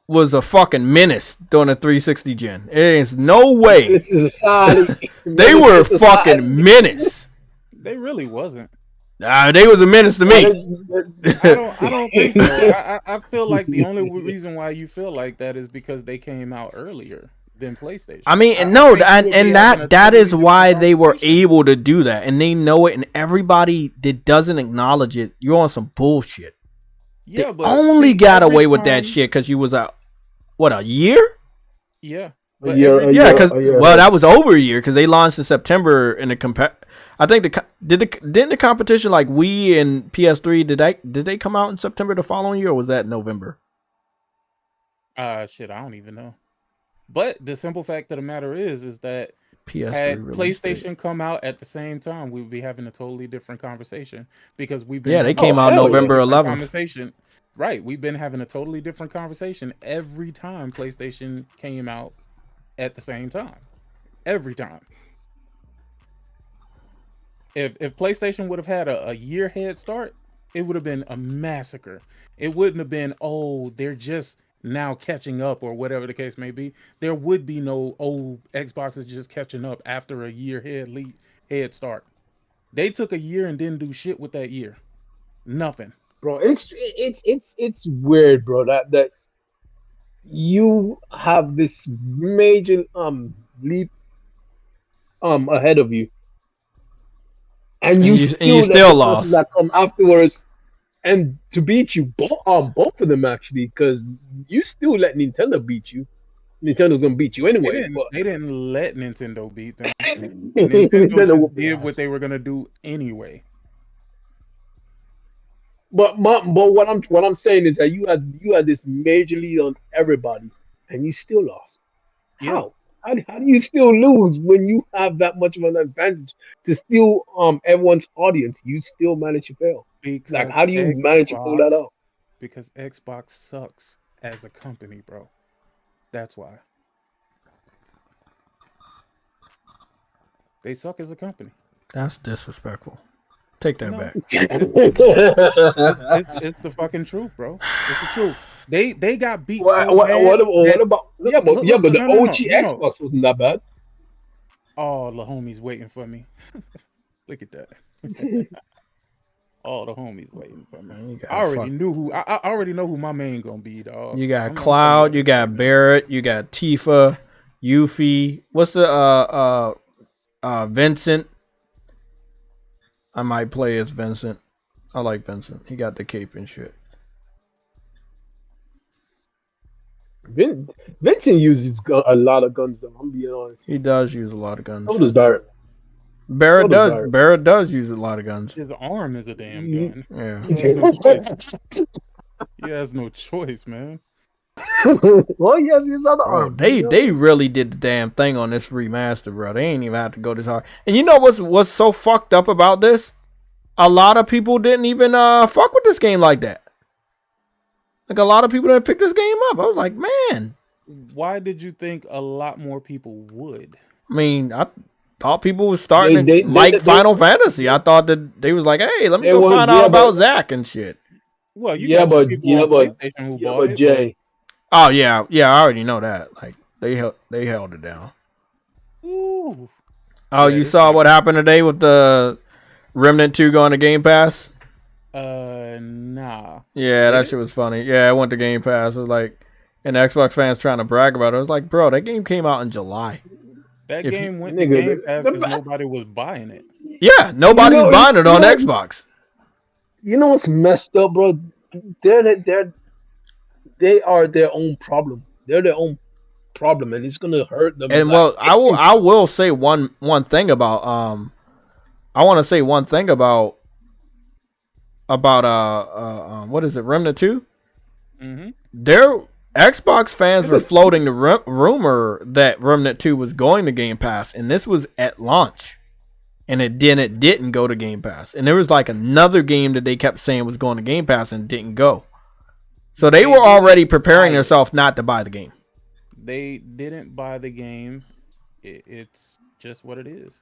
was a fucking menace during the 360 gen. There's no way. This is a society. They were a fucking menace. They really wasn't. They was a menace to me. I don't think so. I feel like the only reason why you feel like that is because they came out earlier than PlayStation. I mean, I no, think you would be and having a that totally is why different they were conversation. able to do that, and they know it. And everybody that doesn't acknowledge it, you're on some bullshit. Yeah, They but only see, got every away with that time- shit because you was out. What, a year? Yeah, A but year- every a Yeah, year- because a year well, ahead. that was over a year because they launched in September in the I think didn't the competition like Wii and PS3 did they come out in September the following year, or was that November? shit, I don't even know. But the simple fact of the matter is that PS3 had release date. PlayStation come out at the same time, we would be having a totally different conversation because we've been Yeah, they having came a out totally November different 11th. conversation. Right, we've been having a totally different conversation every time PlayStation came out at the same time. Every time. If PlayStation would have had a year head start, it would have been a massacre. It wouldn't have been, oh, they're just now catching up or whatever the case may be. There would be no, oh, Xbox is just catching up after a year head start. They took a year and didn't do shit with that year. Nothing. Bro, it's weird, bro. That you have this major leap ahead of you, and you you still let still the person lost. that come afterwards and to beat you both of them actually, because you still let Nintendo beat you. Nintendo's gonna beat you They anyway, didn't, but they didn't let Nintendo beat them. Nintendo Nintendo whooped just their did ass. what they were gonna do anyway. But what I'm saying is that you had this major lead on everybody, and you still lost. Yeah. How? How do you still lose when you have that much of an advantage to steal everyone's audience? You still manage to fail. Like, Because how do you manage to pull that Xbox off? because Xbox sucks as a company, bro. That's why. They suck as a company. That's disrespectful. Take that No. back. It's the fucking truth, bro. It's the truth. They got beat what, so what, bad. what, that- what about look, look, but the no, OG Xbox wasn't that bad. Oh, the homies waiting for me. Look at that. All the homies waiting for me. You got I already knew who. I already know who my main gonna be, dog. You got I'm telling Cloud, you got right now. Barrett, you got Tifa, Yuffie. What's the Vincent? I might play as Vincent. I like Vincent. He got the cape and shit. Vincent uses a lot of guns, though. I'm being honest. He does use a lot of guns. So does Barrett. Barrett so does does. Barrett. Barrett does use a lot of guns. His arm is a damn You- gun. Yeah. He has no choice. He has no choice, man. Well, he has his other Bro, arm. they really did the damn thing on this remaster, bro. They ain't even have to go this hard. And you know what's so fucked up about this? A lot of people didn't even fuck with this game like that. Like, a lot of people didn't pick this game up. I was like, man. Why did you think a lot more people would? I mean, I thought people was starting They- to like they- Final Fantasy. I thought that they was like, hey, let me They go was, find yeah, out about but- Zach and shit. Well, you Yeah, got some but- people yeah, on but- PlayStation who Yeah, bought but it. Jay, Oh yeah, I already know that. Like, they held it down. Ooh. Oh, Yeah, you this saw game- what happened today with the Remnant 2 going to Game Pass? Nah. Yeah, that Did it? shit was funny. Yeah, it went to Game Pass. It was like, and Xbox fans trying to brag about it. I was like, bro, that game came out in July. That If you- game went to Nigga, Game Pass the- because nobody was buying it. Yeah, nobody's You know- buying it you on know- Xbox. you know what's messed up, bro? They are their own problem. They're their own problem, and it's gonna hurt them. And well, I will say one thing about I want to say one thing about what is it, Remnant 2? Mm-hmm. Their Xbox fans were floating the rumor that Remnant 2 was going to Game Pass, and this was at launch, and it didn't go to Game Pass. And there was like another game that they kept saying was going to Game Pass and didn't go. So they were already preparing themselves not to buy the game. They didn't buy the game. It's just what it is.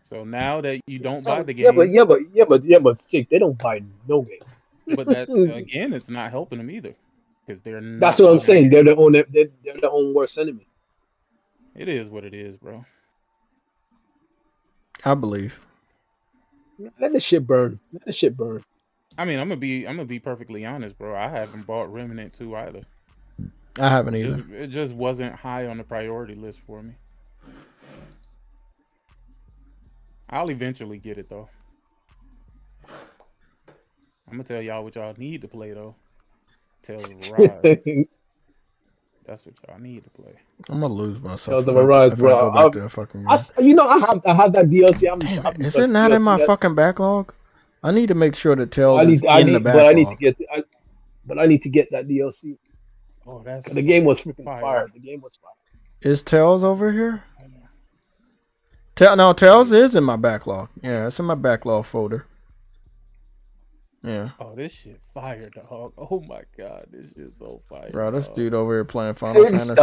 So now that you don't buy the game, but sick. They don't buy no game. but that again, it's not helping them either because they're not. That's what I'm buying saying. it. They're their own worst enemy. It is what it is, bro. I believe. Let the shit burn. Let the shit burn. I mean, I'm gonna be perfectly honest, bro. I haven't bought Remnant 2 either. I haven't either. It just wasn't high on the priority list for me. I'll eventually get it though. I'm gonna tell y'all what y'all need to play though. Tales of Arise. That's what y'all need to play. I'm gonna lose myself. Tales of Arise, bro. I have that DLC. Is it not in my fucking backlog? I need to make sure that Tales is in the backlog. But I need to get that DLC. Oh, that's the game was freaking fire. The game was fire. Is Tales over here? No, Tales is in my backlog. Yeah, it's in my backlog folder. Yeah. Oh, this shit fire, dog. Oh my god, this shit so fire. Bro, this dude over here playing Final Fantasy.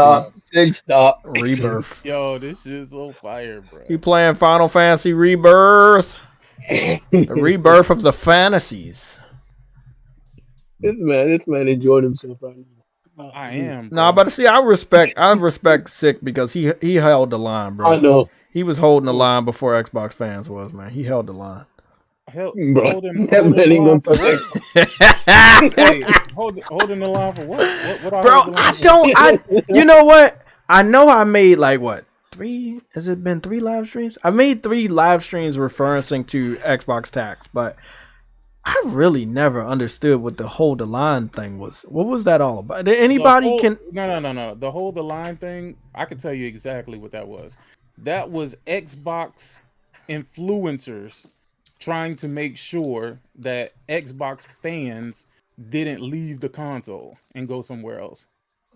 Stop. Rebirth. Yo, this shit so fire, bro. He playing Final Fantasy Rebirth. The rebirth of the fantasies. This man enjoyed himself right now. I am. Nah, but see, I respect Sick because he held the line, bro. I know. He was holding the line before Xbox fans was, man. He held the line. Holding the line for what? Bro, you know what? I know I made like what? 3? Has it been 3 live streams? I made 3 live streams referencing to Xbox tax, but I really never understood what the hold the line thing was. What was that all about? Did anybody No. The hold the line thing, I can tell you exactly what that was. That was Xbox influencers trying to make sure that Xbox fans didn't leave the console and go somewhere else.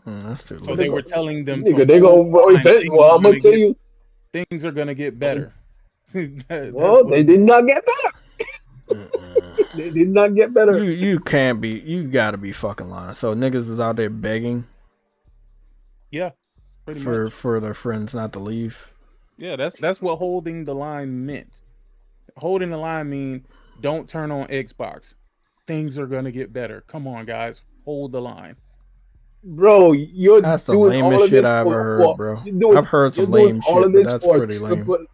That's too so they were telling them, I'm gonna tell you, things are gonna get better. Well, they did not get better. They did not get better. You can't be. You gotta be fucking lying. So niggas was out there begging. Yeah, for their friends not to leave. Yeah, that's what holding the line meant. Holding the line mean don't turn on Xbox. Things are gonna get better. Come on, guys, hold the line. Bro, that's the lamest shit I ever heard, bro. I've heard some lame shit, but that's pretty lame.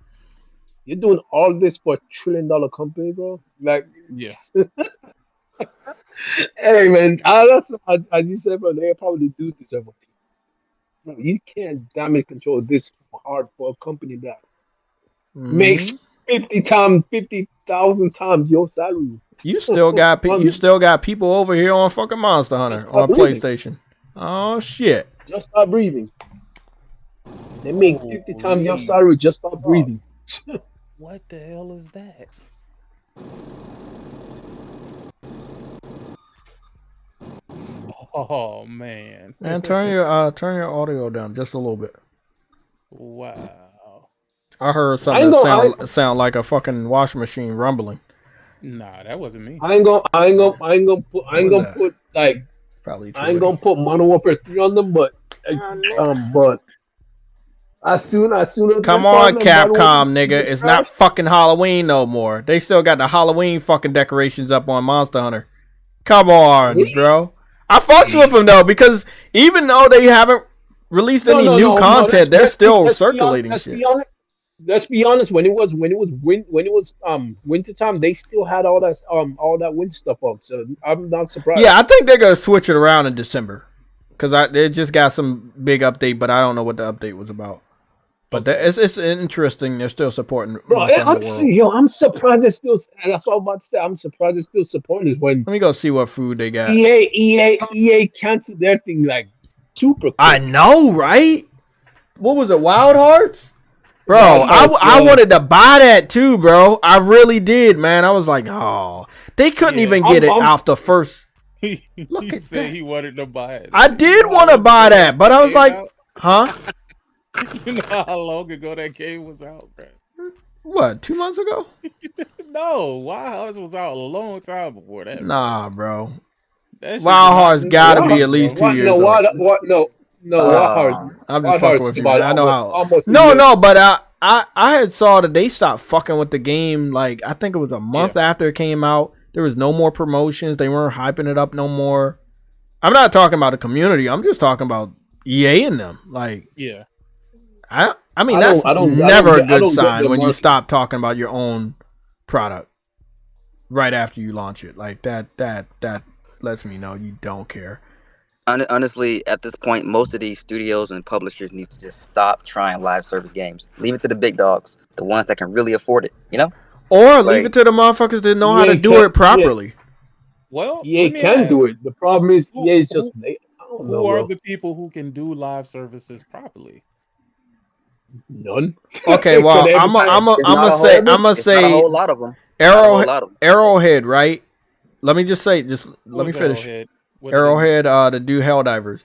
You're doing all this for $1 trillion company, bro. Like, yeah. Hey, man, as you said, bro, they probably do this everything. Bro, you can't damage control this hard for a company that makes 50,000 times your salary. You still got people over here on fucking Monster Hunter on PlayStation. Oh shit! Just by breathing, they make 50 times your salary just by breathing. What the hell is that? Oh man! Man, turn your audio down just a little bit. Wow! I heard something sound like a fucking washing machine rumbling. Nah, that wasn't me. I ain't gonna put like probably. I ain't gonna put Modern Warfare 3 on them, but as soon as come on, Capcom, nigga, it's not fucking Halloween no more. They still got the Halloween fucking decorations up on Monster Hunter. Come on, bro. I fucks with them though because even though they haven't released any new content, they're still circulating shit. Let's be honest. When it was winter time, they still had all that winter stuff up. So I'm not surprised. Yeah, I think they're gonna switch it around in December because they just got some big update, but I don't know what the update was about. But it's interesting. They're still supporting. Bro, I'm surprised it's still. That's what I'm about to say. I'm surprised it's still supporting. When let me go see what food they got. EA canceled their thing like super quick. I know, right? What was it? Wild Hearts? Bro, I wanted to buy that too, bro. I really did, man. I was like, oh, they couldn't even get it off the first. Look at that. He wanted to buy it. I did want to buy that, but I was like, huh? You know how long ago that game was out, bro? What, 2 months ago? No, Wild Hearts was out a long time before that. Nah, bro. Wild Hearts gotta be at least 2 years old. No, Wild Hearts. I'm just fucking with you. I know how. No, but I had saw that they stopped fucking with the game. Like I think it was a month after it came out. There was no more promotions. They weren't hyping it up no more. I'm not talking about the community. I'm just talking about EA and them. Like, yeah. I mean, that's never a good sign when you stop talking about your own product. right after you launch it. Like that lets me know you don't care. Honestly, at this point, most of these studios and publishers need to just stop trying live service games. Leave it to the big dogs, the ones that can really afford it, you know? Or leave it to the motherfuckers that know how to do it properly. Well, EA can do it. The problem is EA is just who are the people who can do live services properly? None. Okay, well, I'm gonna say a whole lot of them. Arrowhead, right? Let me just say, let me finish. Arrowhead, to do Helldivers.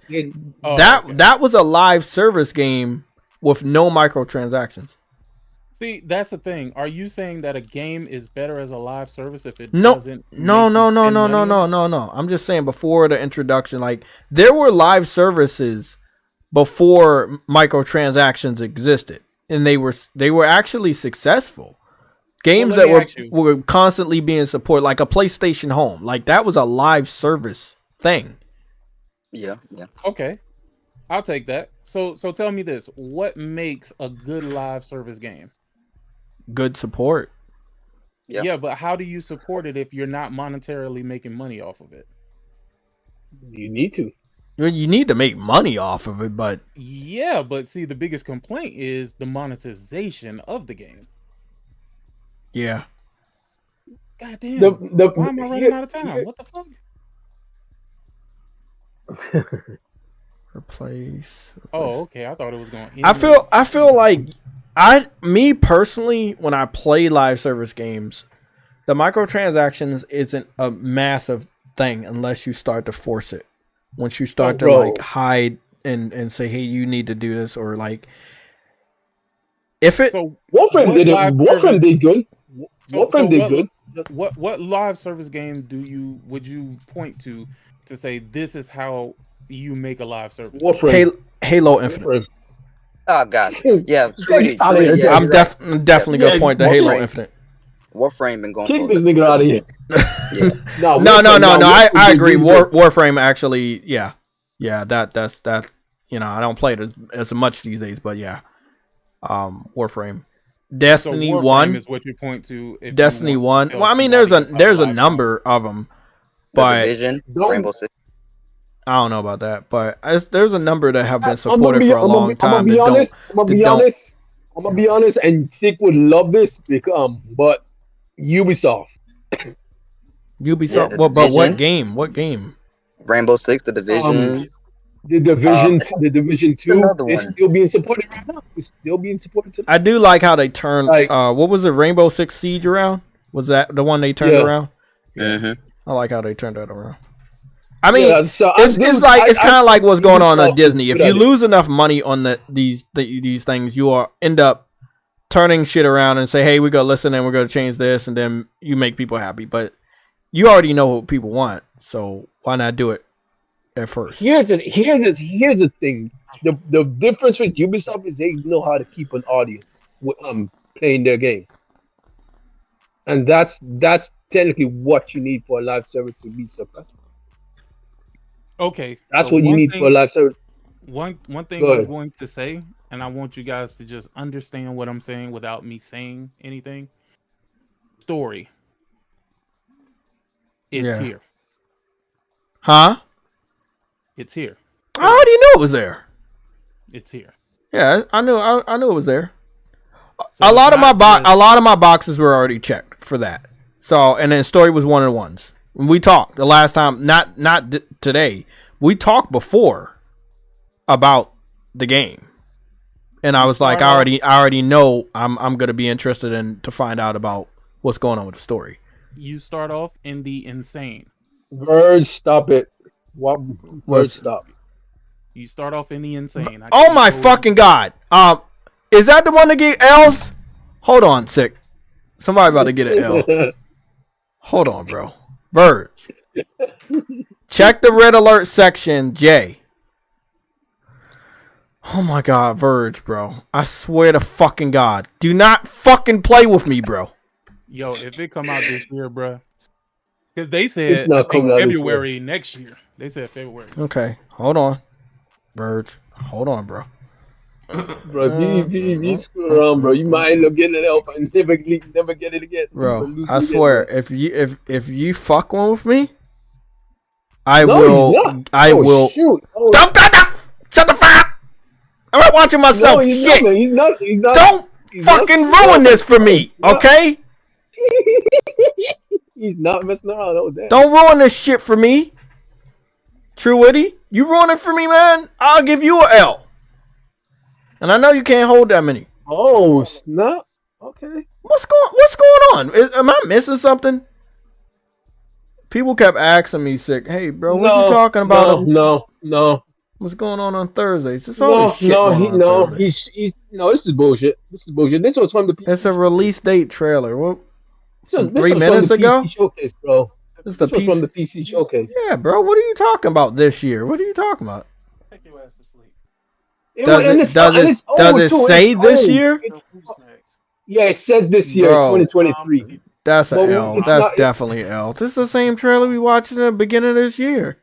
That was a live service game with no microtransactions. See, that's the thing. Are you saying that a game is better as a live service if it doesn't? No. I'm just saying before the introduction, like there were live services before microtransactions existed, and they were actually successful. Games that were constantly being supported, like a PlayStation Home, like that was a live service thing. Yeah. Okay, I'll take that. So tell me this: what makes a good live service game? Good support. Yeah, but how do you support it if you're not monetarily making money off of it? You need to. You need to make money off of it, but yeah, but see, the biggest complaint is the monetization of the game. Yeah. God damn. Why am I running out of time? What the fuck? Replace. Oh, okay. I thought it was going. I feel like me personally, when I play live service games, the microtransactions isn't a massive thing unless you start to force it. Once you start to like hide and say, hey, you need to do this, or like if it Warframe did it. Warframe did good. Warframe did good. What live service game would you point to say this is how you make a live service? Warframe. Halo Infinite. Warframe. Oh gosh, yeah. I'm definitely gonna point to Halo Infinite. Warframe been going. Kick this nigga out of here. No. I agree. Warframe actually, yeah. That's you know, I don't play it as much these days, but yeah. Warframe. Destiny so 1 is what you point to. Destiny 1. Well, I mean, there's a number of them, but Division, Rainbow Six. I don't know about that, but there's a number that have been supported for a long time. I'm gonna be honest, and Sick would love this because, but Ubisoft. Yeah, but what game? What game? Rainbow Six, The Division. The Division 2 is still being supported right now. It's still being supported today. I do like how they turned. What was it? Rainbow Six Siege around? Was that the one they turned around? Mm-hmm. I like how they turned that around. I mean, it's kind of like what's going on at Disney. If you lose enough money on these things, you end up turning shit around and say, "Hey, we're gonna listen and we're gonna change this," and then you make people happy. But you already know what people want, so why not do it at first? Here's the thing: the difference with Ubisoft is they know how to keep an audience playing their game, and that's technically what you need for a live service to be successful. Okay, that's what you need for a live service. One thing I'm going to say, and I want you guys to just understand what I'm saying without me saying anything. Story. It's here. Huh? It's here. I already knew it was there. It's here. Yeah, I knew it was there. So a lot of my boxes were already checked for that. So, and then story was one of the ones. We talked the last time, not today. We talked before about the game, and I was like, I already know I'm gonna be interested in to find out about what's going on with the story. You start off in the insane. Words, stop it. What? Words, stop. You start off in the insane. Oh my fucking god! Is that the one that get L's? Hold on, Sick. Somebody about to get an L. Hold on, bro. Bird. Check the red alert section, Jay. Oh my god, Verge, bro. I swear to fucking god. Do not fucking play with me, bro. Yo, if it come out this year, bro. Because they said February next year. They said February. Okay, hold on. Verge. Hold on, bro. Bro, if you screw around, bro, you might end up getting it up and never get it again. Bro, I swear, if you fuck one with me, I No, will. he's not. I Oh, will. shoot. Oh, Don't shut the fuck up! I'm not watching myself. no, he's Shit. not, man. He's not. Don't he's fucking not- ruin this for me, okay? He's not messing around. Oh, damn. Don't ruin this shit for me. True Witty, you ruin it for me, man. I'll give you a L. And I know you can't hold that many. Oh, snap. Okay. What's going on? Am I missing something? People kept asking me, sick. Hey, bro, what you talking about? No. What's going on Thursdays? It's all this shit He's this is bullshit. This was from the PC. It's a release date trailer. What? This 3 minutes from the ago? PC showcase, bro. This was from the PC showcase. Yeah, bro. What are you talking about this year? What are you talking about? Take your ass to sleep. Does it say this year? Yeah, it says this year, Bro, 2023. That's an But L. it's That's not- definitely an L. This is the same trailer we watched in the beginning of this year.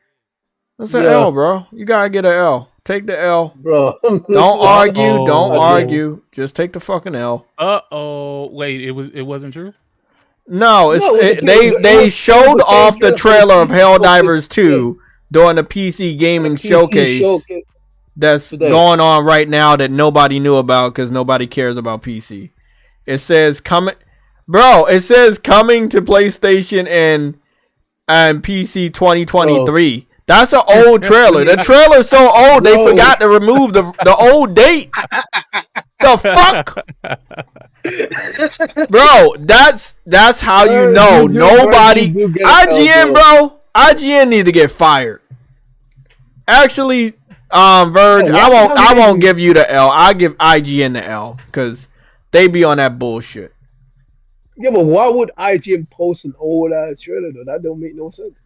That's an Yeah. L, bro. You gotta get an L. Take the L. Bro. Don't argue. Uh-oh. Don't argue. Just take the fucking L. Wait, it wasn't true. No, No, they showed the same off the trailer of trailer for the Helldivers 2 during the PC gaming showcase that's today. going on right now that nobody knew about because nobody cares about PC. It says coming, bro. It says coming to PlayStation and PC 2023. That's an old trailer. The trailer's so old they forgot to remove the old date. The fuck, bro? That's how you know nobody. IGN, bro. IGN need to get fired. Actually, Verge, I won't give you the L. I give IGN the L because they be on that bullshit. Yeah, but why would IGN post an old ass trailer though? That don't make no sense.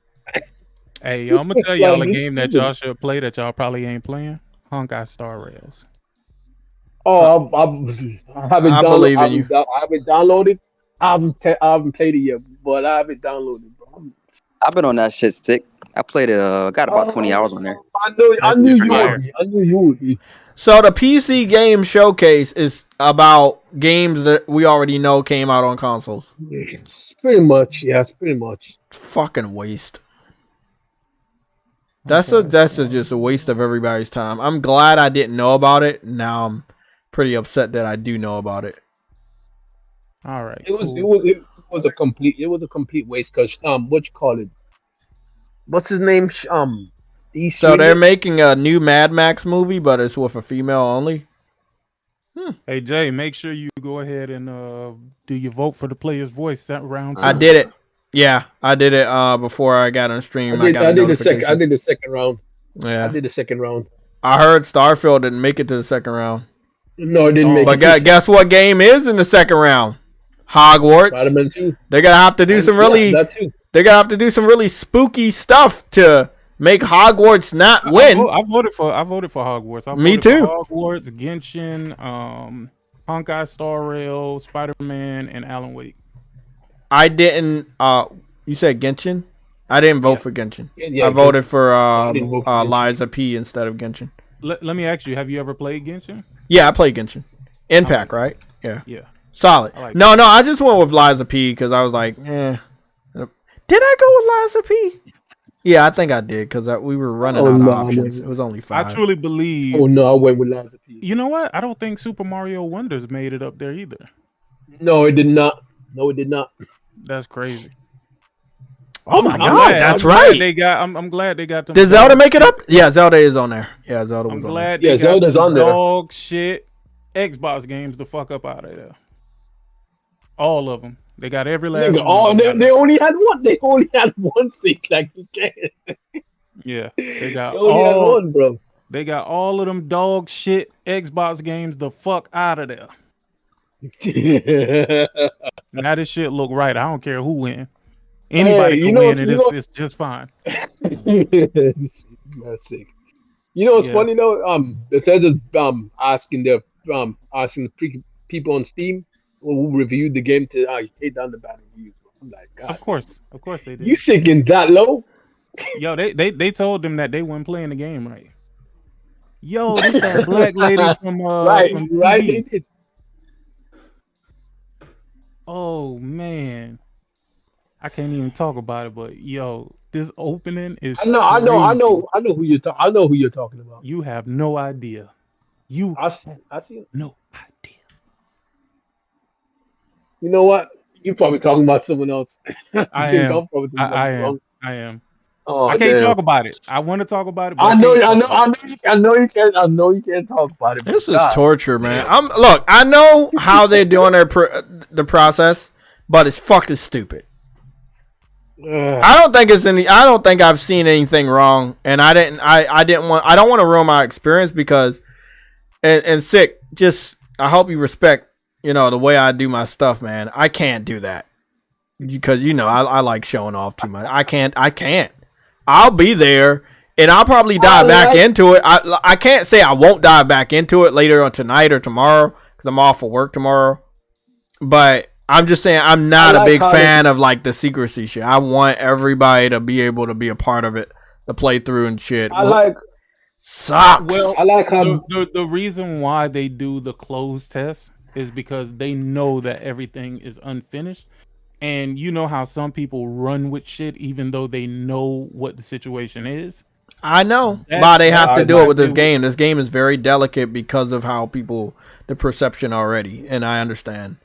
Hey, I'm gonna tell y'all a Like, game that y'all should play that y'all probably ain't playing. Honkai Star Rails. Oh, I haven't I downloaded. believe in you. I haven't downloaded. I haven't played it yet, but I haven't downloaded, bro. I've been on that shit stick. I played it. Got about 20 hours on there. I knew you would be. I knew you would be. So the PC game showcase is about games that we already know came out on consoles. Yes, pretty much. Yes, pretty much. Fucking waste. That's just a waste of everybody's time. I'm glad I didn't know about it. Now I'm pretty upset that I do know about it. All right. It was a complete waste because what you call it? What's his name? So they're making a new Mad Max movie, but it's with a female only. Hey Jay, make sure you go ahead and do your vote for the player's voice round 2. I did it. Yeah, I did it before I got on stream. I did the second round. Yeah, I did the second round. I heard Starfield didn't make it to the second round. No, it didn't make it. But guess what game is in the second round? Hogwarts. Spider-Man 2. They're gonna have to do some really. They're gonna have to do some really spooky stuff to make Hogwarts not win. I voted for Hogwarts. Me too. Hogwarts, Genshin, Honkai Star Rail, Spider-Man, and Alan Wake. I didn't. You said Genshin? I didn't vote for Genshin. Yeah, I voted for Genshin. Liza P instead of Genshin. Let me ask you: have you ever played Genshin? Yeah, I played Genshin. Impact, right? Yeah. Yeah. Solid. Like no, I just went with Liza P because I was like, eh. Did I go with Liza P? Yeah, I think I did because we were running out of options. It was only 5. I truly believe. Oh no, I went with Liza P. You know what? I don't think Super Mario Wonders made it up there either. No, it did not. No, it did not. That's crazy. Oh my god, that's right. I'm glad they got them. Did Zelda make it up? Yeah, Zelda is on there. Yeah, Zelda was I'm on glad there. they got Zelda's on there. Dog shit Xbox games the fuck up out of there. All of them. They got every last one. Oh, they only had one. They only had one seat. Like you can. Yeah, they got They only had all. one, bro. They got all of them dog shit Xbox games the fuck out of there. Now this shit look right. I don't care who win. Anybody can win, and it's just fine. That's sick. You know what's funny though? Bethesda's asking the people on Steam who reviewed the game to take down the bad reviews. I'm like, God, Of course they did. you sinking that low? Yo, they told them that they weren't playing the game right. Yo, this that black lady from right, from right. TV. Oh man, I can't even talk about it. But yo, this opening is I know crazy. who you're talking. I know who you're talking about. You have no idea. You I have see. no idea. You know what? You're probably talking about someone else. I think am. I'm probably thinking about the wrong. I am. Oh I can't damn! talk about it. I want to talk about it, but I I know, can't I talk know, about it. I know you can't. I know you can't talk about it. But This is God, torture, man. damn. Look. I know how they're doing the process, but it's fucking stupid. Ugh. I don't think it's any. I don't think I've seen anything wrong, and I didn't. I didn't want. I don't want to ruin my experience because, and sick. Just I hope you respect. The way I do my stuff, man. I can't do that because I like showing off too much. I can't. I'll be there, and I'll probably dive back into it. I can't say I won't dive back into it later on tonight or tomorrow because I'm off for work tomorrow. But I'm just saying I'm not a big fan of like the secrecy shit. I want everybody to be able to be a part of it, the playthrough and shit. Sucks. Well, I like how the reason why they do the closed test is because they know that everything is unfinished. And you know how some people run with shit even though they know what the situation is? I know. But they have to do it with this game. This game is very delicate because of how the perception already. And I understand.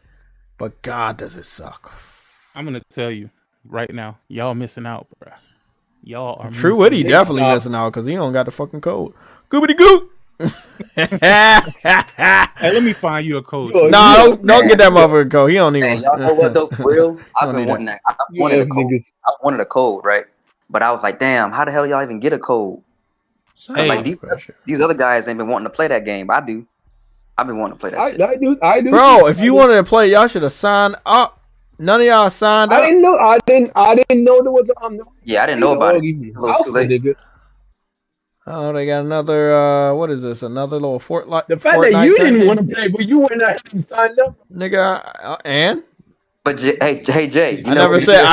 But God, does it suck. I'm going to tell you right now, y'all missing out, bro. Y'all are True Witty definitely missing out because he don't got the fucking code. Goobity goop. Hey, let me find you a code. No, don't get that motherfucker code. He don't even. Hey, y'all know what though? For real, I've been wanting that. I wanted a code. I wanted a code, right? But I was like, damn, how the hell y'all even get a code? Hey, like these other guys ain't been wanting to play that game. But I do. I've been wanting to play that shit. I do. Bro, if you wanted to play, y'all should have signed up. None of y'all signed up. I didn't know there was a Yeah, I didn't know about it. It was too late. Oh, they got another. What is this? Another little Fortnite. The fact that you didn't want to play, but you went ahead and signed up, nigga. And but hey Jay, I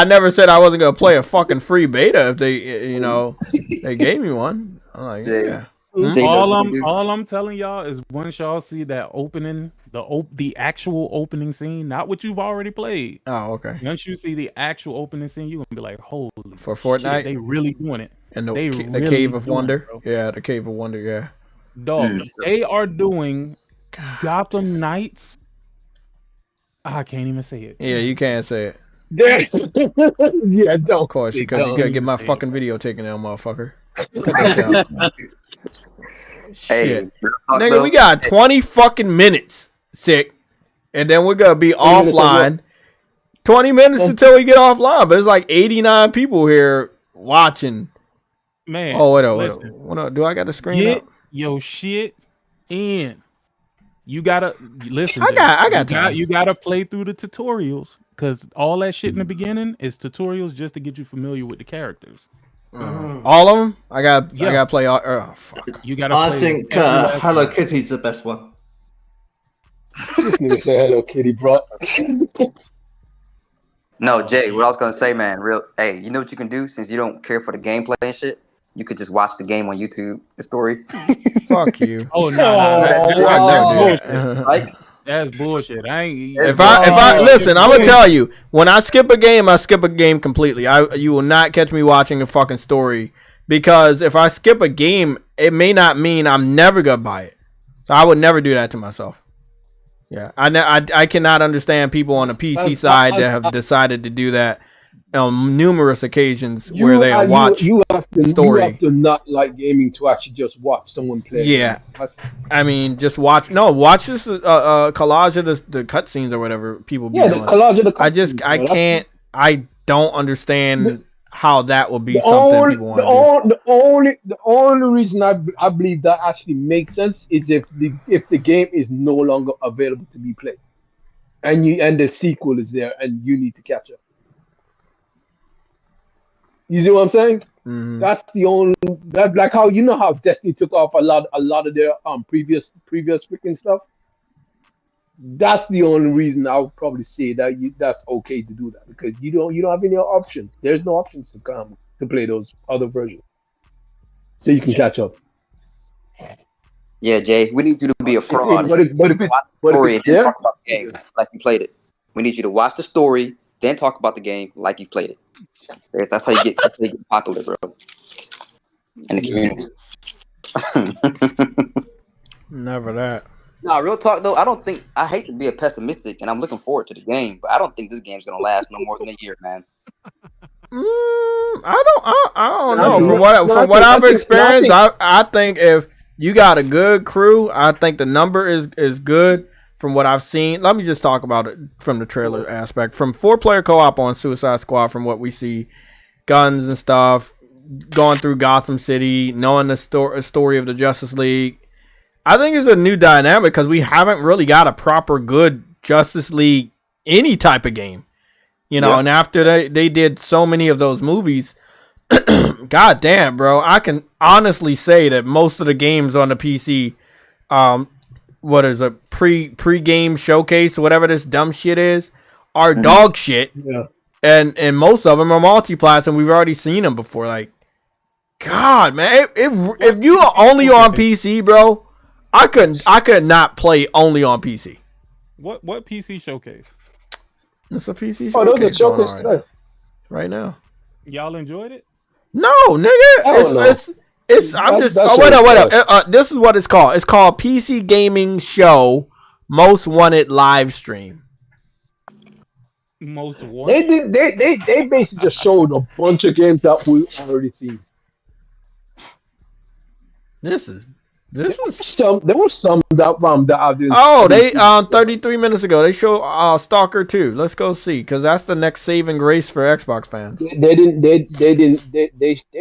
never said I wasn't gonna play a fucking free beta if they, they gave me one. I'm like, Jay, yeah. All I'm telling y'all is once y'all see that opening, the actual opening scene, not what you've already played. Oh, okay. Once you see the actual opening scene, you're gonna be like, holy for Fortnite, shit, they really doing it. And the really Cave of Wonder. Bro. Yeah, the Cave of Wonder, yeah. Dog, they are doing Gotham Knights. I can't even say it. Yeah, you can't say it. Yeah, don't. Of course, because you gotta get my fucking video taken down, motherfucker. Shit. Nigga, we got 20 fucking minutes, sick. And then we're gonna be offline. 20 minutes until we get offline, but it's like 89 people here watching. Man, oh wait up. Do I got the screen up? Yo shit in. You gotta listen. I got time. You gotta play through the tutorials because all that shit in the beginning is tutorials just to get you familiar with the characters. All of them. I gotta play. Oh fuck. You gotta. I think Hello Kitty's the best one. This nigga say Hello Kitty, bro. No, Jay, what I was gonna say, man, hey, you know what you can do since you don't care for the gameplay and shit? You could just watch the game on YouTube, the story. Fuck you. Oh no, Like that's bullshit. I ain't. If I listen, I'm gonna tell you. When I skip a game, I skip a game completely. You will not catch me watching a fucking story because if I skip a game, it may not mean I'm never gonna buy it. So I would never do that to myself. Yeah, I cannot understand people on the PC side that have decided to do that on numerous occasions where they watch story. You have to not like gaming to actually just watch someone play. Yeah, I mean, just watch. No, watch this collage of the cutscenes or whatever people be doing. The collage of the cutscenes. I can't. I don't understand how that would be something people want to do. The only reason I believe that actually makes sense is if the game is no longer available to be played, and the sequel is there, and you need to catch up. You see what I'm saying? Mm-hmm. That's the only like how how Destiny took off a lot of their previous freaking stuff. That's the only reason I would probably say that that's okay to do that because you don't have any options. There's no options to play those other versions, so you can catch up. Yeah, Jay, we need you to be a fraud. But if Watch the story and then yeah, talk about the game like you played it. We need you to watch the story, then talk about the game like you played it. That's how you get popular, bro, in the community. Never that. Nah, real talk though. I hate to be a pessimistic, and I'm looking forward to the game, but I don't think this game's gonna last no more than a year, man. I don't know. From what I've experienced, I think if you got a good crew, I think the number is good. From what I've seen, let me just talk about it from the trailer aspect. From 4-player co-op on Suicide Squad, from what we see, guns and stuff, going through Gotham City, knowing the story of the Justice League, I think it's a new dynamic because we haven't really got a proper good Justice League any type of game. You know, and after they did so many of those movies, god damn, bro, I can honestly say that most of the games on the PC, what is a pre-game showcase, whatever this dumb shit is, are dog shit. Yeah. And most of them are multi-plats, and we've already seen them before. Like, God, man, if you are only on PC, bro, I could not play only on PC. What PC showcase? It's a PC showcase. Oh, those are showcase today. Right now. Y'all enjoyed it? No, nigga. It's I'm just. Oh, wait up. This is what it's called. It's called PC Gaming Show Most Wanted Live Stream. Most wanted. They basically just showed a bunch of games that we already seen. There was some that I didn't. Oh, they 33 minutes ago they showed Stalker 2. Let's go see, because that's the next saving grace for Xbox fans. They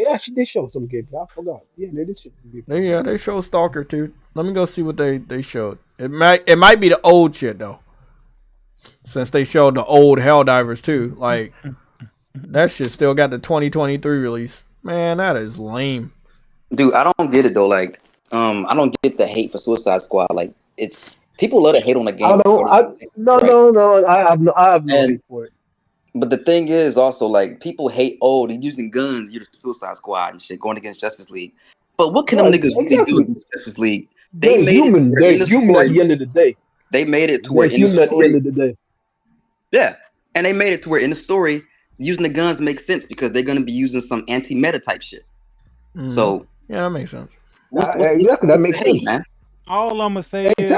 actually did show some games. I forgot. Yeah, they did show some games. They showed Stalker 2. Let me go see what they showed. It might be the old shit though, since they showed the old Helldivers too. Like that shit still got the 2023 release. Man, that is lame. Dude, I don't get it though. Like, I don't get the hate for Suicide Squad. Like, it's people love to hate on the game. No. I have no hate for it. But the thing is also, like, people hate, they're using guns, you're the Suicide Squad and shit, going against Justice League. But what can them niggas really do against Justice League? They're human. They're human at the end of the day. They made it to where in the story, at the end of the day. Yeah, and they made it to where in the story, using the guns makes sense because they're going to be using some anti-meta type shit. Mm. So yeah, that makes sense. Exactly, that makes sense, man. All I'm gonna say is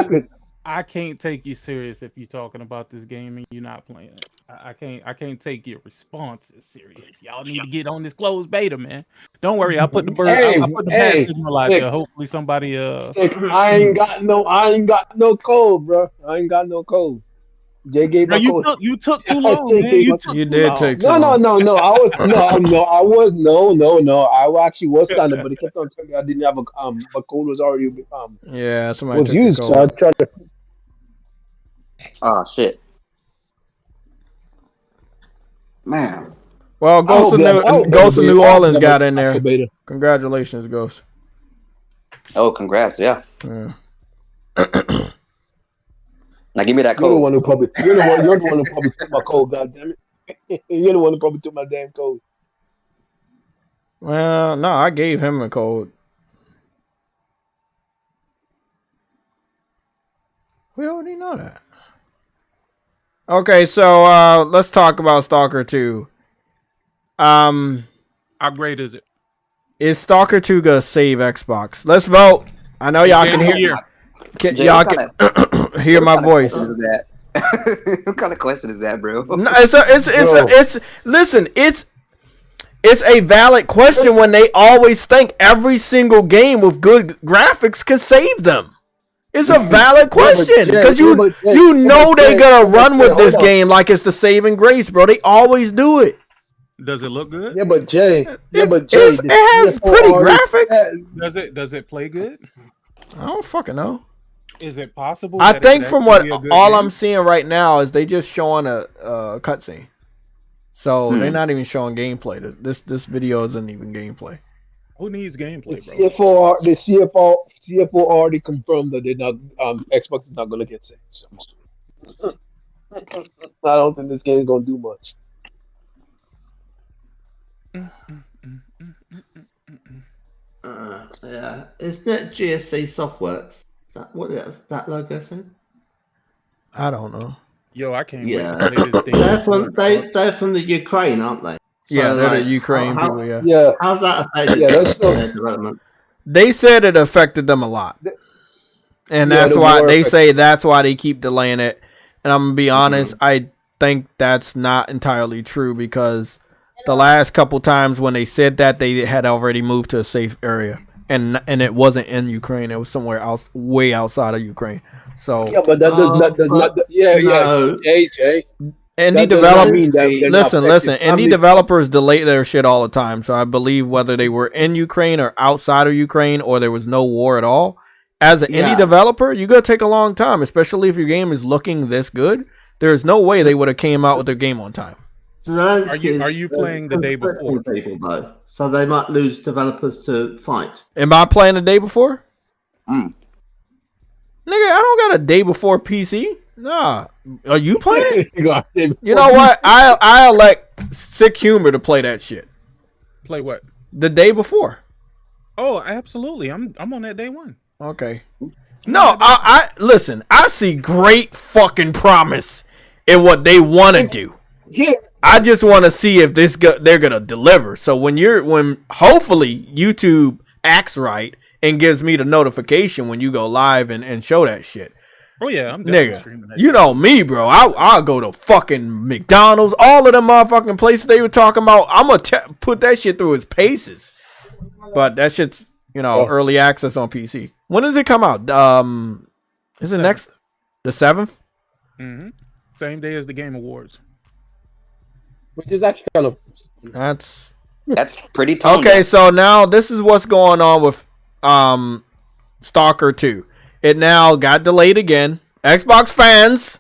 I can't take you serious if you're talking about this game and you're not playing it. I can't take your responses serious. Y'all need to get on this closed beta, man. Don't worry, I put the bad signal out there. Hopefully somebody I ain't got no code, bro. I ain't got no code. Jay gave my code. You took too long, man. You did take too long. No. I actually was signed up, but it kept on telling me I didn't have my code was already yeah, somebody was took used. the So code. I tried to. Oh shit, man. Well, Ghost of New Orleans got in there. Congratulations, Ghost. Oh, congrats, yeah. Now give me that code. You're the one who probably took my code. God damn it! You're the one who probably took my damn code. Well, no, I gave him a code. We already know that. Okay, so let's talk about Stalker 2. How great is it? Is Stalker 2 gonna save Xbox? Let's vote. I know y'all can hear. Y'all can hear my voice. What kind of question is that, bro? No, listen, it's a valid question when they always think every single game with good graphics can save them. It's a valid question because you know they're gonna run with this game like it's the saving grace, bro. They always do it. Does it look good? Yeah, but Jay, it has pretty graphics. Does it play good? I don't fucking know. Is it possible? I think from what all I'm seeing right now is they just showing a cutscene, so they're not even showing gameplay. This video isn't even gameplay. Who needs gameplay, bro? The CFO already confirmed that they're not. Xbox is not gonna get saved. So. I don't think this game is gonna do much. Yeah, isn't it GSC Softworks? Is that what that logo said? I don't know. Yo, I can't Yeah. wait to play this thing. They're from the Ukraine, aren't they? Yeah, So, they're like, the Ukraine how- people. Yeah, Yeah, How's that affected Yeah, that's their development? they said it affected them a lot, and Yeah, that's the why war they affected- say that's why they keep delaying it. And I'm gonna be honest, I think that's not entirely true because the last couple times when they said that, they had already moved to a safe area, and it wasn't in Ukraine. It was somewhere else, way outside of Ukraine. So yeah, but that does not. Yeah, no. Jay. indie That does not developers, mean that they're not listen. affected. Indie developers delay their shit all the time. So I believe whether they were in Ukraine or outside of Ukraine, or there was no war at all, as an indie developer, you're gonna take a long time, especially if your game is looking this good. There's no way they would have came out with their game on time. Are you playing the day before? People, though, so they might lose developers to fight. Am I playing the day before? Mm. Nigga, I don't got a day before PC. Nah. Are you playing it? You know know what? I elect Sick Humor to play that shit. Play what? The day before. Oh, absolutely. I'm on that day one. Okay. No, I listen, I see great fucking promise in what they want to do. Yeah, I just want to see if they're gonna deliver. So when hopefully YouTube acts right and gives me the notification when you go live and show that shit. Oh yeah, I'm definitely streaming Nigga, that. you know me, bro. I'll go to fucking McDonald's, all of them motherfucking places they were talking about. I'm gonna put that shit through its paces. But that shit's early access on PC. When does it come out? Is it next the 7th? Mm-hmm. Same day as the Game Awards. which is actually kind of. That's pretty tone okay. deaf. So now this is what's going on with Stalker 2. It now got delayed again. Xbox fans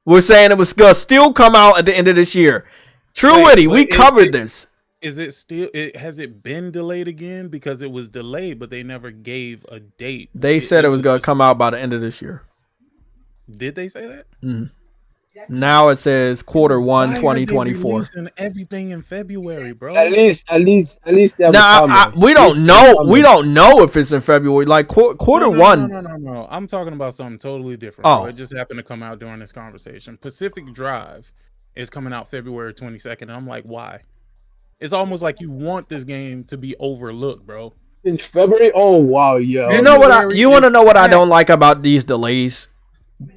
were saying it was gonna still come out at the end of this year. True Witty, we covered this. Is it still? Has it been delayed again? Because it was delayed, but they never gave a date. They said it was gonna come out by the end of this year. Did they say that? Mm-hmm. Now it says Q1 Why are they 2024. releasing everything in February, bro. At least they have Now we don't know. We don't know if it's in February. Like quarter one. No. I'm talking about something totally different. Oh. Bro. It just happened to come out during this conversation. Pacific Drive is coming out February 22nd. And I'm like, why? It's almost like you want this game to be overlooked, bro. in February. Oh wow, yeah. You know what? You want to know what I don't like about these delays?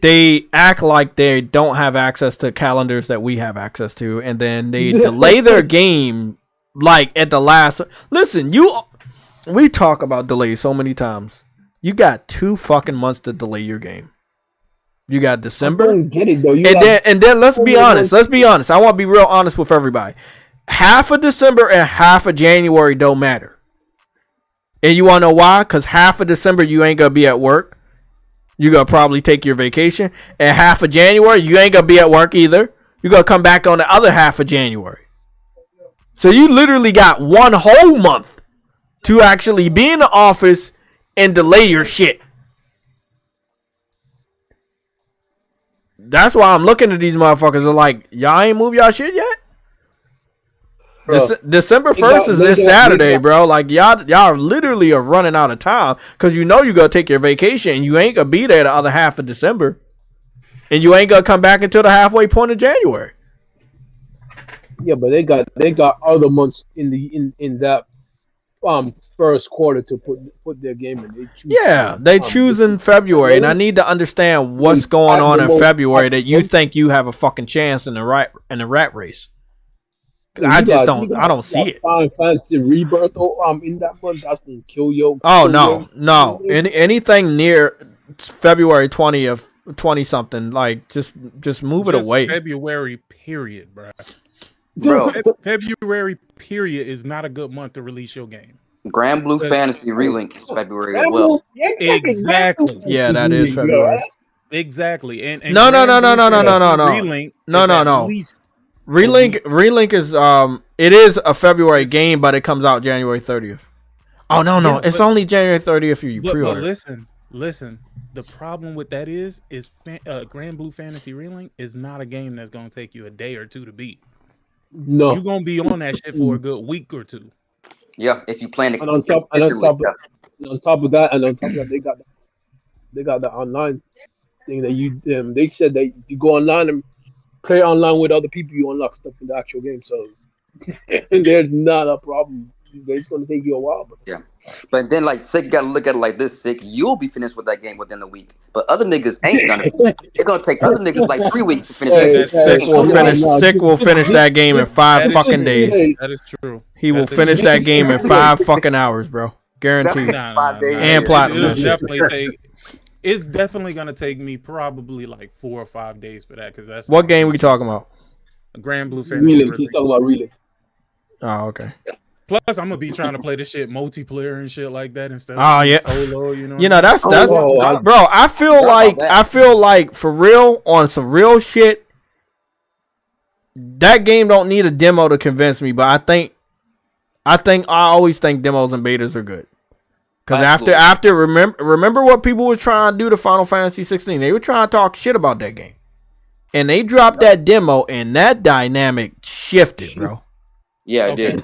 They act like they don't have access to calendars that we have access to, and then they delay their game like at the last. Listen, we talk about delays so many times. You got 2 fucking months to delay your game. You got December, I don't get it though. and then let's be honest. Let's be honest. I want to be real honest with everybody. Half of December and half of January don't matter. And you want to know why? Because half of December you ain't gonna be at work. You're going to probably take your vacation. And half of January, you ain't going to be at work either. You're going to come back on the other half of January. So you literally got 1 whole month to actually be in the office and delay your shit. That's why I'm looking at these motherfuckers. They're like, y'all ain't move y'all shit yet? December 1st is this Saturday, bro. Like y'all literally are running out of time because you're gonna take your vacation and you ain't gonna be there the other half of December, and you ain't gonna come back until the halfway point of January. Yeah, but they got other months in that first quarter to put their game in. They choose in February, and I need to understand what's going on in February that you think you have a fucking chance in the rat race. I don't see it. Final Fantasy Rebirth in that month, that's gonna kill you. Oh no. Anything near February 20th, 20 something, like just move it away. February period, bro. February period is not a good month to release your game. Grand Blue Fantasy Relink is February as well. Exactly. Yeah, that is February. Exactly. And no. Relink. No. Relink is it is a February game, but it comes out January 30th. Oh no, it's only January 30th if you pre-order. But listen. The problem with that is Grand Blue Fantasy Relink is not a game that's gonna take you a day or two to beat. No, you're gonna be on that shit for a good week or two. Yeah, if you plan to. And on top of that, they got the online thing that they said that you go online and play online with other people, you unlock stuff in the actual game. So there's not a problem. It's going to take you a while, but Yeah, but then like Sick got to look at it like this: Sick, you'll be finished with that game within a week, but other niggas ain't gonna. It's gonna take other niggas like 3 weeks to finish that game. Sick will finish that game in 5 fucking days. That is true. He will finish that game in 5 fucking hours, bro. Guaranteed. And platinum. It's definitely gonna take me probably like 4 or 5 days for that, because that's what game we talking about? Grand Blue Fantasy. He's talking about Relay. Oh, okay. Plus, I'm gonna be trying to play this shit multiplayer and shit like that instead of solo. That's bro. I feel like for real, on some real shit, that game don't need a demo to convince me. But I always think demos and betas are good. Because after remember what people were trying to do to Final Fantasy 16, they were trying to talk shit about that game, and they dropped that demo, and that dynamic shifted, bro. Yeah, it did.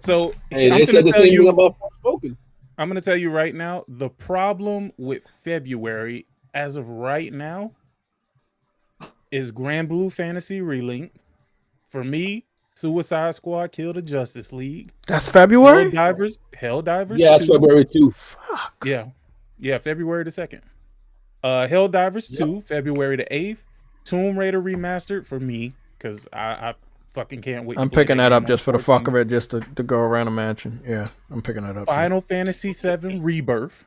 So hey, I'm going to tell you about Forspoken. I'm going to tell you right now, the problem with February, as of right now, is Grand Blue Fantasy Relink. For me, Suicide Squad Kill the Justice League. That's February? Helldivers. Yeah, that's February 2. Fuck. Yeah, February the 2nd. Helldivers 2, February the 8th. Tomb Raider Remastered for me, because I fucking can't wait. I'm picking that up just for the fuck of it, just to go around a mansion. Yeah, I'm picking that up. Final Fantasy 7 Rebirth.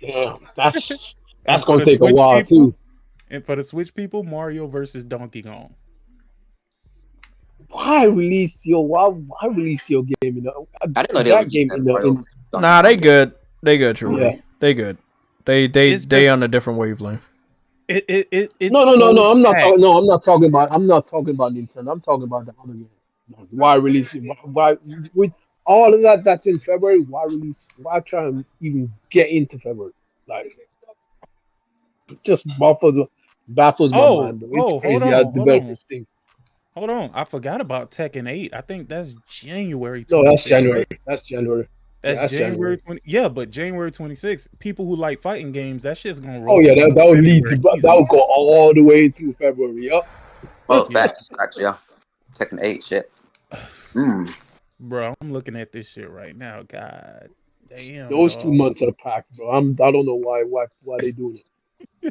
Yeah, that's going to take a while too. And for the Switch people, Mario versus Donkey Kong. Why release your game? I didn't know that game. Nah, they good. They good, truly. Yeah. They good. They on a different wavelength. No. I'm not talking about Nintendo. I'm talking about the other game. Why release it? Why with all of that that's in February? Why release? Why try and even get into February? Like, it just baffles my mind. It's crazy how developers think. Hold on, I forgot about Tekken 8. I think that's January. No, that's January. That's January. That's January 20. Yeah, but January 26th. People who like fighting games, that shit's gonna roll. Oh yeah, that would lead. That would go all the way to February. Yep. Oh, facts, yeah. Tekken 8 shit. Bro, I'm looking at this shit right now. God damn. Those 2 months are packed, bro. I don't know why they doing it.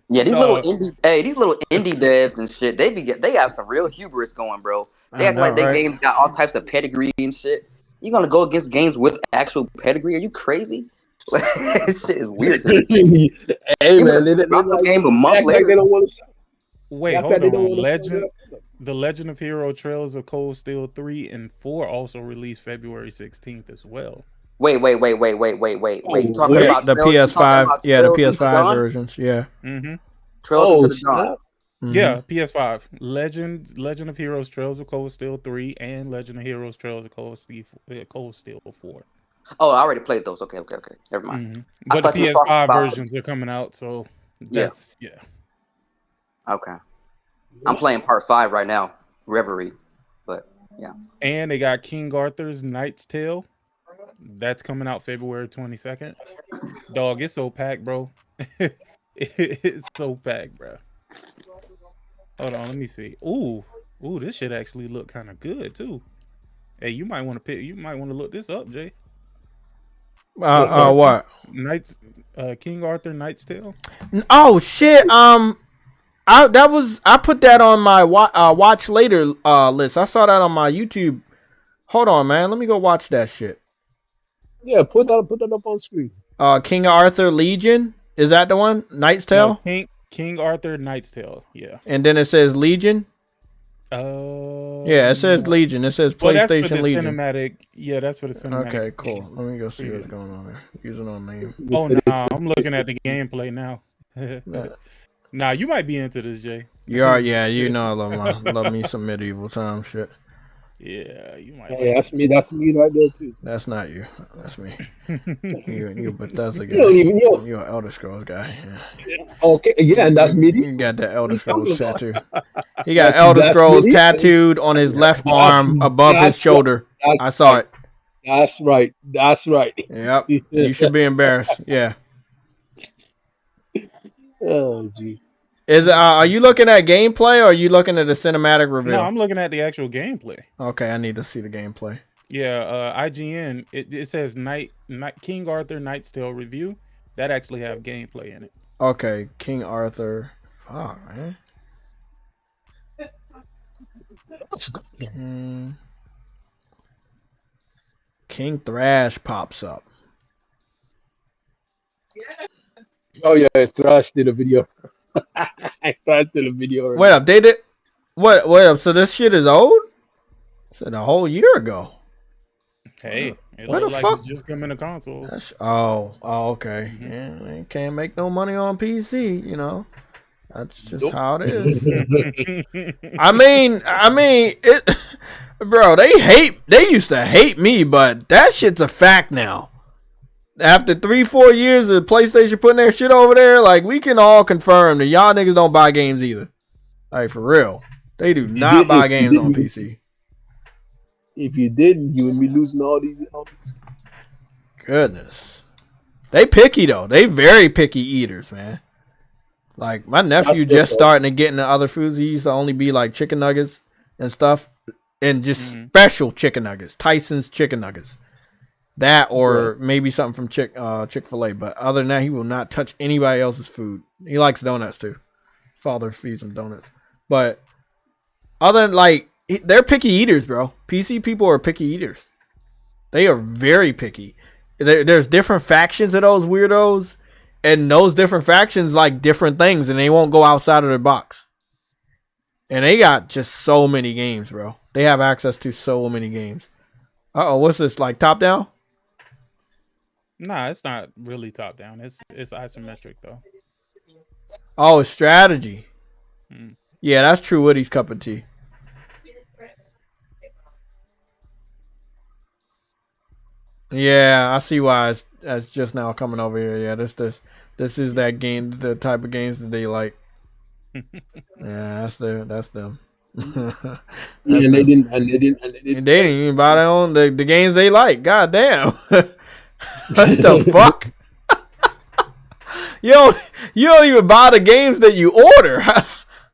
Yeah, these little indie devs and shit, they have some real hubris going, bro. They act like their games got all types of pedigree and shit. You gonna go against games with actual pedigree? Are you crazy? This shit is weird to me. Hey man, they drop the game a month later. They don't want to. Wait, hold on. The Legend of Hero Trails of Cold Steel 3 and 4 also released February 16th as well. Wait. You talking about the PS5? Yeah, the PS5 versions. Yeah. Mm-hmm. Trails to the Dawn. Mm-hmm. Yeah, PS5. Legend of Heroes Trails of Cold Steel 3 and Legend of Heroes Trails of Cold Steel 4. Oh, I already played those. Okay. Never mind. Mm-hmm. But the PS5 versions are coming out, so that's yeah. Okay. I'm playing part 5 right now, Reverie. But yeah. And they got King Arthur's Knight's Tale. That's coming out February 22nd. Dog, it's so packed, bro. It's so packed, bro. Hold on, let me see. Ooh, this shit actually look kind of good too. Hey, you might want to look this up, Jay. What? King Arthur Knight's Tale. Oh shit. I put that on my watch later list. I saw that on my YouTube. Hold on, man. Let me go watch that shit. Yeah, put that up on screen. King Arthur Legion, is that the one? Knight's Tale. No, King Arthur Knight's Tale. Yeah. And then it says Legion. Yeah, it says Legion. It says PlayStation that's Legion. Cinematic. Yeah, that's for the cinematic. Okay, cool. Let me go see what's going on there. Using on name. Oh no, I'm looking at the gameplay now. Nah, you might be into this, Jay. You are, yeah. You know I love me some medieval time shit. Yeah, you might. Hey, that's me right there too. That's not you. That's me. you Bethesda guy. You're an Elder Scrolls guy. Yeah. Okay, yeah, and that's me. You got that Elder Scrolls tattoo. He got Elder Scrolls tattooed on his left arm above his shoulder. I saw it. That's right. That's right. Yep. You should be embarrassed. Yeah. Oh, gee. Is are you looking at gameplay or are you looking at the cinematic reveal? No, I'm looking at the actual gameplay. Okay, I need to see the gameplay. Yeah, IGN. It says King Arthur Knight's Tale review. That actually have gameplay in it. Okay, King Arthur. Oh man. King Thrash pops up. Oh yeah, Thrash did a video. Thrash did a video. Already. Wait up, they did. Wait up. So this shit is old? Said a whole year ago. Hey, it what the like fuck? It's just coming to consoles. Okay. Mm-hmm. Yeah, they can't make no money on PC. You know, that's just how it is. I mean, it, bro. They used to hate me, but that shit's a fact now. After 3-4 years of PlayStation putting their shit over there, like we can all confirm that y'all niggas don't buy games either. Like for real, they do not buy games on PC. If you didn't, you would be losing all these. Goodness, they picky though. They very picky eaters, man. Like my nephew just starting to get into other foods. He used to only be like chicken nuggets and stuff, and just special chicken nuggets, Tyson's chicken nuggets. That or maybe something from Chick-fil-A. But other than that, he will not touch anybody else's food. He likes donuts too. Father feeds him donuts. But other than like, they're picky eaters, bro. PC people are picky eaters. They are very picky. There's different factions of those weirdos. And those different factions like different things. And they won't go outside of their box. And they got just so many games, bro. They have access to so many games. Uh-oh, what's this? Like top down? Nah, it's not really top down. It's isometric though. Oh, it's strategy. Yeah, that's True Woody's cup of tea. Yeah, I see why it's just now coming over here. Yeah, this is that game, the type of games that they like. Yeah, that's them. They didn't even buy their own the games they like. God damn. What the fuck? You don't even buy the games that you order.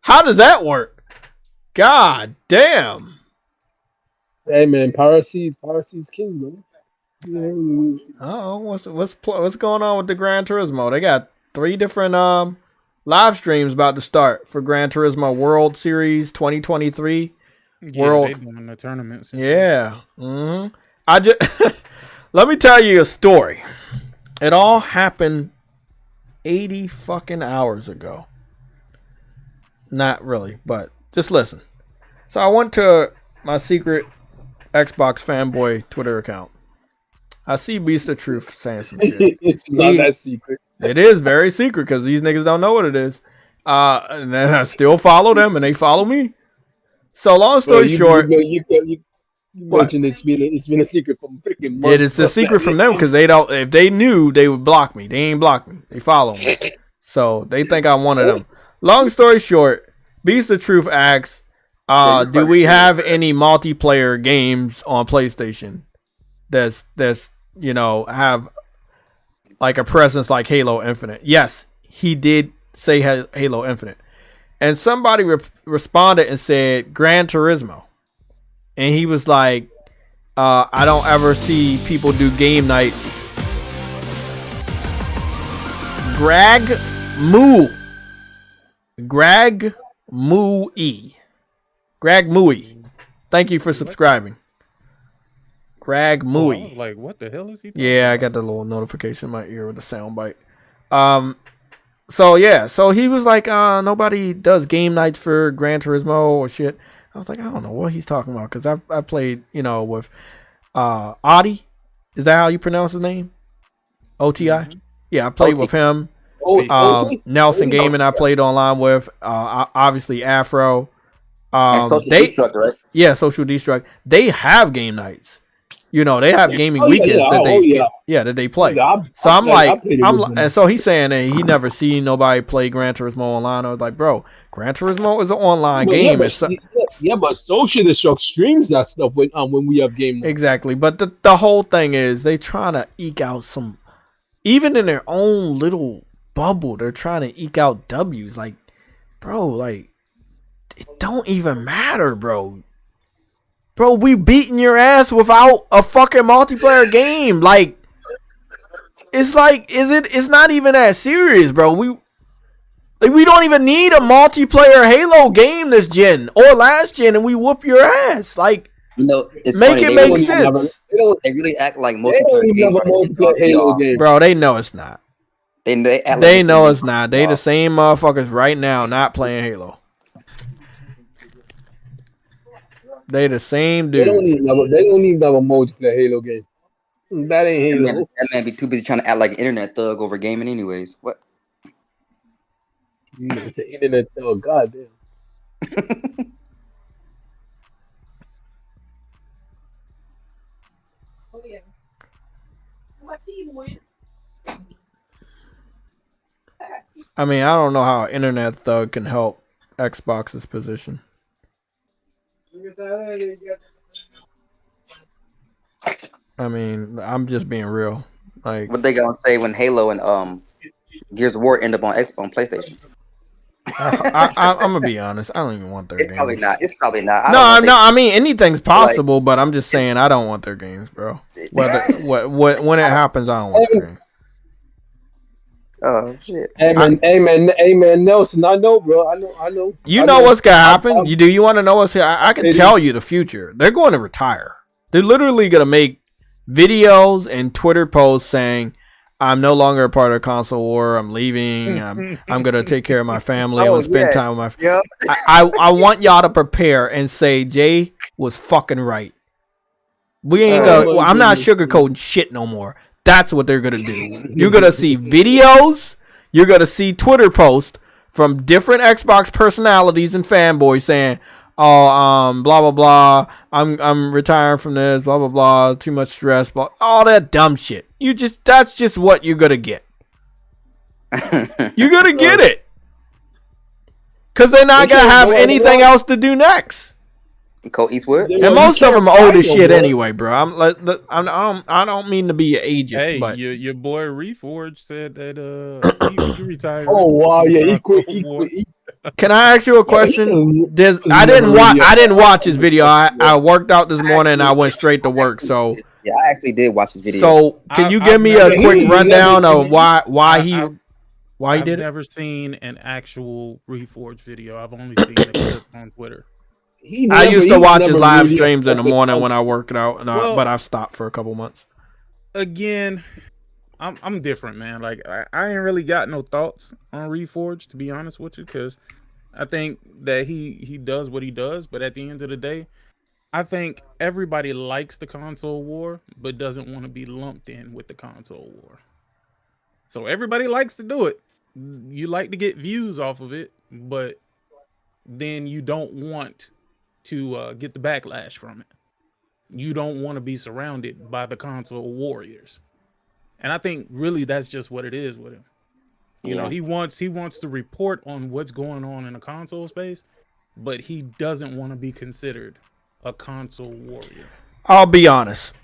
How does that work? God damn. Hey man, piracy's king, man. Oh, what's going on with the Gran Turismo? They got 3 different live streams about to start for Gran Turismo World Series 2023. Yeah, World. they doing the tournaments. Yeah. Mm-hmm. I just let me tell you a story. It all happened 80 fucking hours ago. Not really, but just listen. So I went to my secret Xbox fanboy Twitter account. I see Beast of Truth saying some shit. It's not that secret. It is very secret because these niggas don't know what it is. And then I still follow them and they follow me. So long story short, you mentioned it's been a secret from freaking months. It is a secret from them because they don't. If they knew, they would block me. They ain't block me. They follow me. So they think I'm one of them. Long story short, Beast of Truth asks, do we have any multiplayer games on PlayStation that's have like a presence like Halo Infinite? Yes, he did say Halo Infinite. And somebody responded and said Gran Turismo. And he was like, I don't ever see people do game nights. Greg Mooey. Thank you for subscribing. Greg Mooey. I was like, what the hell is he? Yeah, I got the little notification in my ear with the sound bite. So he was like, nobody does game nights for Gran Turismo or shit. I was like, I don't know what he's talking about because I played, with Adi. Is that how you pronounce his name? OTI? Mm-hmm. Yeah, I played with him. Nelson Gaming I played online with. Obviously Afro. Social Destruct, right? Yeah, Social Destruct. They have game nights. You know, they have gaming Oh, yeah, weekends yeah. that they Oh, yeah. that they play. Yeah, So I'm like, played it with them. and so he's saying that he never seen nobody play Gran Turismo online. I was like, bro, Gran Turismo is an online But game. but so should the show streams that stuff when we have game mode. Exactly. But the whole thing is they trying to eke out some, even in their own little bubble, they're trying to eke out W's. Like, bro, like, it don't even matter, bro. Bro, we beating your ass without a fucking multiplayer game. Like, it's not even that serious, bro. We don't even need a multiplayer Halo game this gen or last gen, and we whoop your ass. Like, You know, it's make funny. it They make really- sense. They really act like They don't multiplayer even games have a are multiplayer Halo VR. game. Bro, they know it's not. They act like They it's know really it's not. They the same motherfuckers right now not playing Halo. They the same They don't dude. even have a multiplayer Halo game. That ain't That Halo. man be too busy trying to act like an internet thug over gaming, anyways. What? It's an internet thug. Goddamn. I mean, I don't know how an internet thug can help Xbox's position. I mean, I'm just being real. Like, What they gonna say when Halo and Gears of War end up on PlayStation? I'm gonna be honest. I don't even want their It's games. probably not. It's probably not. I No, don't know I mean, anything's possible, but I'm just saying I don't want their games, bro. Whether when it happens, I don't want their games. Oh shit! Amen, Nelson. I know, bro. I know. You know what's gonna happen? You want to know what's here? I can tell you the future. They're going to retire. They're literally gonna make videos and Twitter posts saying, "I'm no longer a part of the console war. I'm leaving. I'm gonna take care of my family. I'm gonna spend time with my." Yep. I want y'all to prepare and say Jay was fucking right. We ain't gonna. I'm not sugarcoating shit no more. That's what they're gonna do. You're gonna see videos. You're gonna see Twitter posts from different Xbox personalities and fanboys saying, "Oh, blah blah blah. I'm retiring from this. Blah blah blah. Too much stress. Blah. All that dumb shit. That's just what you're gonna get. You're gonna get it, cause they're not gonna have anything else to do next." Cole Eastwood. And most of them old as shit anyway, bro. I don't mean to be ageist, Hey, but your boy ReForge said that he retired. Oh wow, yeah, he quit. can I ask you a question? I didn't watch his video. I worked out this morning and I went straight to work. So Yeah, I actually did watch his video. so can you give me a quick rundown of why he did I've it? never seen an actual ReForge video. I've only seen a clip on Twitter. I used to watch his live streams in the morning when I worked out, but I've stopped for a couple months. Again, I'm different, man. Like I ain't really got no thoughts on ReForge, to be honest with you, because I think that he does what he does, but at the end of the day, I think everybody likes the console war, but doesn't want to be lumped in with the console war. So everybody likes to do it. You like to get views off of it, but then you don't want to get the backlash from it. You don't want to be surrounded by the console warriors. And I think really that's just what it is with him. You know, he wants to report on what's going on in the console space, but he doesn't want to be considered a console warrior. I'll be honest.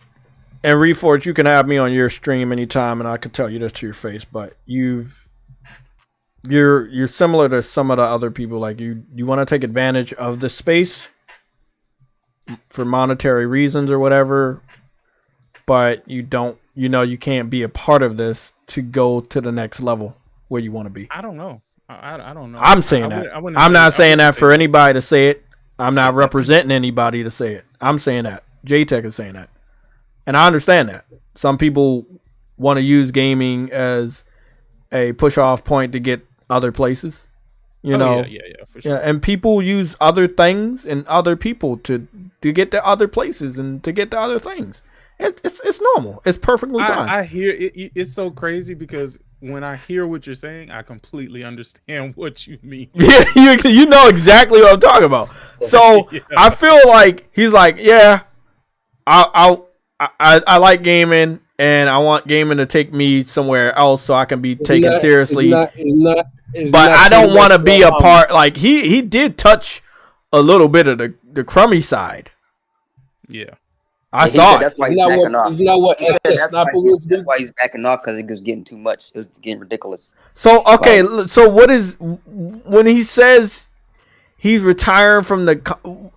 And ReForge, you can have me on your stream anytime, and I can tell you this to your face. But you're similar to some of the other people. Like you want to take advantage of the space for monetary reasons or whatever, but you don't. You know, you can't be a part of this to go to the next level where you want to be. I don't know. I don't know. I'm saying that. I'm not saying that for anybody to say it. I'm not representing anybody to say it. I'm saying that. JTech is saying that. And I understand that. Some people want to use gaming as a push-off point to get other places. You know? Yeah, for sure. Yeah, and people use other things and other people to get to other places and to get to other things. It's normal. It's perfectly fine. I hear it. It's so crazy because when I hear what you're saying, I completely understand what you mean. Yeah, you know exactly what I'm talking about. So Yeah. I feel like he's like, yeah, I like gaming, and I want gaming to take me somewhere else so I can be taken seriously. But I don't want to be a part. Like he did touch a little bit of the crummy side. Yeah. I saw it. That's why he's backing off. That's why he's backing off, because it was getting too much. It was getting ridiculous. So okay, so what is when he says he's retiring from the?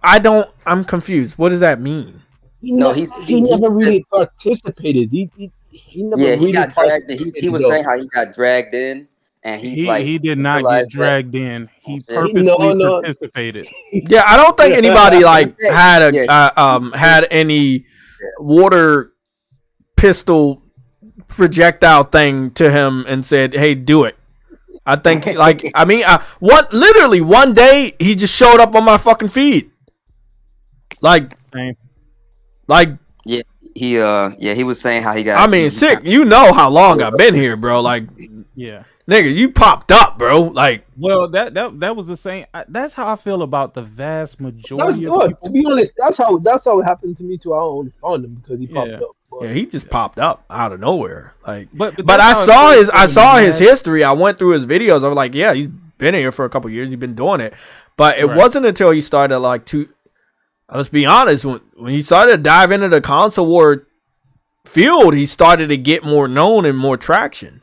I'm confused. What does that mean? He never really participated. He never really got dragged. He was saying how he got dragged in, and he did not get dragged in. He purposely participated. Yeah, I don't think anybody had any water pistol projectile thing to him and said, "Hey, do it." I think literally one day he just showed up on my fucking feed. He was saying how he got. I mean, sick. You know how long I've been here, bro. Nigga, you popped up, bro. Well, that was the same. That's how I feel about the vast majority of people. To be honest, that's how it happened to me too. I don't on him because he popped up. Yeah, he just popped up out of nowhere. But I saw his history. I went through his videos. I was like, yeah, he's been here for a couple years. He's been doing it. But it wasn't until he started let's be honest, when he started to dive into the console war field, he started to get more known and more traction.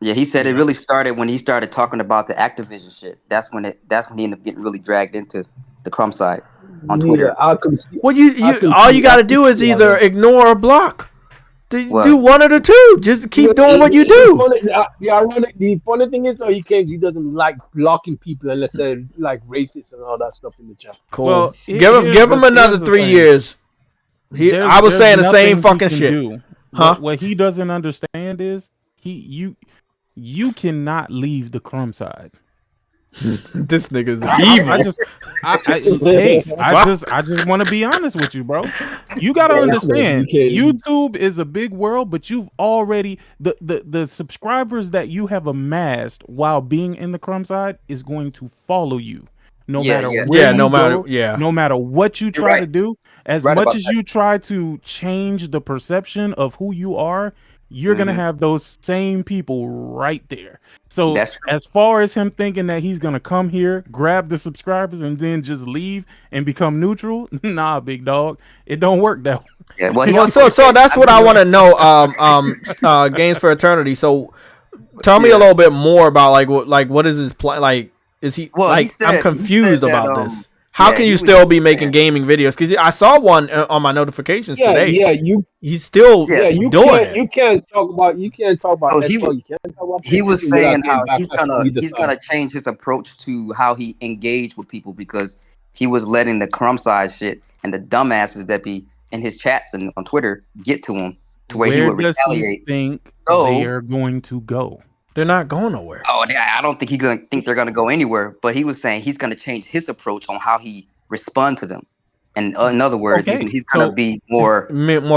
Yeah, he said it really started when he started talking about the Activision shit. That's when he ended up getting really dragged into the crumb side on Twitter. Well, all you got to do is either ignore or block. Do one of the two. Just keep doing what you do. The funny thing is, he doesn't like blocking people unless they're like racist and all that stuff in the chat. Cool. Well, give him another 3 years. I was saying the same fucking shit. Huh? What he doesn't understand is you cannot leave the crumb side. This nigga's evil. I just want to be honest with you, bro. You gotta understand, YouTube is a big world, but you've already the subscribers that you have amassed while being in the crumb side is going to follow you, no matter what you try to do. As much as you try to change the perception of who you are, you're going to have those same people right there. So as far as him thinking that he's going to come here, grab the subscribers, and then just leave and become neutral, nah, big dog. It don't work that way. Yeah, well, so that's what I want to know, Games for Eternity. So tell me a little bit more about what is his plan? Like, is he I'm confused about this. How can you still be making gaming videos? Because I saw one on my notifications today. Yeah, he's still doing it. You can't talk about. He was saying how he's gonna change his approach to how he engaged with people, because he was letting the crumb size shit and the dumbasses that be in his chats and on Twitter get to him to where he would retaliate. He think they are going to go? They're not going nowhere. Oh, I don't think they're gonna go anywhere. But he was saying he's gonna change his approach on how he responds to them. And in other words, he's gonna be more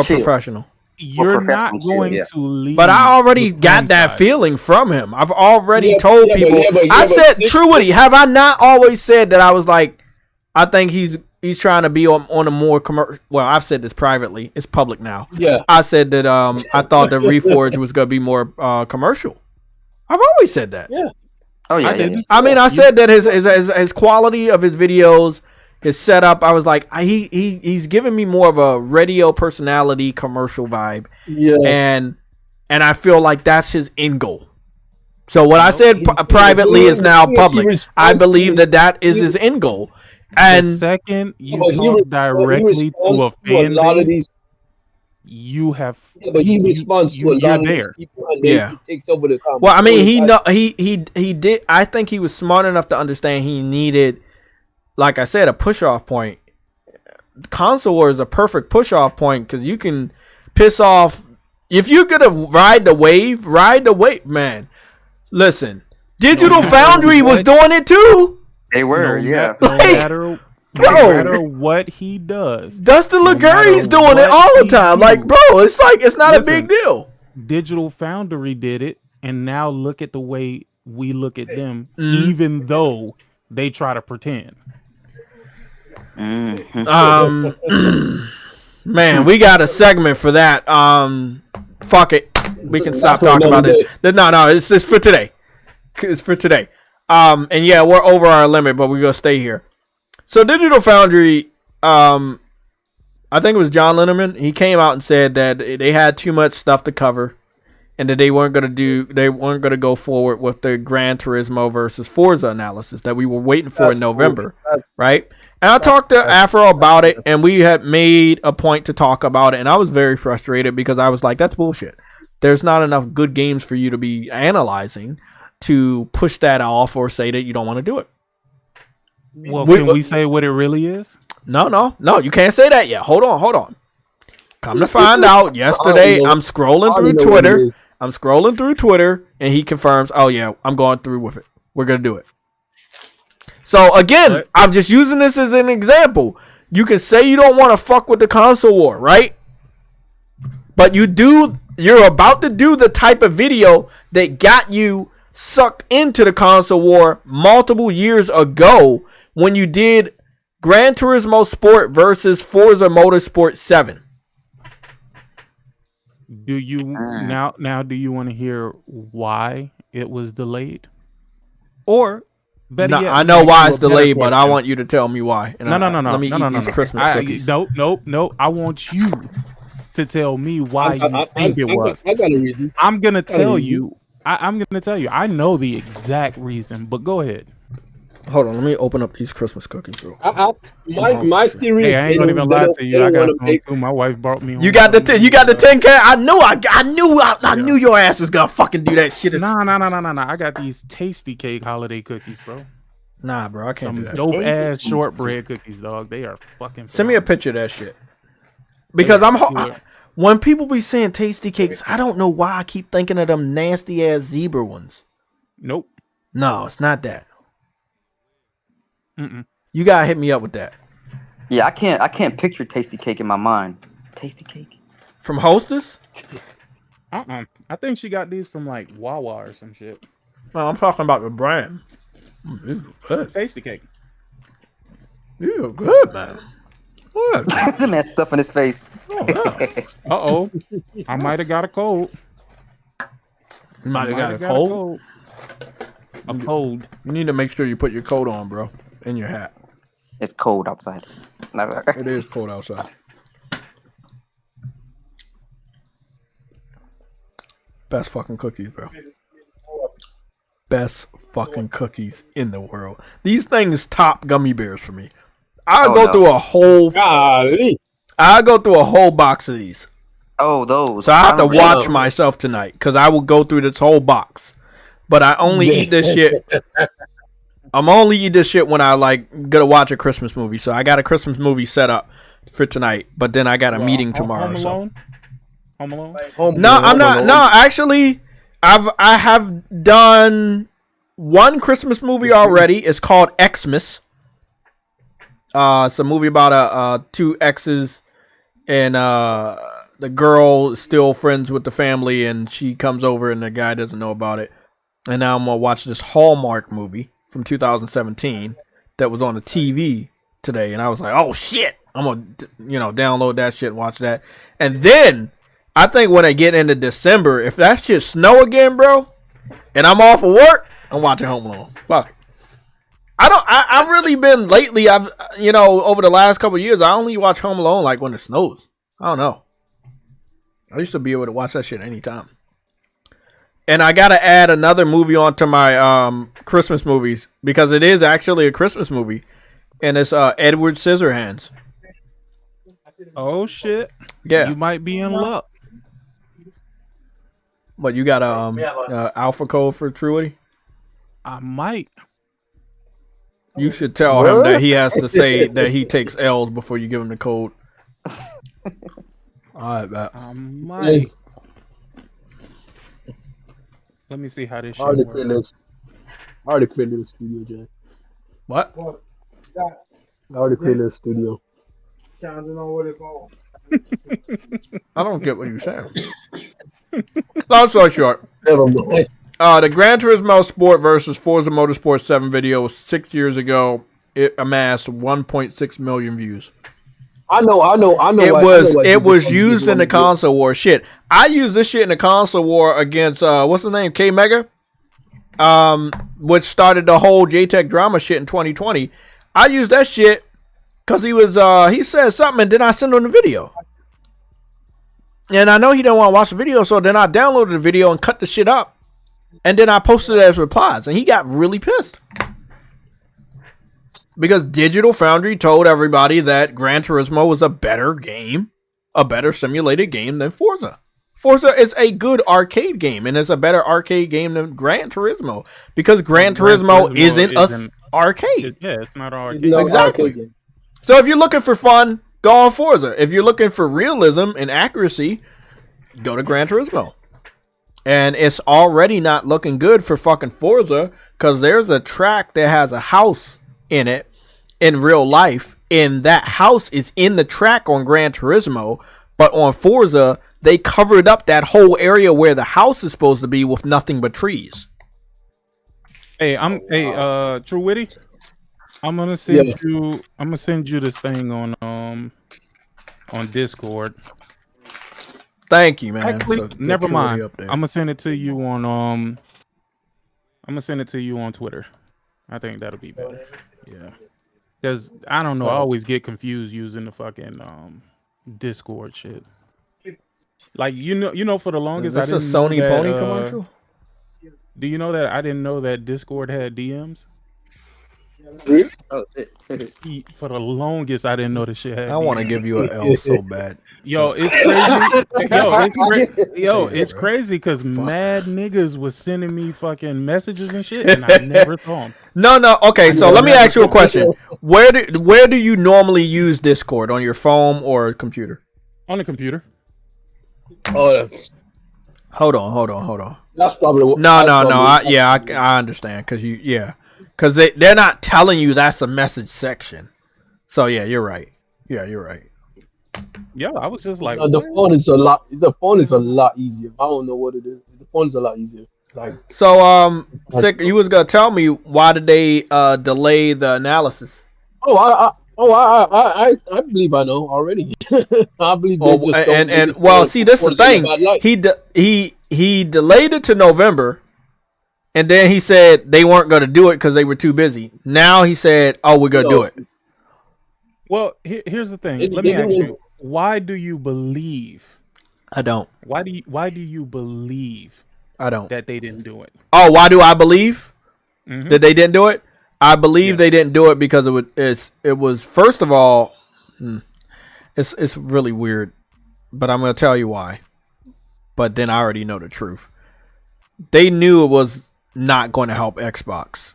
professional. You're not going to leave. But I already got that feeling from him. I've already told people. I said, Truity, have I not always said that I was like, I think he's trying to be on a more commercial. Well, I've said this privately. It's public now. Yeah. I said that I thought that ReForge was gonna be more commercial. I've always said that. Yeah. Oh yeah. I mean, I said that his quality of his videos, his setup. I was like, he's giving me more of a radio personality commercial vibe. Yeah. And I feel like that's his end goal. So what I said privately is now public. I believe that is his end goal. And the second you talk directly to a fan base, you have. Yeah, but he responds to a lot of people, and then he takes over the conversation. Well, I mean, he did. I think he was smart enough to understand he needed, like I said, a push off point. Console War is a perfect push off point because you can piss off. If you're gonna ride the wave, man. Listen, Digital Foundry was doing it too. They were, No matter what he does, Dustin Liguri's doing it all the time. Like, bro, it's not a big deal. Digital Foundry did it, and now look at the way we look at them, even though they try to pretend. Man, we got a segment for that. Fuck it. We can stop talking about this. No, it's for today. It's for today. And yeah, we're over our limit, but we're gonna stay here. So Digital Foundry, I think it was John Linneman. He came out and said that they had too much stuff to cover, and that they weren't gonna go forward with the Gran Turismo versus Forza analysis that we were waiting for in November, right? And I talked to Afro about it, and we had made a point to talk about it, and I was very frustrated because I was like, that's bullshit. There's not enough good games for you to be analyzing to push that off or say that you don't want to do it. Well, can we say what it really is? No, you can't say that yet. Hold on. Come to find out, yesterday I'm scrolling through Twitter, and he confirms, oh yeah, I'm going through with it. We're going to do it. So again, I'm just using this as an example. You can say you don't want to fuck with the console war, right? But you're about to do the type of video that got you sucked into the console war multiple years ago when you did Gran Turismo Sport versus Forza Motorsport 7. Do you now do you want to hear why it was delayed? Or better yet, I know why it's delayed, but I want you to tell me why. And no. Let me eat these Christmas cookies. No. I want you to tell me why you think it was. I got a reason. I'm gonna tell you. I'm gonna tell you. I know the exact reason, but go ahead. Hold on, let me open up these Christmas cookies, bro. My theory. Hey, I ain't gonna even lie to you. I got some too. My wife brought me. You got the 10K. I knew your ass was gonna fucking do that shit. Nah. I got these tasty cake holiday cookies, bro. Nah, bro, I can't do that. Dope ass shortbread cookies, dog. They are fucking. Send me a picture of that shit. Because when people be saying tasty cakes, I don't know why I keep thinking of them nasty ass zebra ones. Nope. No, it's not that. Mm-mm. You gotta hit me up with that. Yeah, I can't picture tasty cake in my mind. Tasty cake from Hostess? I think she got these from like Wawa or some shit. Well, I'm talking about the brand. Good. Tasty cake. You good, man. What? The man stuff in his face. Oh, yeah. I might have got a cold. You might have got a cold? A cold. You need to make sure you put your coat on, bro. In your hat. It's cold outside. It is cold outside. Best fucking cookies, bro. Best fucking cookies in the world. These things top gummy bears for me. I'll go through a whole box of these. Oh, those. So I have to watch myself tonight because I will go through this whole box. But I only eat this shit. I'm only eat this shit when I gonna watch a Christmas movie. So I got a Christmas movie set up for tonight, but then I got a meeting tomorrow. Home Alone? No, I'm not. No, actually, I have done one Christmas movie already. It's called Xmas. It's a movie about two exes, and the girl is still friends with the family, and she comes over, and the guy doesn't know about it. And now I'm gonna watch this Hallmark movie from 2017 that was on the TV today, and I was like, oh shit, I'm gonna download that shit and watch that. And then I think when I get into December, if that shit snow again, bro, and I'm off of work, I'm watching Home Alone. Fuck. I've really been lately. I've over the last couple of years, I only watch Home Alone like when it snows. I don't know. I used to be able to watch that shit anytime. And I gotta add another movie onto my Christmas movies because it is actually a Christmas movie, and it's Edward Scissorhands. Oh shit! Yeah, you might be in luck. But you got a alpha code for Truity? I might. You should tell him that he has to say that he takes L's before you give him the code. All right, bet. I might. Let me see how this shit works. I already created the studio, Jay. What? I already created the studio. I don't get what you're saying. Long story short. The Gran Turismo Sport versus Forza Motorsport 7 video 6 years ago. It amassed 1.6 million views. I know. It was used in the console war. Shit, I used this shit in the console war against what's the name, K Mega, which started the whole JTech drama shit in 2020. I used that shit because he said something, and then I sent him the video. And I know he didn't want to watch the video, so then I downloaded the video and cut the shit up. And then I posted it as replies, and he got really pissed. Because Digital Foundry told everybody that Gran Turismo was a better game, a better simulated game than Forza. Forza is a good arcade game, and it's a better arcade game than Gran Turismo. Because Gran Turismo isn't an arcade. It's not an arcade. Exactly. So if you're looking for fun, go on Forza. If you're looking for realism and accuracy, go to Gran Turismo. And it's already not looking good for fucking Forza because there's a track that has a house in it in real life. And that house is in the track on Gran Turismo. But on Forza, they covered up that whole area where the house is supposed to be with nothing but trees. Hey, True Witty, I'm gonna send you this thing on Discord. Thank you, man. Actually, never mind. I'm gonna send it to you on Twitter. I think that'll be better. Yeah. Because I don't know, I always get confused using the fucking Discord shit. Like you know, for the longest, I didn't know Sony Pony commercial. Do you know that I didn't know that Discord had DMs? Really? For the longest, I didn't know the shit had. I want to give you an L so bad. Yo, it's crazy. It's crazy because mad niggas was sending me fucking messages and shit, and I never saw them. No. Okay, so let me ask you a question. Where do you normally use Discord, on your phone or computer? On the computer. Oh, hold on. That's probably no. I understand because they're not telling you that's a message section. So yeah, you're right. Yeah, I was just like, the phone is a lot. The phone is a lot easier. I don't know what it is. The phone is a lot easier. So Sick, you was gonna tell me why did they delay the analysis? I believe I know already. I believe. See, this the thing. He delayed it to November, and then he said they weren't going to do it because they were too busy. Now he said, "Oh, we're going to do it." Well, here's the thing. Let me ask you: why do you believe? I don't. Why do you believe? I don't. That they didn't do it. Oh, why do I believe that they didn't do it? I believe they didn't do it because it was first of all, it's really weird, but I'm going to tell you why. But then I already know the truth. They knew it was not going to help Xbox.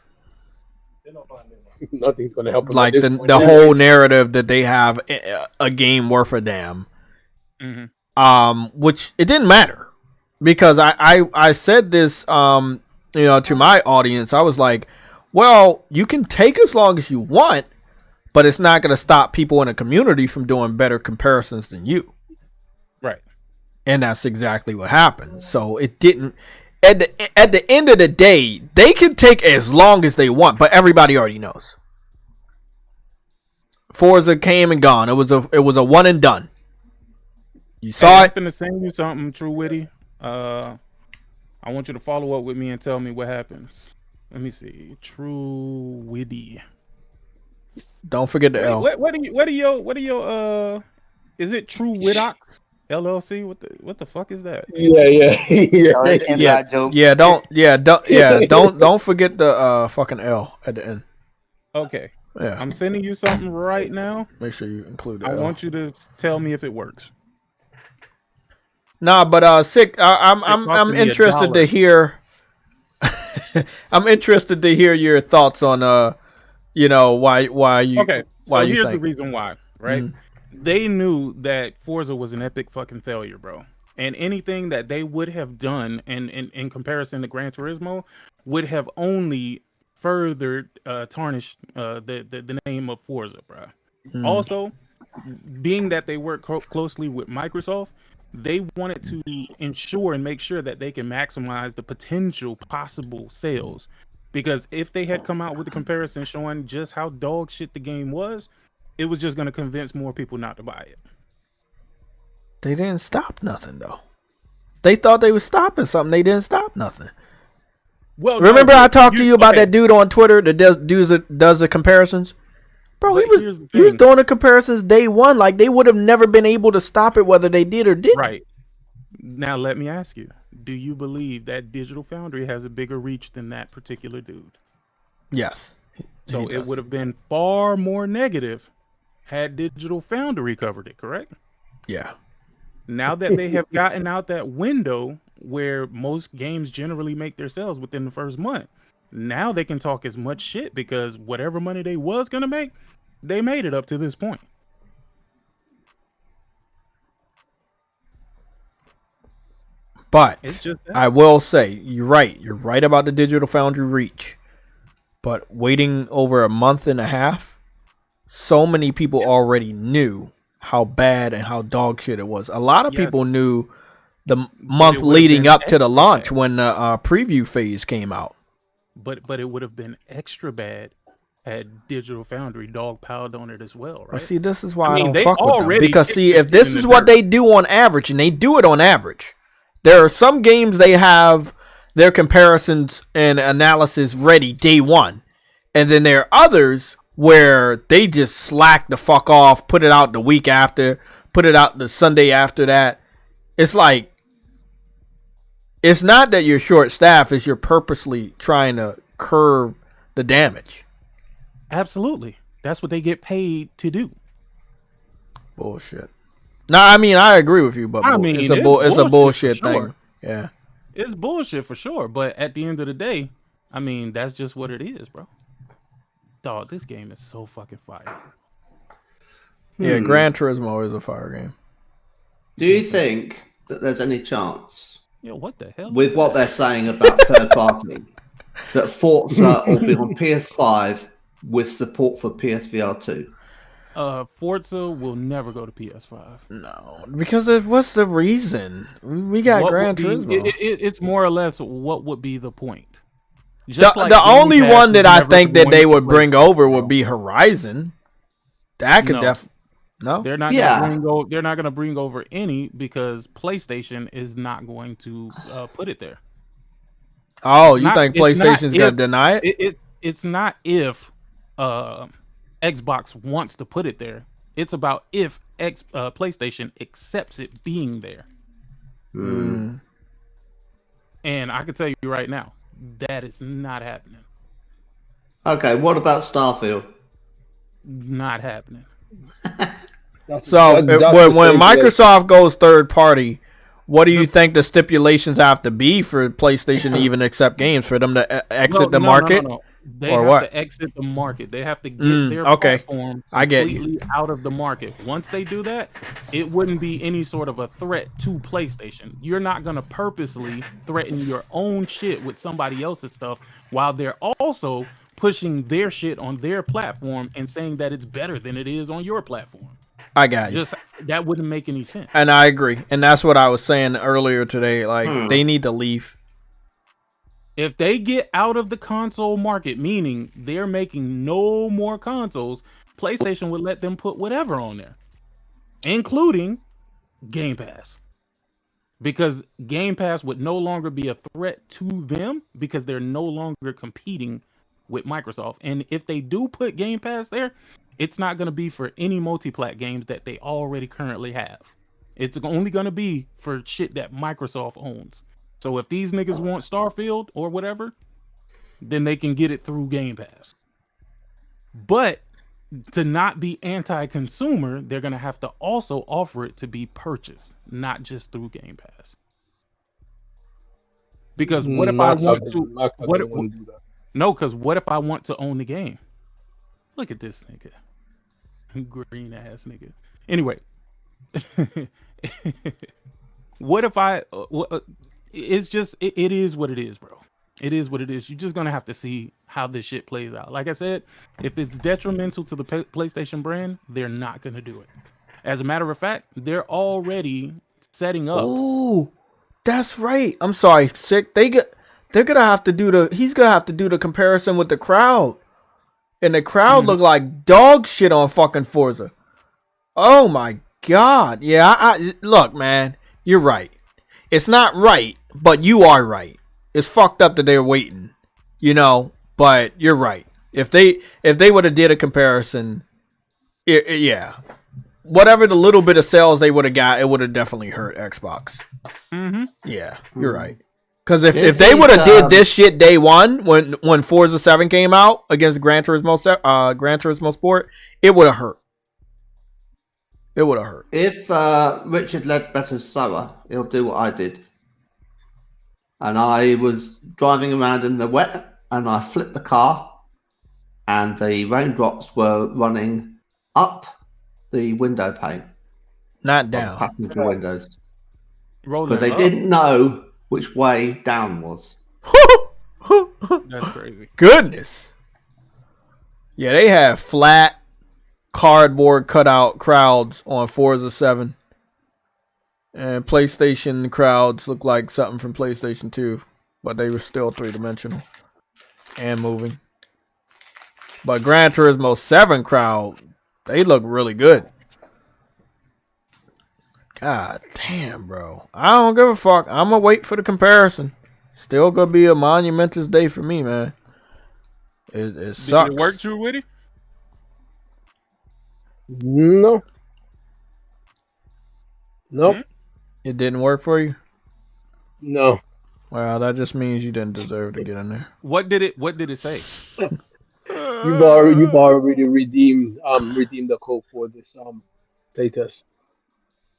Nothing's going to help them. Like the whole narrative that they have a game worth a damn. Which it didn't matter because I said this to my audience. I was like, well, you can take as long as you want, but it's not going to stop people in the community from doing better comparisons than you. Right. And that's exactly what happened. So it didn't. At the end of the day, they can take as long as they want, but everybody already knows. Forza came and gone. It was a one and done. You saw it. I'm finna send you something, True Witty. I want you to follow up with me and tell me what happens. Let me see. True Witty. Don't forget the L. What are your is it True Wittox LLC? What the fuck is that? Don't forget the fucking L at the end. Okay. Yeah. I'm sending you something right now. Make sure you include the I L. want you to tell me if it works. Nah, but Sick, I'm interested to hear I'm interested to hear your thoughts on why you okay. So why you here's think. the reason why, right? They knew that Forza was an epic fucking failure, bro. And anything that they would have done in comparison to Gran Turismo would have only further tarnished the name of Forza, bro. Also, being that they work closely with Microsoft, they wanted to ensure and make sure that they can maximize the potential possible sales. Because if they had come out with a comparison showing just how dog shit the game was, It was just going to convince more people not to buy it. They didn't stop nothing though. They thought they was stopping something. They didn't stop nothing. Well, remember I talked to you about that dude on Twitter that does the comparisons? Bro, he was doing the comparisons day one. Like, they would have never been able to stop it whether they did or didn't. Right. Now, let me ask you. Do you believe that Digital Foundry has a bigger reach than that particular dude? Yes. So it would have been far more negative had Digital Foundry covered it, correct? Yeah. Now that they have gotten out that window where most games generally make their sales within the first month, now they can talk as much shit because whatever money they was going to make, they made it up to this point. But I will say, you're right. You're right about the Digital Foundry reach. But waiting over a month and a half, so many people already knew how bad and how dog shit it was. A lot of people knew the month leading up to the launch when the preview phase came out. But it would have been extra bad had Digital Foundry dog piled on it as well, right? Well, see, this is why I don't fuck with them. Because, see, if this is what they do on average, and they do it on average, there are some games they have their comparisons and analysis ready day one. And then there are others where they just slack the fuck off, put it out the week after, put it out the Sunday after that. It's like, it's not that you're short staffed, it's you're purposely trying to curb the damage. Absolutely. That's what they get paid to do. Bullshit. No, I mean, I agree with you, but it's a bullshit thing. Yeah. It's bullshit for sure, but at the end of the day, I mean, that's just what it is, bro. Dog, this game is so fucking fire. Yeah, Gran Turismo is a fire game. Do you think that there's any chance, what the hell? with what they're saying about third party, that Forza will be on PS5 with support for PSVR 2? Forza will never go to PS5. No, because what's the reason? We got Gran Turismo. It's more or less what would be the point. The only one that I think that they would bring over would be Horizon. That could definitely. No, they're not. They're not going to bring over any because PlayStation is not going to put it there. Oh, you think PlayStation's going to deny it? It's not if Xbox wants to put it there. It's about if PlayStation accepts it being there. Mm. And I can tell you right now, that is not happening. Okay, what about Starfield? Not happening. So when Microsoft goes third party, what do you think the stipulations have to be for PlayStation to even accept games, for them to exit the market? No. They have to exit the market. They have to get their platform completely out of the market. Once they do that, it wouldn't be any sort of a threat to PlayStation. You're not going to purposely threaten your own shit with somebody else's stuff while they're also pushing their shit on their platform and saying that it's better than it is on your platform. I got you. That wouldn't make any sense. And I agree. And that's what I was saying earlier today. Like, they need to leave. If they get out of the console market, meaning they're making no more consoles, PlayStation would let them put whatever on there, including Game Pass. Because Game Pass would no longer be a threat to them because they're no longer competing with Microsoft. And if they do put Game Pass there, it's not going to be for any multi-plat games that they already currently have. It's only going to be for shit that Microsoft owns. So if these niggas want Starfield or whatever, then they can get it through Game Pass. But to not be anti-consumer, they're going to have to also offer it to be purchased, not just through Game Pass. Because what if I want to... Because what if I want to own the game? Look at this nigga. Green ass nigga. Anyway. What if I... It's just, it is what it is, bro. It is what it is. You're just going to have to see how this shit plays out. Like I said, if it's detrimental to the PlayStation brand, they're not going to do it. As a matter of fact, they're already setting up. Oh, that's right. I'm sorry, Sick. They're going to have to do he's going to have to do the comparison with the crowd and the crowd looked like dog shit on fucking Forza. Oh my god. Yeah, I look, man, you're right. It's not right, but you are right. It's fucked up that they're waiting, you know, but you're right. If they would have did a comparison, yeah. Whatever the little bit of sales they would have got, it would have definitely hurt Xbox. Yeah, you're right. Because if they would have did this shit day one when Forza 7 came out against Gran Turismo Sport, it would have hurt. It would have hurt. If Richard Ledbetter's slower, he'll do what I did. And I was driving around in the wet, and I flipped the car, and the raindrops were running up the window pane. Not down. Passenger windows. Rolling Because they up. didn't know which way down was. That's crazy. Goodness. Yeah, they have flat cardboard cutout crowds on Forza 7. And PlayStation crowds look like something from PlayStation 2. But they were still 3-dimensional. And moving. But Gran Turismo 7 crowd, they look really good. God damn, bro. I don't give a fuck. I'm going to wait for the comparison. Still going to be a monumentous day for me, man. It sucks. Did it work, True Witty? No. Nope. It didn't work for you? No. Well, that just means you didn't deserve to get in there. What did it say? You've already redeemed the code for this playtest.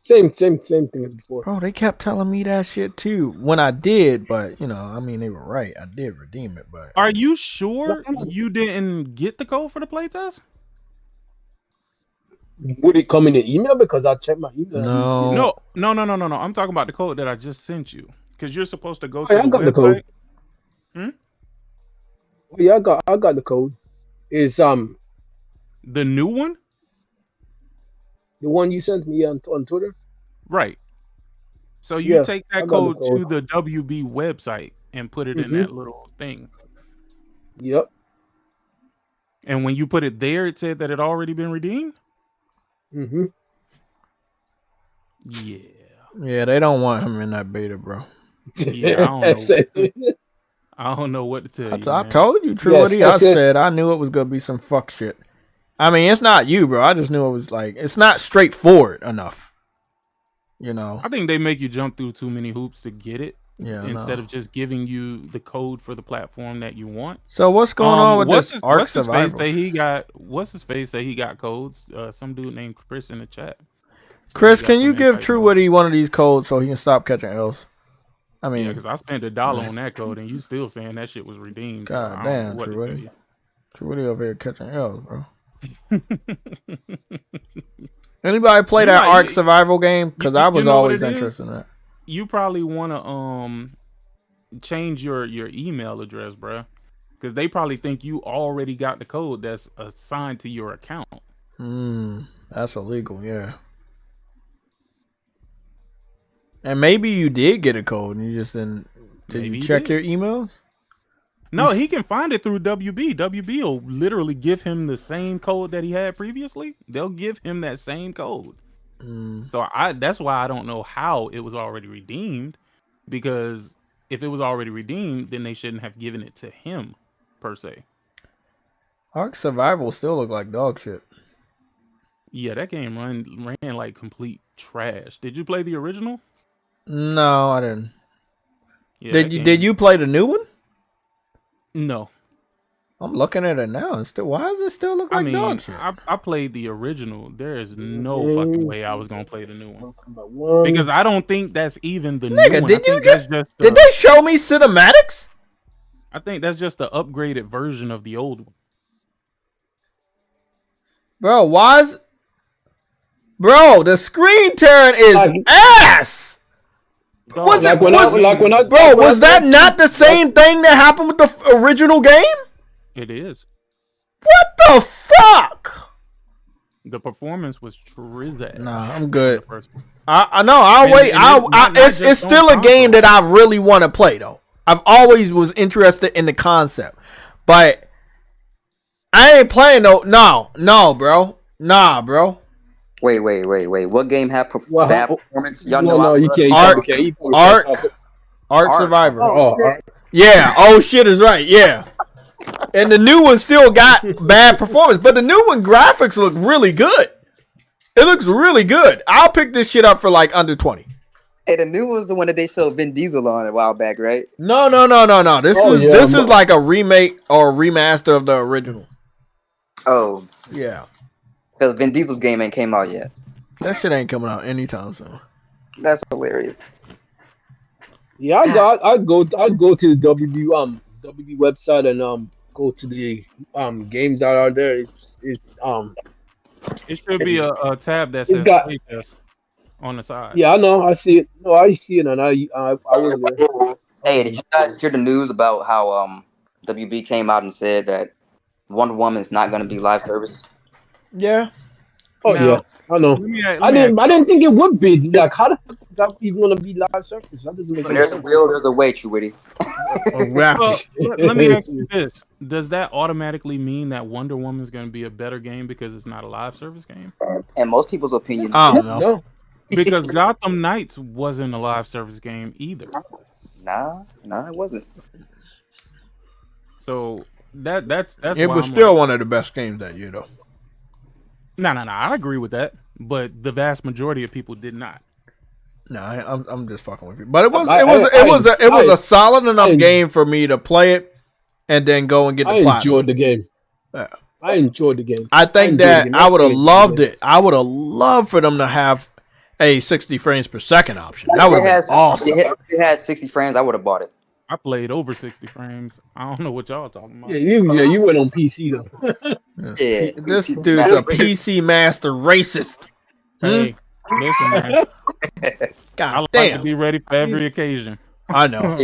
Same thing as before. Bro, they kept telling me that shit too when I did, but you know, I mean, they were right. I did redeem it, but Are you sure you didn't get the code for the playtest? Would it come in an email? Because I checked my email. No. I'm talking about the code that I just sent you. Because you're supposed to go Oh, to yeah, the I got website. the code. Hmm? Oh, yeah, I got the code. Is the new one? the one you sent me on Twitter? Right. So you take I that got the code to the WB website and put it in that little thing. Yep. And when you put it there, it said that it already been redeemed? Mm-hmm. Yeah. yeah, they don't want him in that beta, bro. Yeah, I don't know what to tell you. I Man. told you, True Woody. I said I knew it was gonna be some fuck shit. I mean, it's not you, bro. I just knew it was like it's not straightforward enough. You know. I think they make you jump through too many hoops to get it. Yeah. Instead of just giving you the code for the platform that you want. So what's going on with this Ark What's his Survival? face say he got? What's his face say he got codes? Some dude named Chris in the chat. Chris, can you give True Woody one of these codes so he can stop catching L's? I mean, because I spent $1 on that code and you still saying that shit was redeemed. God so damn, True Woody. True Woody over here catching L's, bro. Anybody play that Ark Survival game? Because I was always interested in that. You probably want to change your email address, bro, because they probably think you already got the code that's assigned to your account. That's illegal, yeah. And maybe you did get a code and you just didn't. Did you check your emails? No, he can find it through WB. WB will literally give him the same code that he had previously. They'll give him that same code. So that's why I don't know how it was already redeemed, because if it was already redeemed, then they shouldn't have given it to him per se. Ark Survival still look like dog shit. Yeah, that game ran like complete trash. Did you play the original? No, I didn't. Yeah, did you play the new one? No. I'm looking at it now. And still, why does it still look like dog shit? I played the original. There is no fucking way I was gonna play the new one, because I don't think that's even the new one. Did they show me cinematics? I think that's just the upgraded version of the old one. Bro, the screen tearing is ass. Was that not the same thing that happened with the original game? It is. What the fuck? The performance was trizzy. Nah, I'm good. I know. I'll wait. It's still a game that I really want to play though. I've always was interested in the concept, but I ain't playing no, bro. Nah, bro. Wait. What game had bad performance? Y'all know no, you can't. Ark Survivor. Oh, yeah. Oh shit is right. Yeah. And the new one still got bad performance, but the new one graphics look really good. It looks really good. I'll pick this shit up for like under 20. Hey, the new one's the one that they showed Vin Diesel on a while back, right? No. This is like a remake or a remaster of the original. Oh. Yeah. Because Vin Diesel's game ain't came out yet. That shit ain't coming out anytime soon. That's hilarious. Yeah, I'd go to the WB website and go to the games that are there. It should be a tab that says playtest on the side. Yeah, I know. I see it. No, I see it, and I was there. Hey, did you guys hear the news about how WB came out and said that Wonder Woman is not going to be live service? Yeah. Oh yeah, I know. I didn't think it would be. Like, how the fuck is that even going to be live service? That doesn't make There's sense. there's a way, True Witty. Well, let me ask you this: does that automatically mean that Wonder Woman is going to be a better game because it's not a live service game? And most people's opinion. I don't know. No. Because Gotham Knights wasn't a live service game either. Nah, it wasn't. So that's it was still one of the best games that year, though. No. I agree with that, but the vast majority of people did not. No, I'm just fucking with you. But it was a solid enough game for me to play it and then go and get the plot. I enjoyed the game. Yeah. I enjoyed the game. I think that I would have loved it. I would have loved for them to have a 60 frames per second option. That would have been awesome. If it had 60 frames, I would have bought it. I played over 60 frames. I don't know what y'all talking about. Yeah, you went on PC though. Yeah, this dude's a PC master racist. Hey, listen, man. God I like damn. to be ready for every occasion. I know.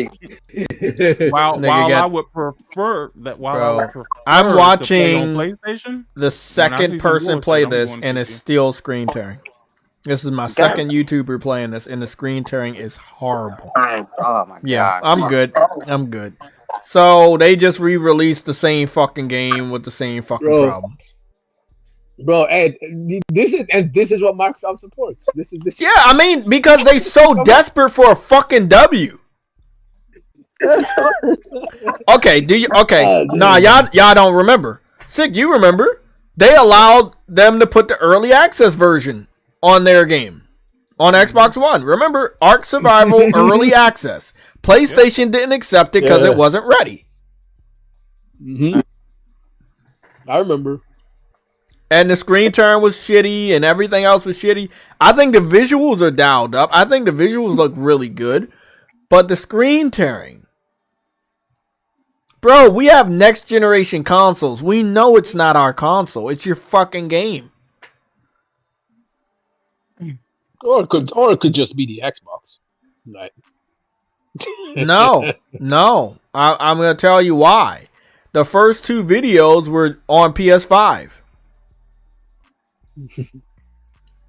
while I would prefer that. I'm watching PlayStation. The second person play this, and it's still screen tearing. This is my second YouTuber playing this, and the screen tearing is horrible. Oh my god. Yeah, I'm good. So they just re-released the same fucking game with the same fucking problems. Bro, Ed, this is what Microsoft supports. This is. Yeah, I mean, because they so desperate for a fucking W. Okay, nah, y'all don't remember. Sick, you remember? They allowed them to put the early access version on their game on Xbox One. Remember, Ark Survival early access. PlayStation didn't accept it because it wasn't ready. I remember. And the screen turn was shitty and everything else was shitty. I think the visuals are dialed up. I think the visuals look really good. But the screen tearing. Bro, we have next generation consoles. We know it's not our console. It's your fucking game. Or it could just be the Xbox. Right. No. I'm going to tell you why. The first two videos were on PS5.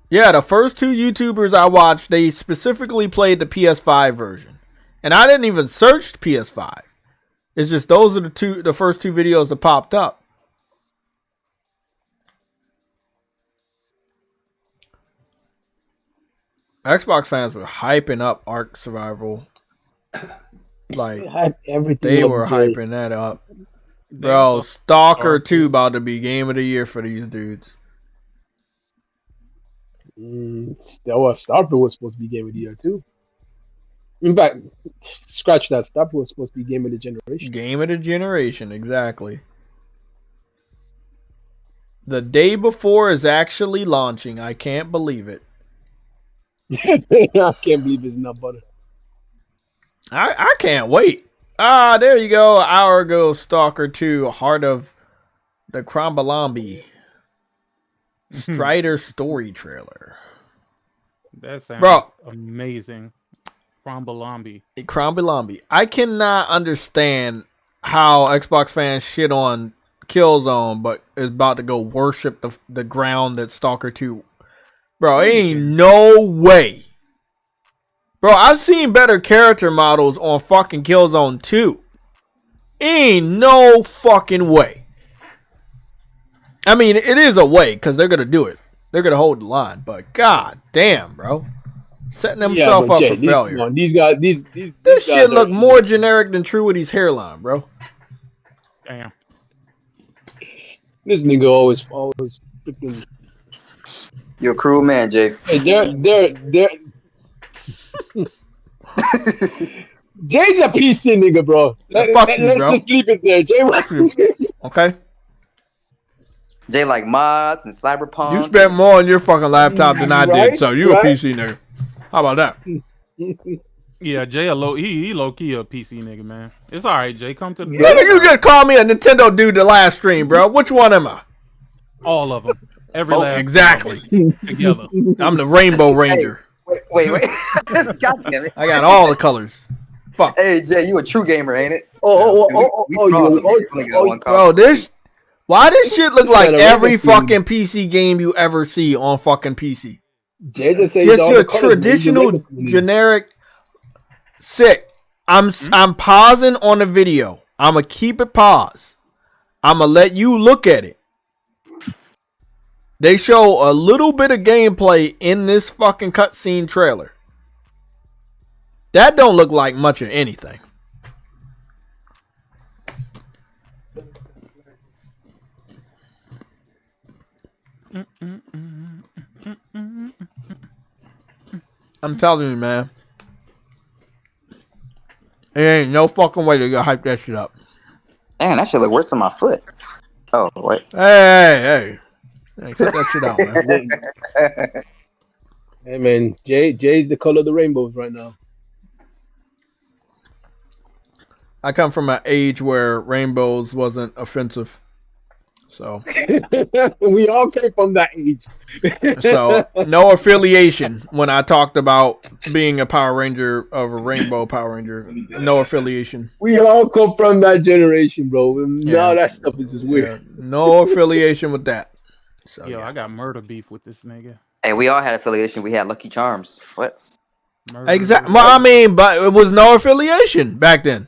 Yeah, the first two YouTubers I watched, they specifically played the PS5 version. And I didn't even search PS5. It's just those are the first two videos that popped up. Xbox fans were hyping up Ark Survival. Like, they were hyping that up. Bro, Stalker 2 about to be game of the year for these dudes. Stalker was supposed to be game of the year too. In fact, scratch that. Stalker was supposed to be game of the generation. Game of the generation, exactly. The day before is actually launching. I can't believe it. I can't believe it's not butter. I can't wait. Ah, there you go. An hour ago, Stalker 2, Heart of the Krombalambi. Strider story trailer. That sounds amazing. Krombalambi. I cannot understand how Xbox fans shit on Killzone, but is about to go worship the ground that Stalker 2. Bro, ain't no way. Bro, I've seen better character models on fucking Killzone 2. Ain't no fucking way. I mean, it is a way because they're gonna do it. They're gonna hold the line. But god damn, bro, setting themselves up for failure. These guys, this guys shit look more generic than True Witty's hairline, bro. Damn. This nigga always freaking. You're a cruel man, Jay. Hey, they're. Jay's a PC nigga, bro. Let's just leave it there. Jay, okay. Jay like mods and cyberpunk. You spent more on your fucking laptop than I did, so you a PC nigga. How about that? Yeah, Jay he low key a PC nigga, man. It's all right, Jay. Come to the nigga. You just called me a Nintendo dude the last stream, bro. Which one am I? All of them. Every last exactly. Together. I'm the Rainbow Ranger. Wait. God damn it. I got all the colors. Fuck. Hey Jay, you a true gamer, ain't it? Bro, why does shit look like every fucking PC game you ever see on fucking PC? Just your traditional generic sick. I'm pausing on the video. I'm gonna keep it paused. I'm gonna let you look at it. They show a little bit of gameplay in this fucking cutscene trailer. That don't look like much of anything. I'm telling you, man. There ain't no fucking way to hype that shit up. Man, that shit look worse than my foot. Oh, wait. Hey, cut that shit out, man. Hey, man. Jay's the color of the rainbows right now. I come from an age where rainbows wasn't offensive. So we all came from that age. So no affiliation when I talked about being a Power Ranger of a Rainbow Power Ranger. No affiliation. We all come from that generation, bro. Now that stuff is just weird. Yeah. No affiliation with that. So, Yo, I got murder beef with this nigga. Hey, we all had affiliation. We had Lucky Charms. What? Exactly. Well, I mean, but it was no affiliation back then.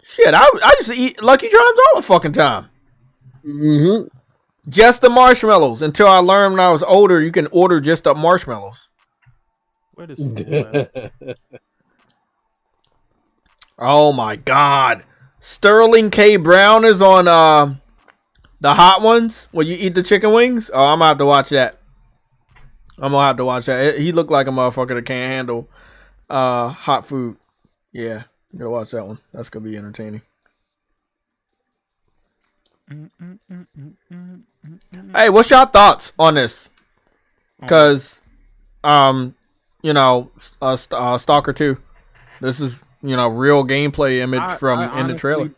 Shit, I used to eat Lucky Charms all the fucking time. Mm-hmm. Just the marshmallows. Until I learned when I was older, you can order just the marshmallows. Where does Oh my god. Sterling K. Brown is on the hot ones where you eat the chicken wings. Oh, I'm gonna have to watch that. He looked like a motherfucker that can't handle hot food. Yeah, you gotta watch that one. That's gonna be entertaining. Hey, what's your thoughts on this? Because, you know, Stalker 2. This is, you know, real gameplay image from in the trailer.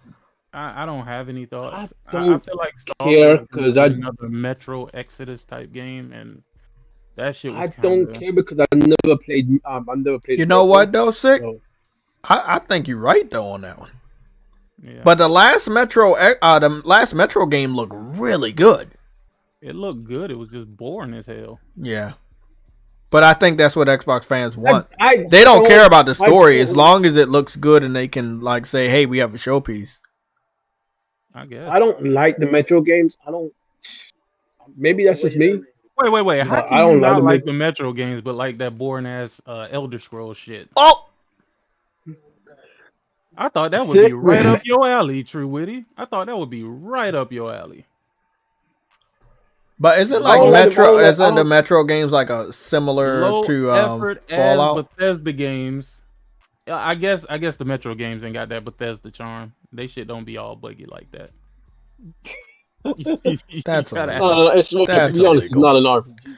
I don't have any thoughts. I feel like Stalker is another Metro Exodus type game, and that shit was. I don't care because I never played. You know what though, Sick? So. I think you're right though on that one. Yeah. But the last Metro game looked really good. It looked good. It was just boring as hell. Yeah. But I think that's what Xbox fans want. They don't care about the story as long as it looks good and they can like say, "Hey, we have a showpiece." I guess. I don't like the Metro games. I don't. Maybe that's just me. Wait. How can I don't you not like the the Metro games, but like that boring ass Elder Scrolls shit? Oh. I thought that would be right up your alley, True Witty. I thought that would be right up your alley. But isn't like Metro? Isn't the Metro games like a similar to Fallout? As Bethesda games. I guess the Metro games ain't got that Bethesda charm. They shit don't be all buggy like that. That's to be honest, it's not an RPG.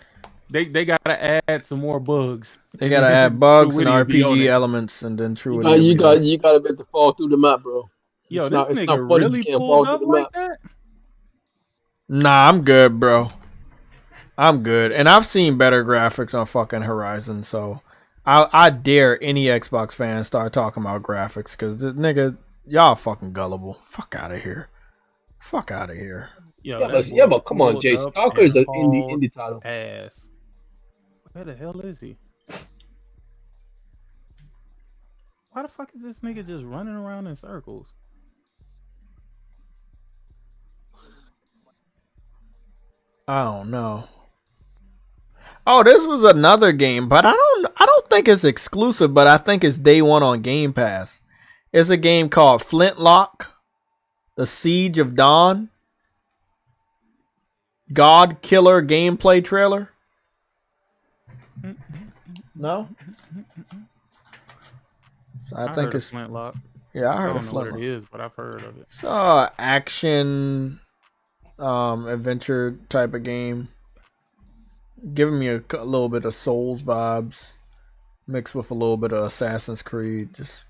They gotta add some more bugs. They gotta add bugs and RPG elements, and then True Witty. You gotta be able to fall through the map, bro. Yo, this nigga really pulled up like that? Nah, I'm good, bro. I'm good, and I've seen better graphics on fucking Horizon, so I dare any Xbox fan start talking about graphics because nigga, y'all fucking gullible. Fuck out of here. Yeah, but come on, Jay. Stalker is an indie title. Ass. Where the hell is he? Why the fuck is this nigga just running around in circles? I don't know. Oh, this was another game, but I don't think it's exclusive, but I think it's day one on Game Pass. It's a game called Flintlock, The Siege of Dawn, God Killer gameplay trailer. No? So I think it's Flintlock. Yeah, I heard of Flintlock. I don't know what it is, but I've heard of it. It's action, adventure type of game. Giving me a little bit of Souls vibes, mixed with a little bit of Assassin's Creed. Just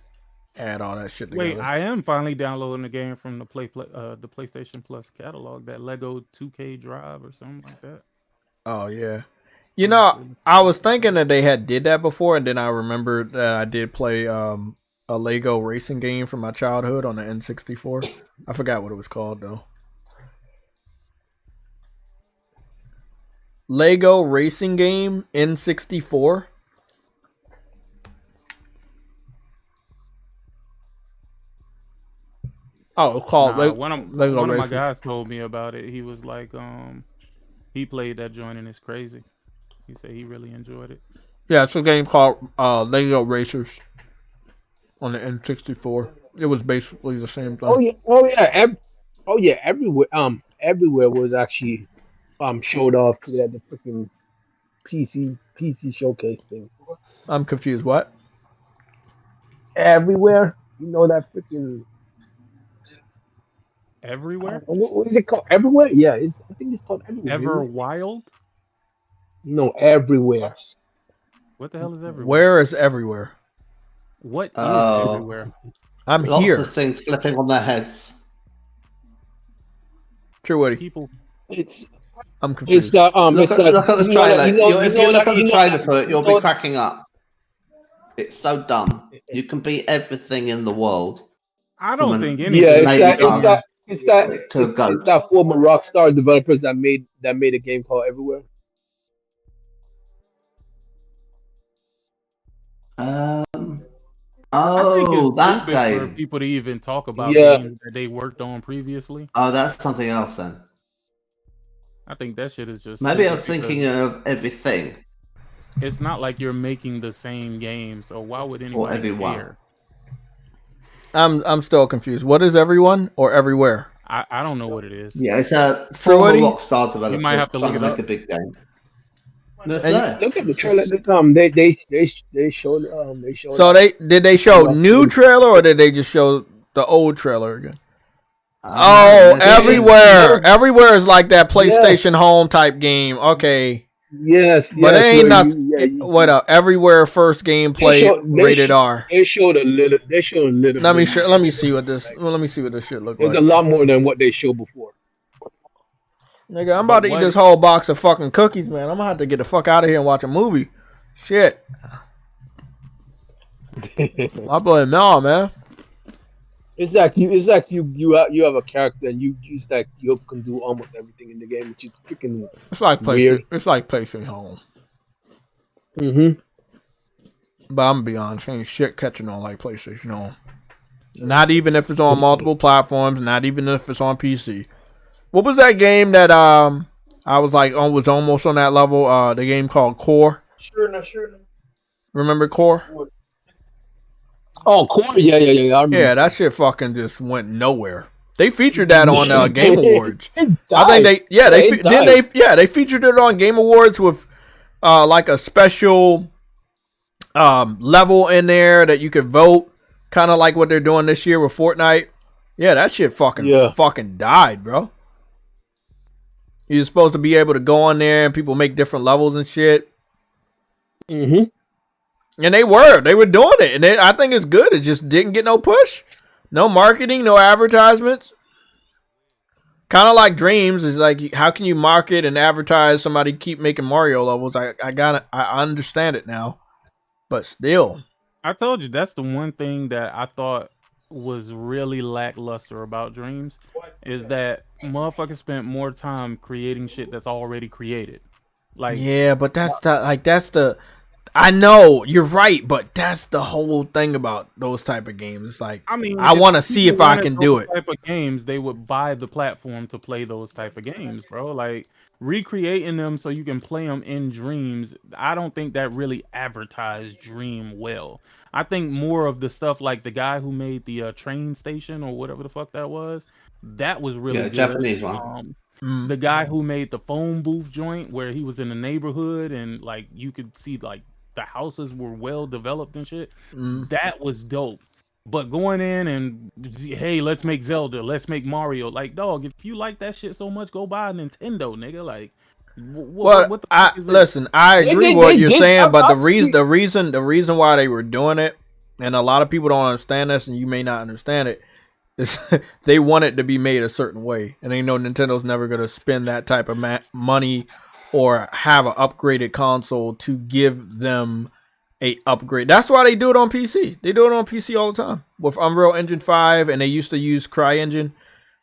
add all that shit together. Wait, I am finally downloading the game from the PlayStation Plus catalog. That Lego 2K Drive or something like that. Oh yeah, you know, I was thinking that they had did that before, and then I remembered that I did play a Lego racing game from my childhood on the N64. I forgot what it was called though. Lego racing game N64. Oh, it's called one of my guys told me about it. He was like, he played that joint and it's crazy. He said he really enjoyed it. Yeah, it's a game called Lego Racers on the N64. It was basically the same thing. Everywhere was actually showed off at the freaking PC showcase thing. I'm confused. What? Everywhere, you know that freaking Everywhere. What is it called? Everywhere? Yeah, I think it's called Everywhere. Ever Wild? No, Everywhere. What the hell is Everywhere? Where is Everywhere? What is Everywhere? I'm Lots here. Lots of things flipping on their heads. True, Woody. People. I'm confused. Look at the trailer. If you look at the trailer for it, you'll be cracking up. It's so dumb. You can beat everything in the world. I don't think anything. Yeah, it's that former Rockstar developers that made a game called Everywhere. That game. For people to even talk about games that they worked on previously. Oh, that's something else then. I think that shit is just. Maybe I was thinking of everything. It's not like you're making the same game, so why would anyone care? I'm still confused. What is Everyone or Everywhere? I don't know what it is. Yeah, it's a former Rockstar developer. You might have to look it up. A big game. Look at the trailer. They showed. So did they show new trailer or did they just show the old trailer again? Everywhere. Everywhere is like that PlayStation Home type game. Okay. Yes, but it ain't nothing. Everywhere first gameplay rated R. They showed a little. Let me see what this. Let me see what this shit look like. There's a lot more than what they showed before. Nigga, I'm about to eat this whole box of fucking cookies, man. I'm gonna have to get the fuck out of here and watch a movie. Shit. I play now, man. It's like you have a character and you can do almost everything in the game, which is freaking. It's like weird. It's like PlayStation Home. But I'm gonna be honest, ain't shit catching on like PlayStation Home. Not even if it's on multiple platforms. Not even if it's on PC. What was that game that I was like was almost on that level? The game called Core. Sure enough. Remember Core? Oh, Core, yeah. Yeah, that shit fucking just went nowhere. They featured that on Game Awards. I think they featured it on Game Awards with like a special level in there that you could vote, kind of like what they're doing this year with Fortnite. Yeah, that shit fucking died, bro. You're supposed to be able to go on there and people make different levels and shit. And they were doing it, and I think it's good. It just didn't get no push, no marketing, no advertisements. Kind of like Dreams is like, how can you market and advertise somebody keep making Mario levels? I understand it now, but still, I told you that's the one thing that I thought was really lackluster about Dreams is that motherfuckers spent more time creating shit that's already created. Like, yeah, but that's the. I know you're right, but that's the whole thing about those type of games. It's like, I mean, I want to see if I can do it. Type of games, they would buy the platform to play those type of games, bro. Like, recreating them so you can play them in Dreams, I don't think that really advertised Dream well. I think more of the stuff like the guy who made the train station or whatever the fuck that was really good. Japanese one. The guy who made the phone booth joint where he was in the neighborhood and like you could see like the houses were well developed and shit. That was dope. But going in and hey, let's make Zelda, let's make Mario. Like, dog, if you like that shit so much, go buy a Nintendo, nigga. Like, what the fuck is listen, I agree with what you're saying, but the reason why they were doing it, and a lot of people don't understand this, and you may not understand it, is they want it to be made a certain way, and they know Nintendo's never gonna spend that type of money or have an upgraded console to give them a upgrade. That's why they do it on PC. They do it on PC all the time with Unreal Engine 5, and they used to use CryEngine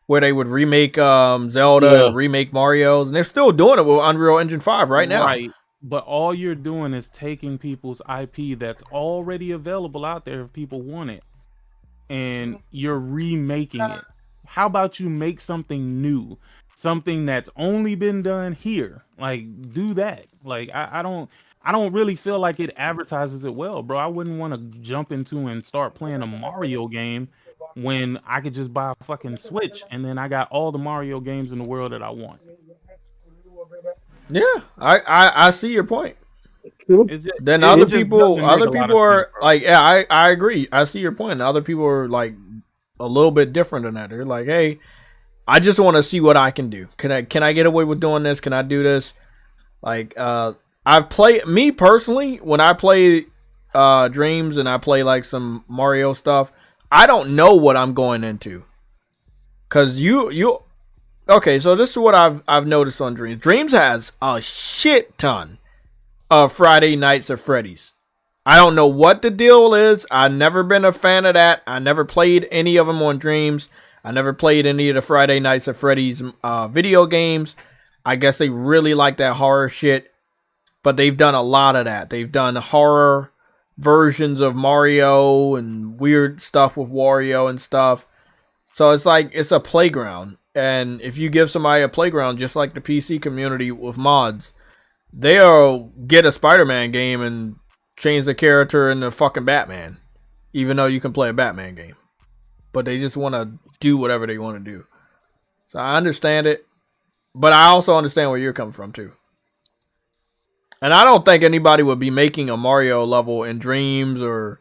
where they would remake Zelda, and remake Mario's, and they're still doing it with Unreal Engine 5 right now. Right, but all you're doing is taking people's IP that's already available out there if people want it, and you're remaking it. How about you make something new, something that's only been done here? Like, do that. Like, I don't really feel like it advertises it well, bro. I wouldn't want to jump into and start playing a Mario game when I could just buy a fucking Switch and then I got all the Mario games in the world that I want. Yeah, I see your point. Then other people are like, yeah, I agree. I see your point. And other people are like a little bit different than that. They're like, hey, I just want to see what I can do. Can I get away with doing this? Can I do this? Like, I've played, me personally, when I play Dreams and I play like some Mario stuff, I don't know what I'm going into. Cause okay, so this is what I've noticed on Dreams. Dreams has a shit ton of Friday Nights at Freddy's. I don't know what the deal is. I've never been a fan of that. I never played any of them on Dreams. I never played any of the Friday Nights at Freddy's video games. I guess they really like that horror shit. But they've done a lot of that. They've done horror versions of Mario and weird stuff with Wario and stuff. So it's like, it's a playground. And if you give somebody a playground, just like the PC community with mods, they'll get a Spider-Man game and change the character into fucking Batman. Even though you can play a Batman game. But they just want to do whatever they want to do. So I understand it. But I also understand where you're coming from too. And I don't think anybody would be making a Mario level in Dreams or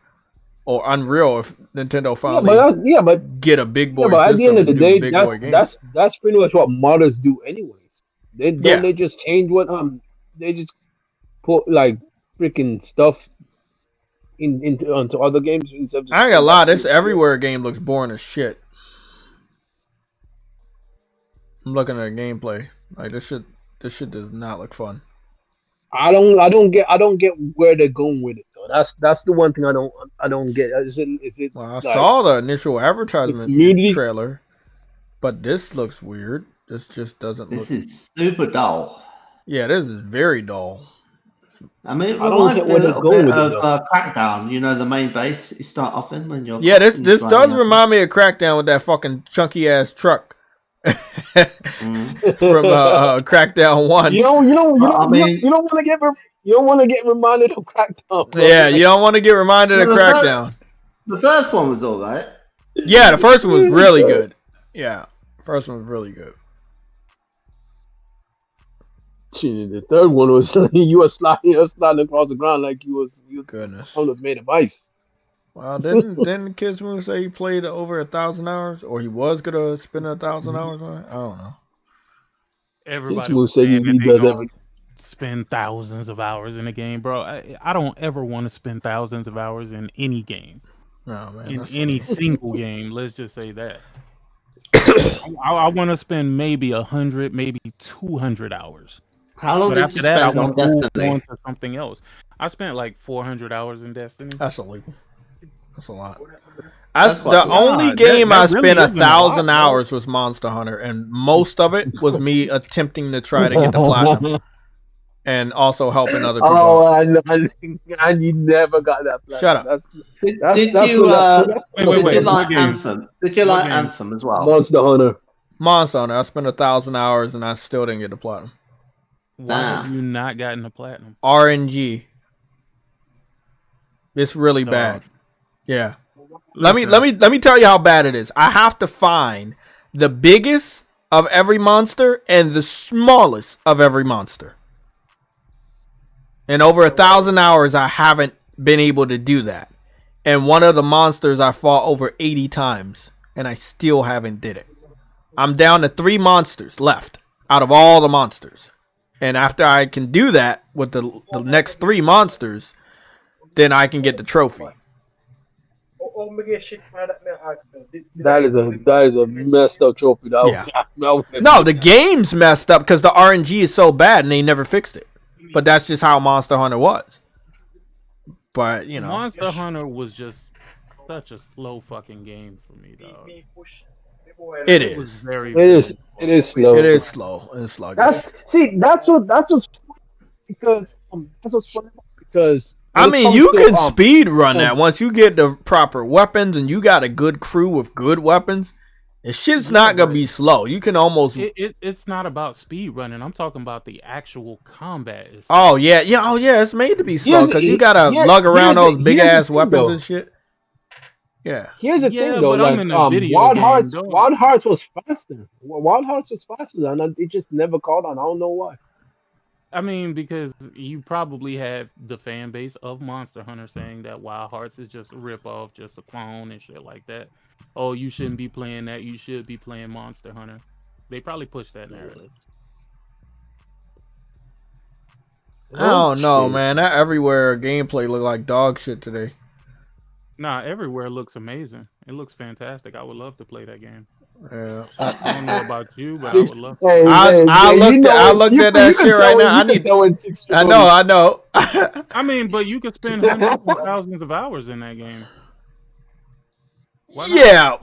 Unreal if Nintendo finally get a big boy. But at the end of the day, that's pretty much what modders do anyways. They just change what they just put like freaking stuff onto other games. I ain't gonna lie, this Everywhere game looks boring as shit. I'm looking at the gameplay. Like this shit does not look fun. I don't get where they're going with it though. That's the one thing I don't get. Is it well, I saw the initial advertisement trailer, but this looks weird. This just doesn't look. This is super dull. Yeah, this is very dull. I mean, it reminds me a little bit of Crackdown. You know, the main base you start off in when you're. Yeah, this does remind me of Crackdown with that fucking chunky ass truck. From Crackdown 1. You don't want to get reminded of Crackdown. Bro. Yeah, you don't want to get reminded of Crackdown. The first one was all right. Yeah, the first one was really good. Yeah, the first one was really good. The third one was you were sliding across the ground like you goodness. Almost made of ice. Well, didn't Kids Movie say he played over 1,000 hours, or he was gonna spend 1,000 hours on it? I don't know. Everybody will say he does spend thousands of hours in a game, bro. I don't ever want to spend thousands of hours in any game. No, man. In any single game, let's just say that. I want to spend maybe 100, maybe 200 hours. How long did you spend on Destiny? On to something else. I spent like 400 hours in Destiny. That's illegal. That's a lot. The only game I spent 1,000 hours was Monster Hunter, and most of it was me attempting to try to get the platinum, and also helping other people. Oh, and you never got that platinum. Shut up. Did you like Anthem? Did you like Anthem as well? Monster Hunter. I spent 1,000 hours, and I still didn't get the platinum. Why have you not gotten the platinum? RNG. It's really No. bad. Yeah. Listen. Let me tell you how bad it is. I have to find the biggest of every monster and the smallest of every monster. In over 1,000 hours, I haven't been able to do that. And one of the monsters I fought over 80 times, and I still haven't did it. I'm down to 3 monsters left out of all the monsters. And after I can do that with the next 3 monsters, then I can get the trophy. That is a messed up trophy. Yeah. No, the game's messed up because the RNG is so bad and they never fixed it. But that's just how Monster Hunter was. But, you know. Monster Hunter was just such a slow fucking game for me, dog. It It was is. very It is slow. It is slow. It's sluggish. That's what's because that's what's funny because I mean, you can speed run that once you get the proper weapons and you got a good crew with good weapons. The shit's not gonna be slow. You can almost. It's not about speed running. I'm talking about the actual combat. Oh yeah. It's made to be slow because you gotta lug around those big ass weapons and shit. Yeah. Here's the thing, though. But Like, I'm in a video Wild game, Hearts, dog. Wild Hearts was faster. Wild Hearts was faster, and it just never caught on. I don't know why. I mean, because you probably have the fan base of Monster Hunter saying that Wild Hearts is just a ripoff, just a clone and shit like that. Oh, you shouldn't be playing that. You should be playing Monster Hunter. They probably push that narrative. I don't know, man. That everywhere gameplay look like dog shit today. Nah, everywhere looks amazing. It looks fantastic. I would love to play that game. Yeah. I don't know about you, but I would love to. I looked at that shit right now. I know. I mean, but you could spend hundreds of thousands of hours in that game. Yeah,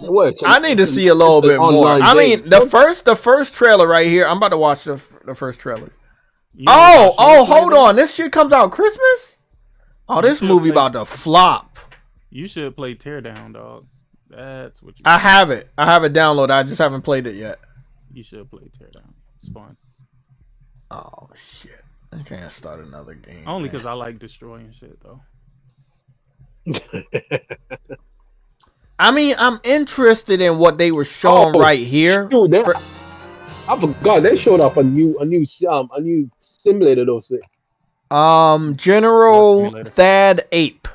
I need to see a little bit more. I mean, the first trailer right here. I'm about to watch the first trailer. Hold on. This shit comes out Christmas? Oh, this movie about to flop. You should play Teardown, dog. That's what you. I have it downloaded. I just haven't played it yet. You should play Teardown. It's fun. Oh shit! I can't start another game. Only because I like destroying shit, though. I mean, I'm interested in what they were showing right here. Dude, I forgot they showed off a new simulator. Those things. General Thad Ape.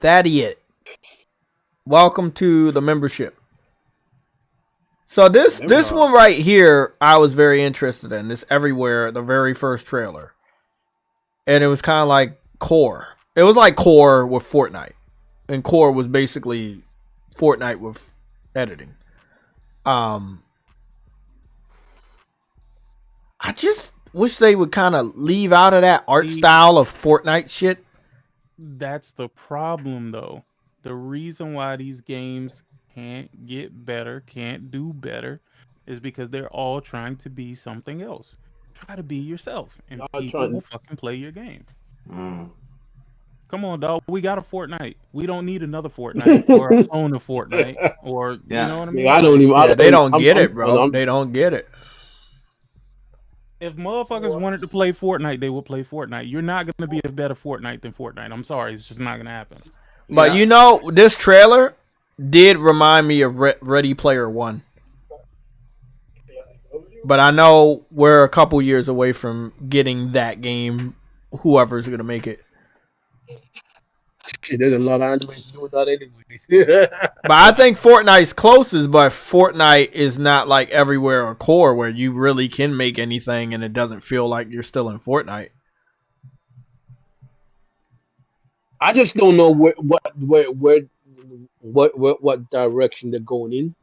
Thaddeus. Welcome to the membership. So this one right here, I was very interested in. This everywhere, the very first trailer, and it was kind of like Core. It was like Core with Fortnite, and Core was basically Fortnite with editing. I just wish they would kind of leave out of that art style of Fortnite shit. That's the problem, though. The reason why these games can't get better, can't do better, is because they're all trying to be something else. Try to be yourself, and people will fucking play your game. Come on, dog. We got a Fortnite. We don't need another Fortnite or a clone of Fortnite, or you know what I mean? Yeah, I don't even. They don't get it, bro. They don't get it. If motherfuckers wanted to play Fortnite, they would play Fortnite. You're not going to be a better Fortnite than Fortnite. I'm sorry. It's just not going to happen. But you know, this trailer did remind me of Ready Player One. But I know we're a couple years away from getting that game, whoever's going to make it. There's a lot of anime doing that anyways. But I think Fortnite's closest, but Fortnite is not like everywhere or Core where you really can make anything and it doesn't feel like you're still in Fortnite. I just don't know what direction they're going in.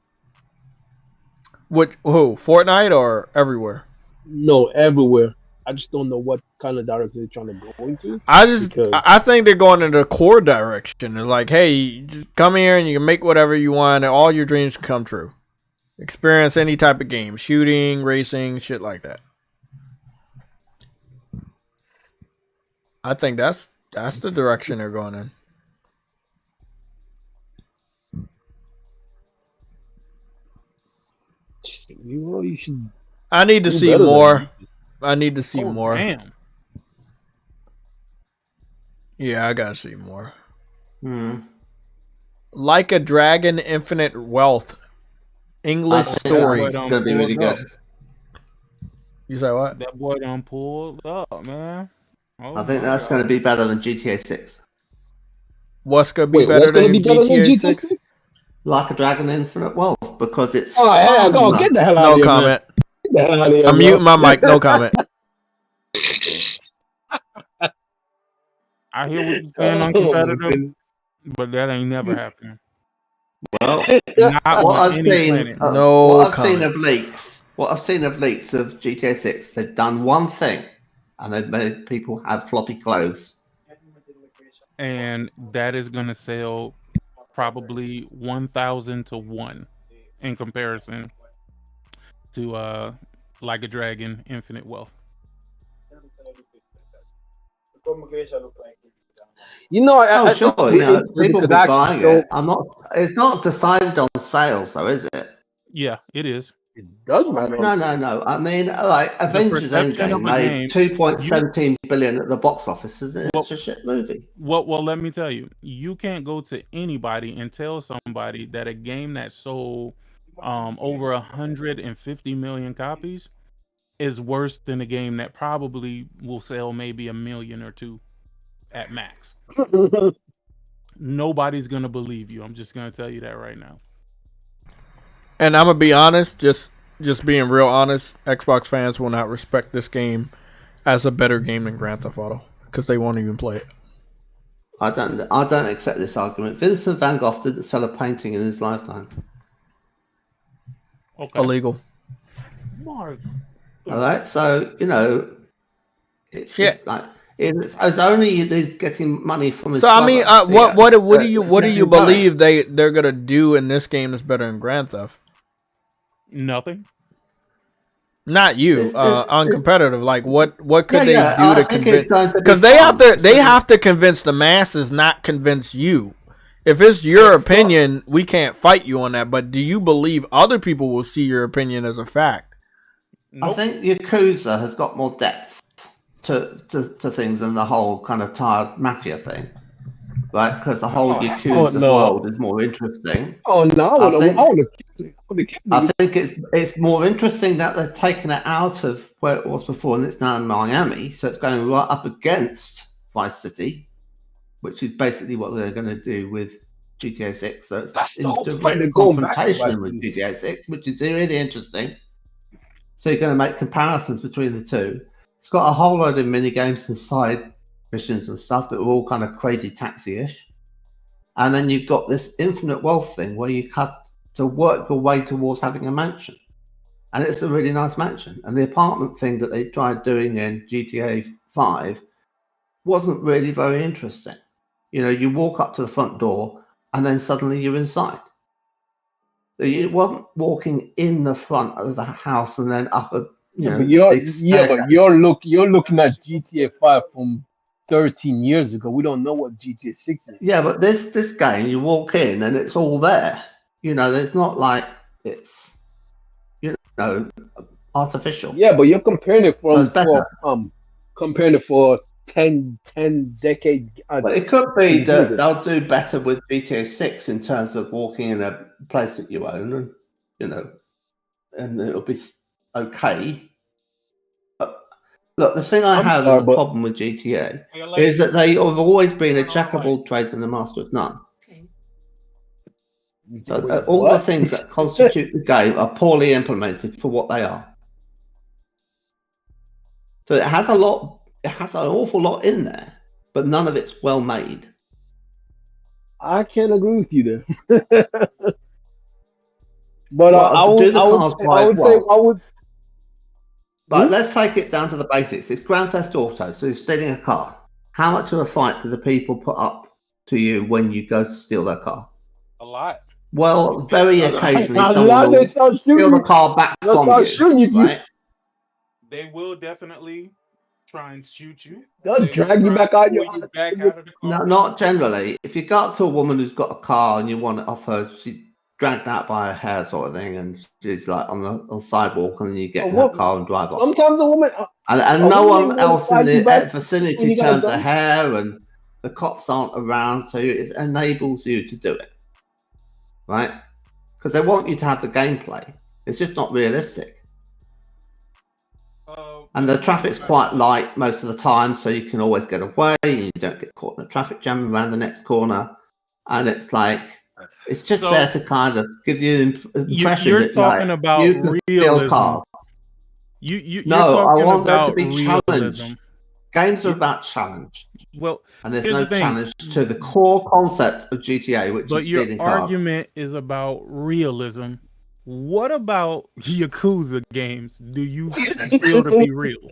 Fortnite or everywhere? No, everywhere. I just don't know what kind of direction they're trying to go into. I think they're going in the Core direction. It's like, hey, just come here and you can make whatever you want and all your dreams can come true. Experience any type of game. Shooting, racing, shit like that. I think that's the direction they're going in. You should. I need to see more. I need to see more. Damn. Yeah, I gotta see more. Hmm. Like a Dragon, Infinite Wealth. English story. That boy Gonna be really good. You say what? That boy done pulled up, man. Oh I think my that's God. going to be better than GTA 6. What's gonna be better than GTA 6? Like a Dragon, Infinite Wealth, because it's Oh, yeah, go get the hell out No of here, comment. man. Get the hell out of here, I'm bro. muting my mic. No comment. I hear what you're saying on competitive, but that ain't never happening. Well, Not what on I've any seen, planet. No what I've comment. seen of leaks, what I've seen of leaks of GTA 6, they've done one thing, and they've made people have floppy clothes. And that is going to sell probably 1,000 to 1 in comparison to Like a Dragon, Infinite Wealth. You know, Oh, sure, you know, people will be because buying it. It's not decided on sales, though, is it? Yeah, it is. It does matter. No. I mean, like Avengers perception Endgame of a made game, 2.17 billion at the box office. It's a shit movie. Well, let me tell you, you can't go to anybody and tell somebody that a game that sold over 150 million copies is worse than a game that probably will sell maybe 1 million or 2 at max. Nobody's gonna believe you. I'm just gonna tell you that right now. And I'm gonna be honest, just being real honest, Xbox fans will not respect this game as a better game than Grand Theft Auto because they won't even play it. I don't accept this argument. Vincent van Gogh didn't sell a painting in his lifetime. Okay. Illegal. Mark. All right, so you know, it's Yeah. just like it's only he's getting money from his. So I mean, brother, what do you getting believe they're gonna do in this game that's better than Grand Theft? Nothing. Not you, uncompetitive. Like what could they do I to think convince? it's going to be Because they have to convince the masses, not convince you. If it's your opinion, we can't fight you on that. But do you believe other people will see your opinion as a fact? I think Yakuza has got more depth to things than the whole kind of tired mafia thing, right? Because the whole Yakuza world is more interesting. Oh no! I think it's more interesting that they've taken it out of where it was before, and it's now in Miami, so it's going right up against Vice City, which is basically what they're going to do with GTA 6. So it's in direct confrontation with GTA 6, which is really interesting. So you're going to make comparisons between the two. It's got a whole load of mini games and side missions and stuff that are all kind of crazy taxi-ish. And then you've got this infinite wealth thing where you have to work your way towards having a mansion. And it's a really nice mansion. And the apartment thing that they tried doing in GTA 5 wasn't really very interesting. You know, you walk up to the front door and then suddenly you're inside. It wasn't walking in the front of the house and then up a but you're looking at GTA 5 from 13 years ago. We don't know what GTA 6 is. Yeah, but this game, you walk in and it's all there. You know, there's not like it's artificial. Yeah, but you're comparing it for 10 decades. But it could be that they'll do better with GTA 6 in terms of walking in a place that you own, and it'll be okay. But look, the thing I have as a problem with GTA is that they have always been a jack of all trades and a master of none. So all the things that constitute the game are poorly implemented for what they are. So it has an awful lot in there, but none of it's well made. I can't agree with you there. But I would. But let's take it down to the basics. It's Grand Theft Auto, so you're stealing a car. How much of a fight do the people put up to you when you go to steal their car? A lot. Well, very occasionally someone will steal the car back from you, right? They will definitely try and shoot you. They'll drag you back out of the car. No, not generally. If you go up to a woman who's got a car and you want it off her, she dragged out by a hair sort of thing, and she's like on the sidewalk, and then you get in her car and drive off. Sometimes a woman, and no one else in the vicinity turns a hair, and the cops aren't around, so it enables you to do it, right? Because they want you to have the gameplay. It's just not realistic. And the traffic's quite light most of the time, so you can always get away. You don't get caught in a traffic jam around the next corner. And it's like, it's just there to kind of give you the impression you're that talking about you can steal cars. No, I want there to be challenge. Games are about challenge. Well, and there's no challenge to the core concept of GTA, which is stealing cars. But your argument is about realism. What about Yakuza games? Do you feel to be real?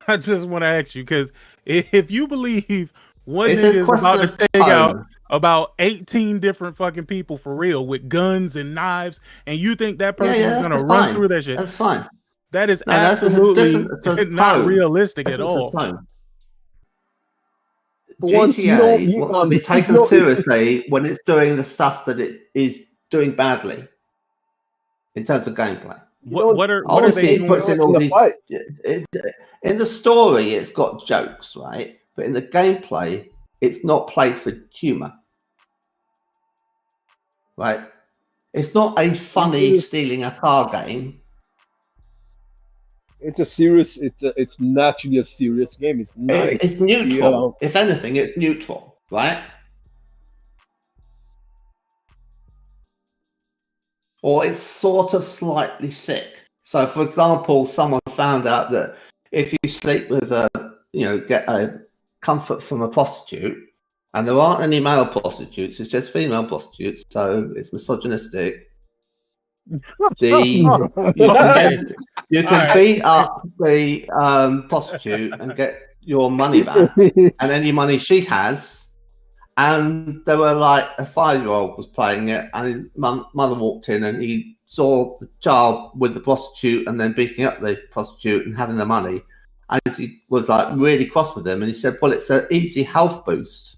I just want to ask you, because if you believe one nigga is about to take out about 18 different fucking people for real with guns and knives, and you think that person is going to run through that shit, that's fine. That is absolutely not realistic at all. GTA wants to be taken seriously when it's doing the stuff that it is doing badly in terms of gameplay. What are they doing? Puts in all these, in the story, it's got jokes, right? But in the gameplay, it's not played for humor, right? It's not a funny stealing a car game. It's a serious. It's naturally a serious game. It's not. It's neutral. If anything, it's neutral, right? Or it's sort of slightly sick. So, for example, someone found out that if you sleep with get a comfort from a prostitute, and there aren't any male prostitutes, it's just female prostitutes, so it's misogynistic. You can beat up the prostitute and get your money back, and any money she has. And there were like a 5-year-old was playing it, and his mother walked in, and he saw the child with the prostitute, and then beating up the prostitute and having the money, and he was like really cross with him, and he said, "Well, it's an easy health boost.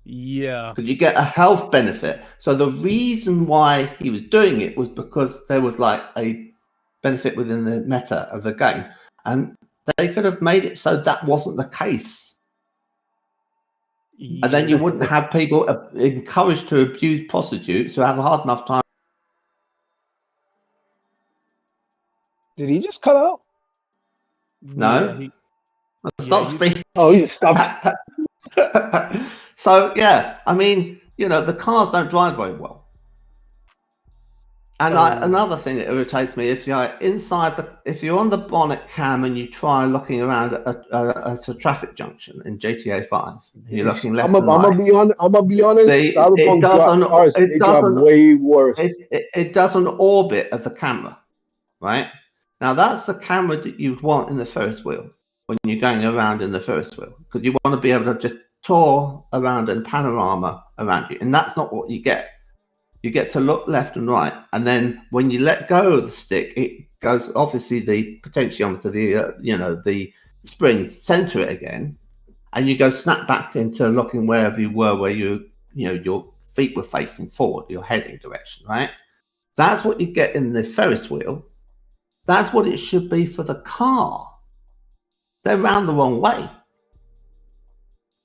Yeah, because you get a health benefit." So the reason why he was doing it was because there was like a benefit within the meta of the game, and they could have made it so that wasn't the case. And then you wouldn't have people encouraged to abuse prostitutes who have a hard enough time. Did he just cut out? No. Stop speaking. Oh, he stopped. So, yeah, I mean, the cars don't drive very well. And another thing that irritates me, if you're if you're on the bonnet cam and you try looking around at a traffic junction in GTA 5, you're looking left and right. I'm gonna be honest. It doesn't way worse. It does an orbit of the camera, right? Now that's the camera that you'd want in the Ferris wheel when you're going around in the Ferris wheel, because you want to be able to just tour around in panorama around you, and that's not what you get. You get to look left and right, and then when you let go of the stick, it goes, obviously the potentiometer, the springs center it again, and you go snap back into looking wherever you were, where your feet were facing forward, your heading direction, right? That's what you get in the Ferris wheel. That's what it should be for the car. They're round the wrong way.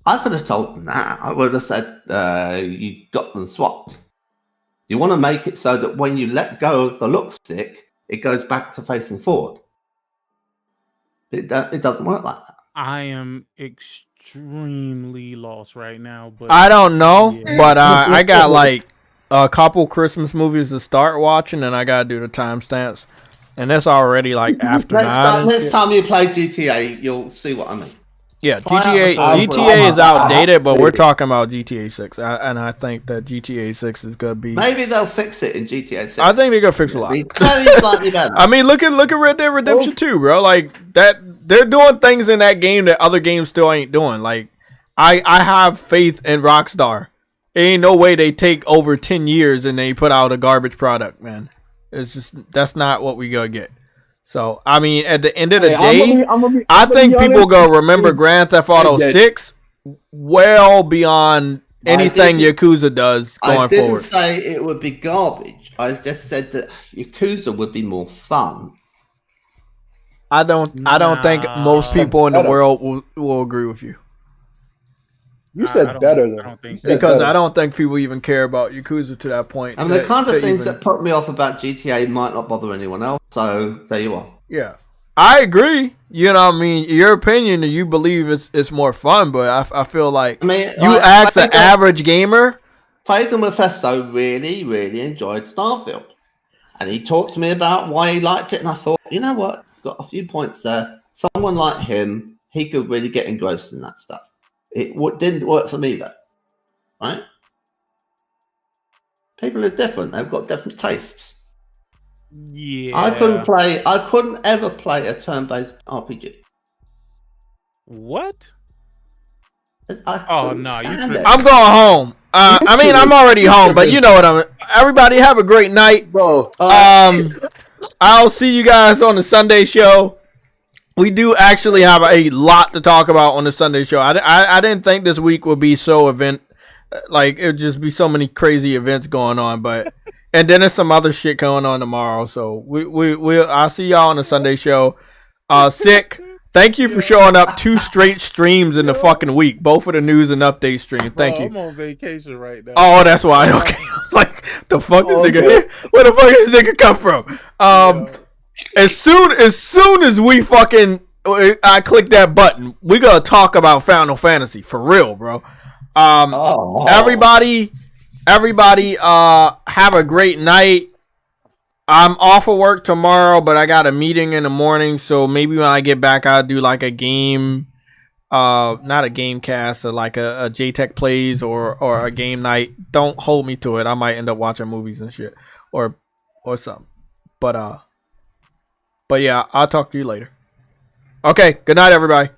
I could have told them that. I would have said, you got them swapped. You want to make it so that when you let go of the look stick, it goes back to facing forward. It doesn't work like that. I am extremely lost right now. But I don't know, but I got like a couple Christmas movies to start watching, and I got to do the timestamps. And that's already like after 9. Next time you play GTA, you'll see what I mean. Yeah, GTA is outdated, but we're talking about GTA 6, and I think that GTA 6 is gonna be. Maybe they'll fix it in GTA 6. I think they're gonna fix a lot. Slightly better. I mean, look at Red Dead Redemption 2, bro. Like that, they're doing things in that game that other games still ain't doing. Like, I have faith in Rockstar. Ain't no way they take over 10 years and they put out a garbage product, man. It's just that's not what we gonna get. So, I mean, at the end of the day, I think people going to remember Grand Theft Auto 6 well beyond anything Yakuza does going I didn't forward. say it would be garbage. I just said that Yakuza would be more fun. I don't think most people in the world will agree with you. You said better though. Because I don't think people even care about Yakuza to that point. And the kind of things that put me off about GTA might not bother anyone else. So there you are. Yeah, I agree. You know what I mean? Your opinion, you believe it's more fun, but I feel like you ask an average gamer. Fagan Mephisto really, really enjoyed Starfield. And he talked to me about why he liked it. And I thought, you know what? He's got a few points there. Someone like him, he could really get engrossed in that stuff. It didn't work for me though, right? People are different. They've got different tastes. Yeah. I couldn't ever play a turn-based RPG. What? I'm going home. I mean, I'm already home, but you know what I'm. Everybody have a great night, bro. I'll see you guys on the Sunday show. We do actually have a lot to talk about on the Sunday show. I didn't think this week would be so it would just be so many crazy events going on, but and then there's some other shit going on tomorrow. So I'll see y'all on the Sunday show. Sick. Thank you for showing up 2 straight streams in the fucking week, both for the news and update stream. Thank you. I'm on vacation right now. Oh, that's why. Okay, I was like, the fuck this nigga here? Where the fuck does this nigga come from? As soon as we fucking I click that button, we gonna talk about Final Fantasy for real, bro. Everybody, have a great night. I'm off of work tomorrow, but I got a meeting in the morning, so maybe when I get back, I'll do like a game, not a game cast, or like a JTech plays or a game night. Don't hold me to it. I might end up watching movies and shit or something. But yeah, I'll talk to you later. Okay, good night, everybody.